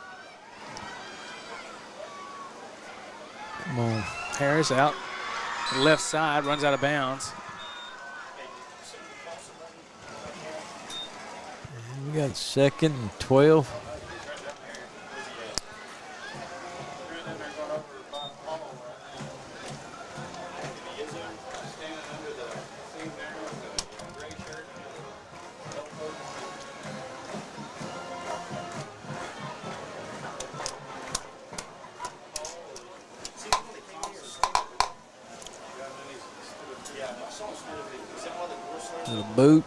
Come on. Harris out to the left side, runs out of bounds. We got 2nd and 12. Little boot.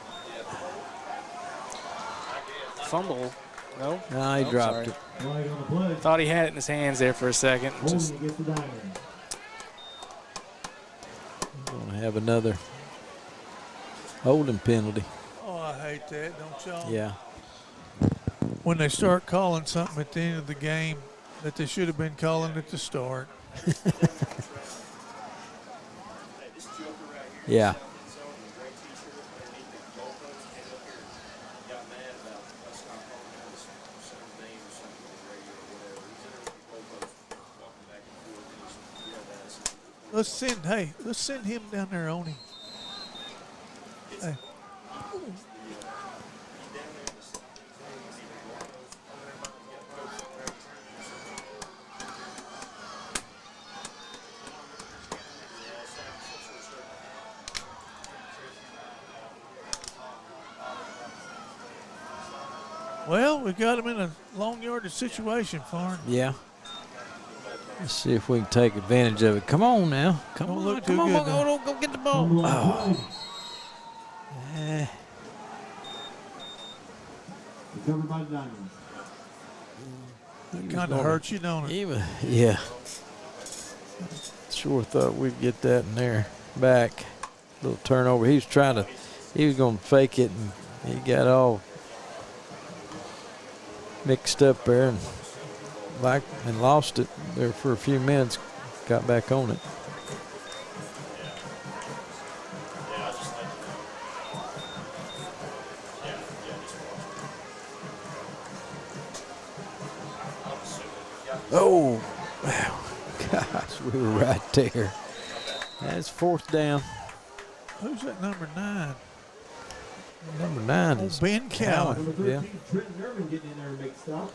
Fumble. No. No, he dropped it. Flag on the play. Thought he had it in his hands there for a second. Just Holding against the Diamonds. Gonna have another holding penalty. Oh, I hate that, don't y'all? Yeah. When they start calling something at the end of the game that they should have been calling at the start. Yeah. Let's send him down there on him. Hey. Well, we got him in a long yardage situation, Farn. Yeah. Let's see if we can take advantage of it. Come on now. Come Don't on. look Come too on. good now. Go get the ball. Fumble on Oh. the play. Eh. Recovered by the Diamonds. That kind of hurts you, don't it? Even, yeah. Sure thought we'd get that in there. Back. Little turnover. He was going to fake it, and he got all mixed up there and lost it there for a few minutes. Got back on it. Oh, wow. Gosh, we were right there. That's 4th down. Who's that number 9? Number 9 is Ben Cowan. Number 13, Yeah. Trenton Irvin getting in there to make a stop.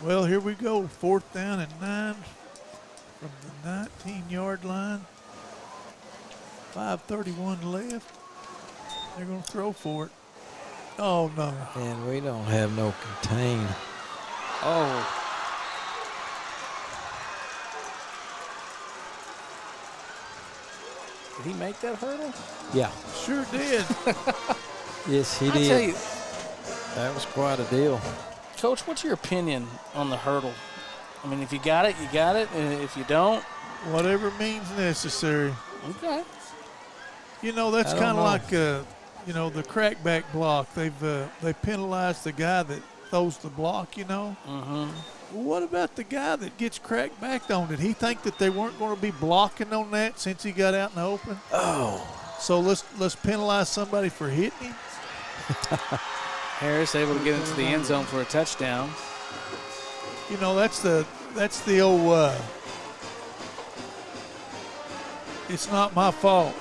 Well, here we go. 4th down and 9 from the 19-yard line. 5:31 left. They're going to throw for it. Oh, no. And we don't have no contain. oh. Did he make that hurdle? Yeah. Sure did. Yes, he I did. tell you, That was quite a deal. Coach, what's your opinion on the hurdle? I mean, if you got it, you got it. And if you don't, Whatever means necessary. okay. You know, that's I don't kind of know. like, the crackback block. They penalized the guy that throws the block, Mm-hmm. Well, what about the guy that gets cracked back on? Did he think that they weren't going to be blocking on that since he got out in the open? Oh. So let's penalize somebody for hitting him? Harris able to get into the end zone for a touchdown. You know, that's the old it's not my fault.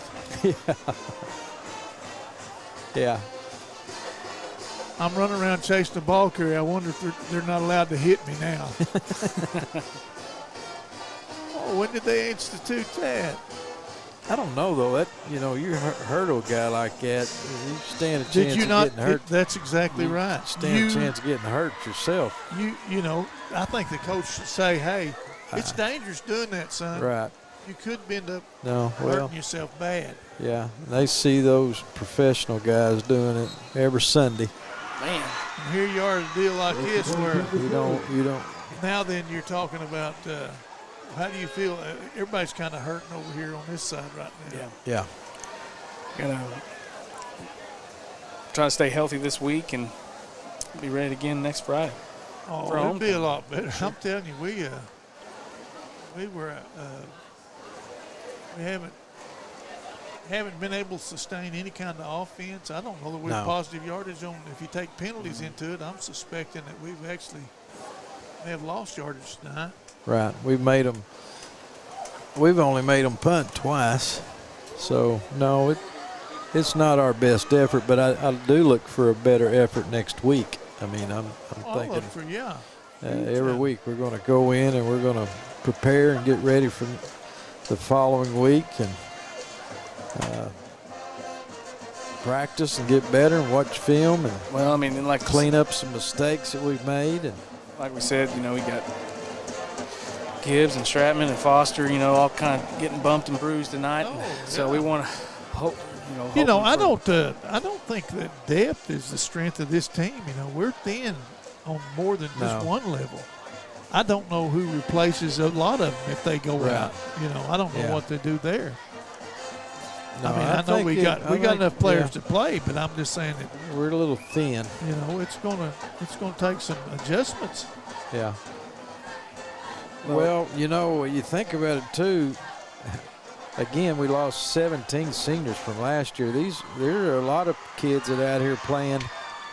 Yeah. I'm running around chasing the ball carrier. I wonder if they're not allowed to hit me now. Oh, when did they institute that? I don't know, though. That, you hurdle a guy like that, you stand a chance Did you of not? getting hurt. That's exactly right. Stand a chance of getting hurt yourself. I think the coach should say, hey, it's dangerous doing that, son. Right. You could end up No, well, hurting yourself bad. yeah. They see those professional guys doing it every Sunday. Man. And here you are at a deal like this where You don't. now then you're talking about how do you feel? Everybody's kind of hurting over here on this side right now. Yeah. Yeah. Gonna try to stay healthy this week and be ready again next Friday. Oh, for it'll be a homecoming. lot better. I'm telling you, we haven't been able to sustain any kind of offense. I don't know that we're No. positive yardage on. If you take penalties into it, I'm suspecting that we may have lost yardage tonight. Right. We've only made them punt twice. So, no, it's not our best effort, but I do look for a better effort next week. I mean, I'm I'll thinking look for every week we're going to go in and we're going to prepare and get ready for the following week and practice and get better and watch film and Well, I mean, and like clean up some mistakes that we've made. And like we said, we got Gibbs and Stratman and Foster, all kind of getting bumped and bruised tonight. So we want to hope, I don't think that depth is the strength of this team. We're thin on more than just one level. I don't know who replaces a lot of them if they go out. I don't know what they do there. No, I know we got enough players to play, but I'm just saying that we're a little thin. it's gonna take some adjustments. Yeah. Well, you think about it too. Again, we lost 17 seniors from last year. There are a lot of kids that are out here playing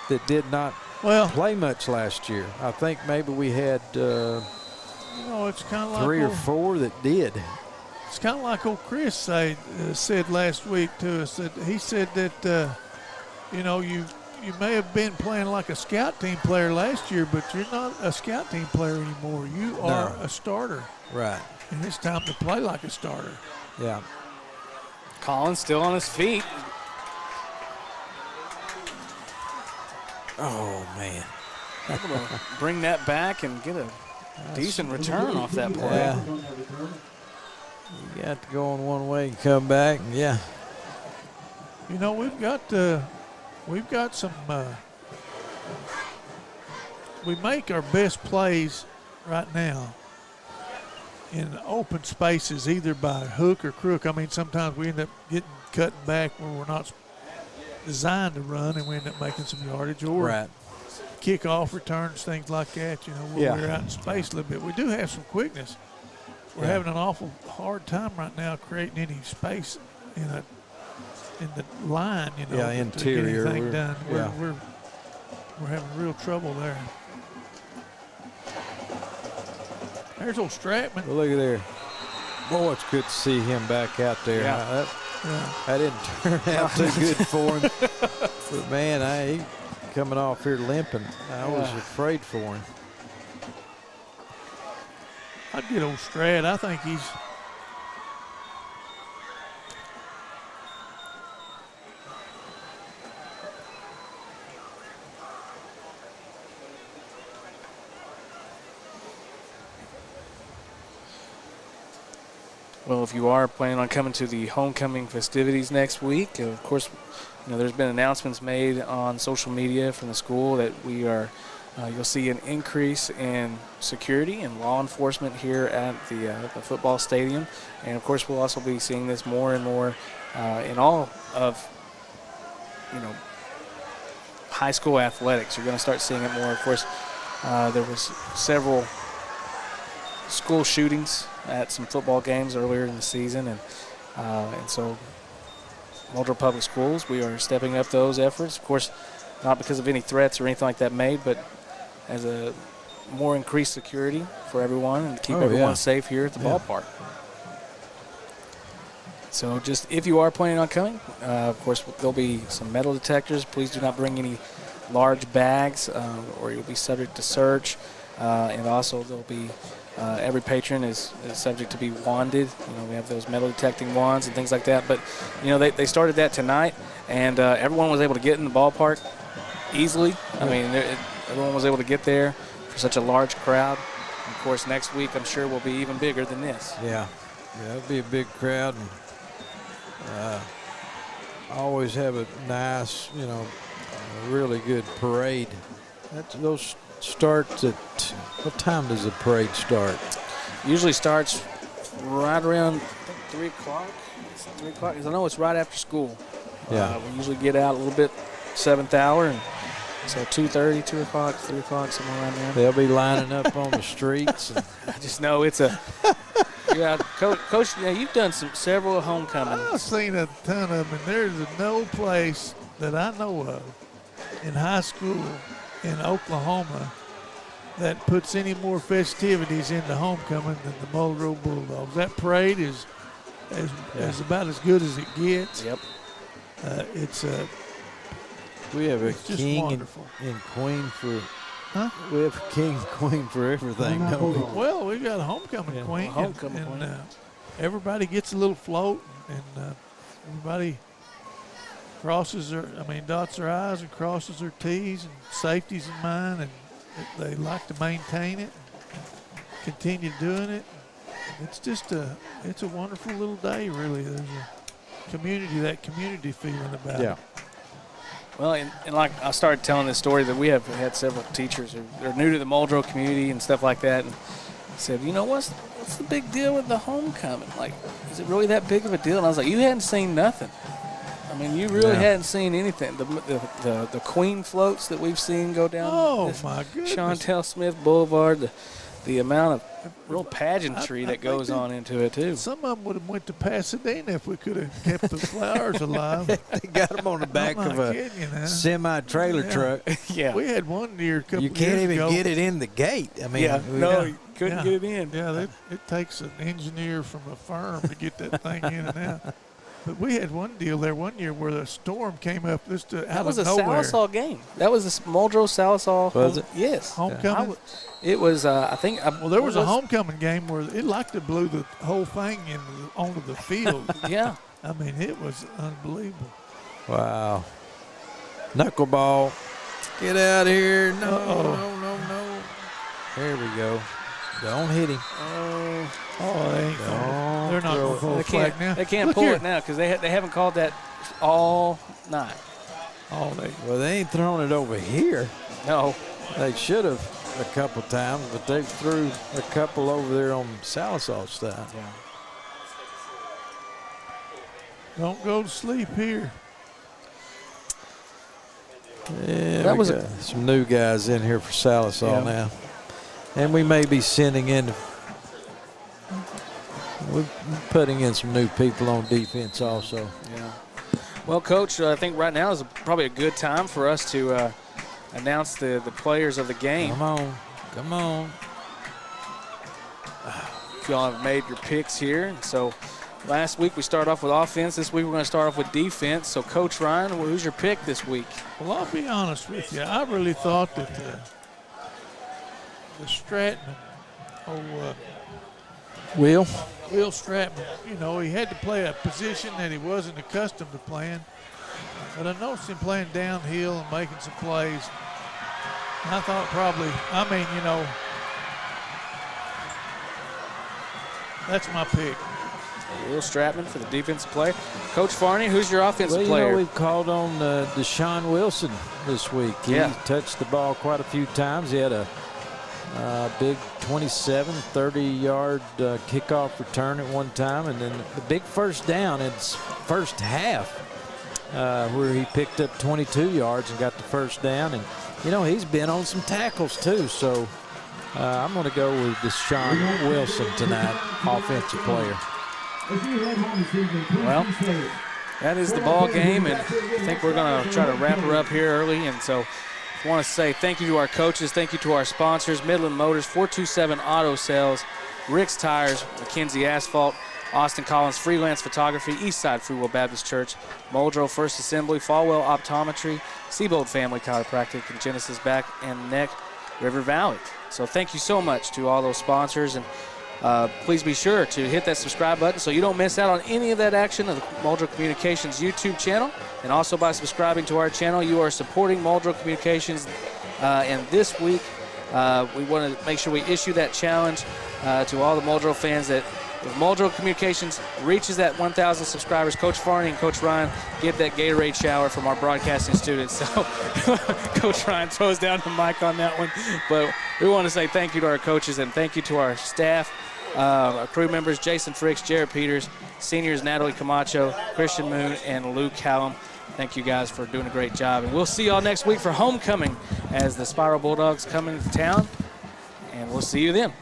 that did not play much last year. I think maybe we had it's kind of like 3 or 4 that did. It's kind of like old Chris said last week to us that he said that you may have been playing like a scout team player last year, but you're not a scout team player anymore. You are a starter. Right. And it's time to play like a starter. Yeah. Collins still on his feet. Oh, man. Able to bring that back and get a decent return off that play. Yeah. You got to go on one way and come back. And yeah. We've got some. We make our best plays right now in open spaces, either by hook or crook. I mean, sometimes we end up getting cut back where we're not designed to run, and we end up making some yardage or kickoff returns, things like that. Where we're out in space a little bit. We do have some quickness. We're having an awful hard time right now creating any space in the line. Interior. To get anything done. We're having real trouble there. There's old Stratman. Well, look at there. Boy, it's good to see him back out there. Yeah. That didn't turn out too good for him. But, man, he coming off here limping. I was afraid for him. I'd get old Strat. I think he's – Well, if you are planning on coming to the homecoming festivities next week, of course, there's been announcements made on social media from the school that we are you'll see an increase in security and law enforcement here at the football stadium. And, of course, we'll also be seeing this more and more in all of, high school athletics. You're going to start seeing it more. Of course, there was several school shootings at some football games earlier in the season, and so Muldrow Public Schools, we are stepping up those efforts. Of course, not because of any threats or anything like that made, but as a more increased security for everyone and to keep everyone safe here at the ballpark. So just if you are planning on coming, of course, there'll be some metal detectors. Please do not bring any large bags or you'll be subject to search. And also there'll be every patron is subject to be wanded. We have those metal detecting wands and things like that. But, they started that tonight, and everyone was able to get in the ballpark easily. I mean, everyone was able to get there for such a large crowd. And of course, next week I'm sure will be even bigger than this. Yeah, it'll be a big crowd. And, always have a nice, a really good parade. Those starts at, what time does the parade start? Usually starts right around, I think, 3 o'clock. It's 3 o'clock, because I know it's right after school. Yeah. We usually get out a little bit 7th hour, and so 2:30, 2 o'clock, 3 o'clock, somewhere around there. They'll be lining up on the streets. And I just know it's a yeah, Coach. You know, you've done several homecomings. I've seen a ton of them, and there's no place that I know of in high school in Oklahoma that puts any more festivities into homecoming than the Muldrow Bulldogs. That parade is about as good as it gets. Yep. we have a It's just king wonderful. and queen for. Huh? We have a king and queen for everything, don't we? Well, we've got a homecoming Yeah. queen, Homecoming and queen. everybody gets a little float, and everybody dots their I's and crosses their T's, and safety's in mind, and they like to maintain it, and continue doing it. It's just it's a wonderful little day, really. There's a community feeling about Yeah. it. Well, and like I started telling this story that we have had several teachers who are new to the Muldrow community and stuff like that, and said, you know, what's the big deal with the homecoming? Like, is it really that big of a deal? And I was like, you hadn't seen nothing. I mean, you really hadn't seen anything. The Queen floats that we've seen go down. Oh, my goodness. Chantel Smith Boulevard, the amount of real pageantry that goes on into it too. Some of them would have went to Pasadena if we could have kept the flowers alive. They got them on the back I'm of not a kidding you now. semi-trailer truck. Yeah. We had one year a couple You can't years even ago. get it in the gate. I mean, You couldn't Yeah. get it in. Yeah, it takes an engineer from a firm to get that thing in and out. But we had one deal there one year where the storm came up just out That was of a nowhere. Sallisaw game. That was the Muldrow Sallisaw. Was it? Yes. Homecoming? It was, I think. Well, there was a homecoming game where it like to blew the whole thing onto the field. Yeah. I mean, it was unbelievable. Wow. Knuckleball. Get out here. No, Uh-oh. no. There we go. Don't hit him. Oh, they ain't gonna, they're not going to pull They a flag can't, now. they can't Look pull here. it now because they haven't called that all night. Well, they ain't throwing it over here. No. They should have a couple times, but they threw a couple over there on Sallisaw side. Yeah. Don't go to sleep here. Yeah, That we was got some new guys in here for Sallisaw now. And we may be sending in, we're putting in some new people on defense also. Yeah. Well, Coach, I think right now is probably a good time for us to announce the players of the game. Come on. If y'all have made your picks here. And so last week we started off with offense. This week we're going to start off with defense. So, Coach Ryan, who's your pick this week? Well, I'll be honest with you. I really thought that the Stratman, Will Stratman, you know, he had to play a position that he wasn't accustomed to playing. But I noticed him playing downhill and making some plays. And I thought that's my pick. Will Stratman for the defensive player. Coach Farney, who's your offensive Well, player? we've called on Deshaun Wilson this week. He touched the ball quite a few times. He had a big 27, 30-yard kickoff return at one time, and then the big first down in his first half where he picked up 22 yards and got the first down. And, you know, he's been on some tackles too, so I'm going to go with Deshaun Wilson tonight, offensive player. Well, that is the ball game, and I think we're going to try to wrap her up here early. And so I want to say thank you to our coaches, thank you to our sponsors, Midland Motors, 427 Auto Sales, Rick's Tires, McKenzie Asphalt, Austin Collins Freelance Photography, Eastside Free Will Baptist Church, Muldrow First Assembly, Falwell Optometry, Seabold Family Chiropractic, and Genesis Back and Neck, River Valley. So thank you so much to all those sponsors, and please be sure to hit that subscribe button so you don't miss out on any of that action of the Muldrow Communications YouTube channel. And also by subscribing to our channel, you are supporting Muldrow Communications. And this week, we want to make sure we issue that challenge to all the Muldrow fans that if Muldrow Communications reaches that 1,000 subscribers, Coach Farney and Coach Ryan get that Gatorade shower from our broadcasting students. So Coach Ryan throws down the mic on that one. But we want to say thank you to our coaches and thank you to our staff, our crew members, Jason Fricks, Jared Peters, seniors Natalie Camacho, Christian Moon, and Luke Callum. Thank you guys for doing a great job. And we'll see y'all next week for homecoming as the Spiral Bulldogs come into town. And we'll see you then.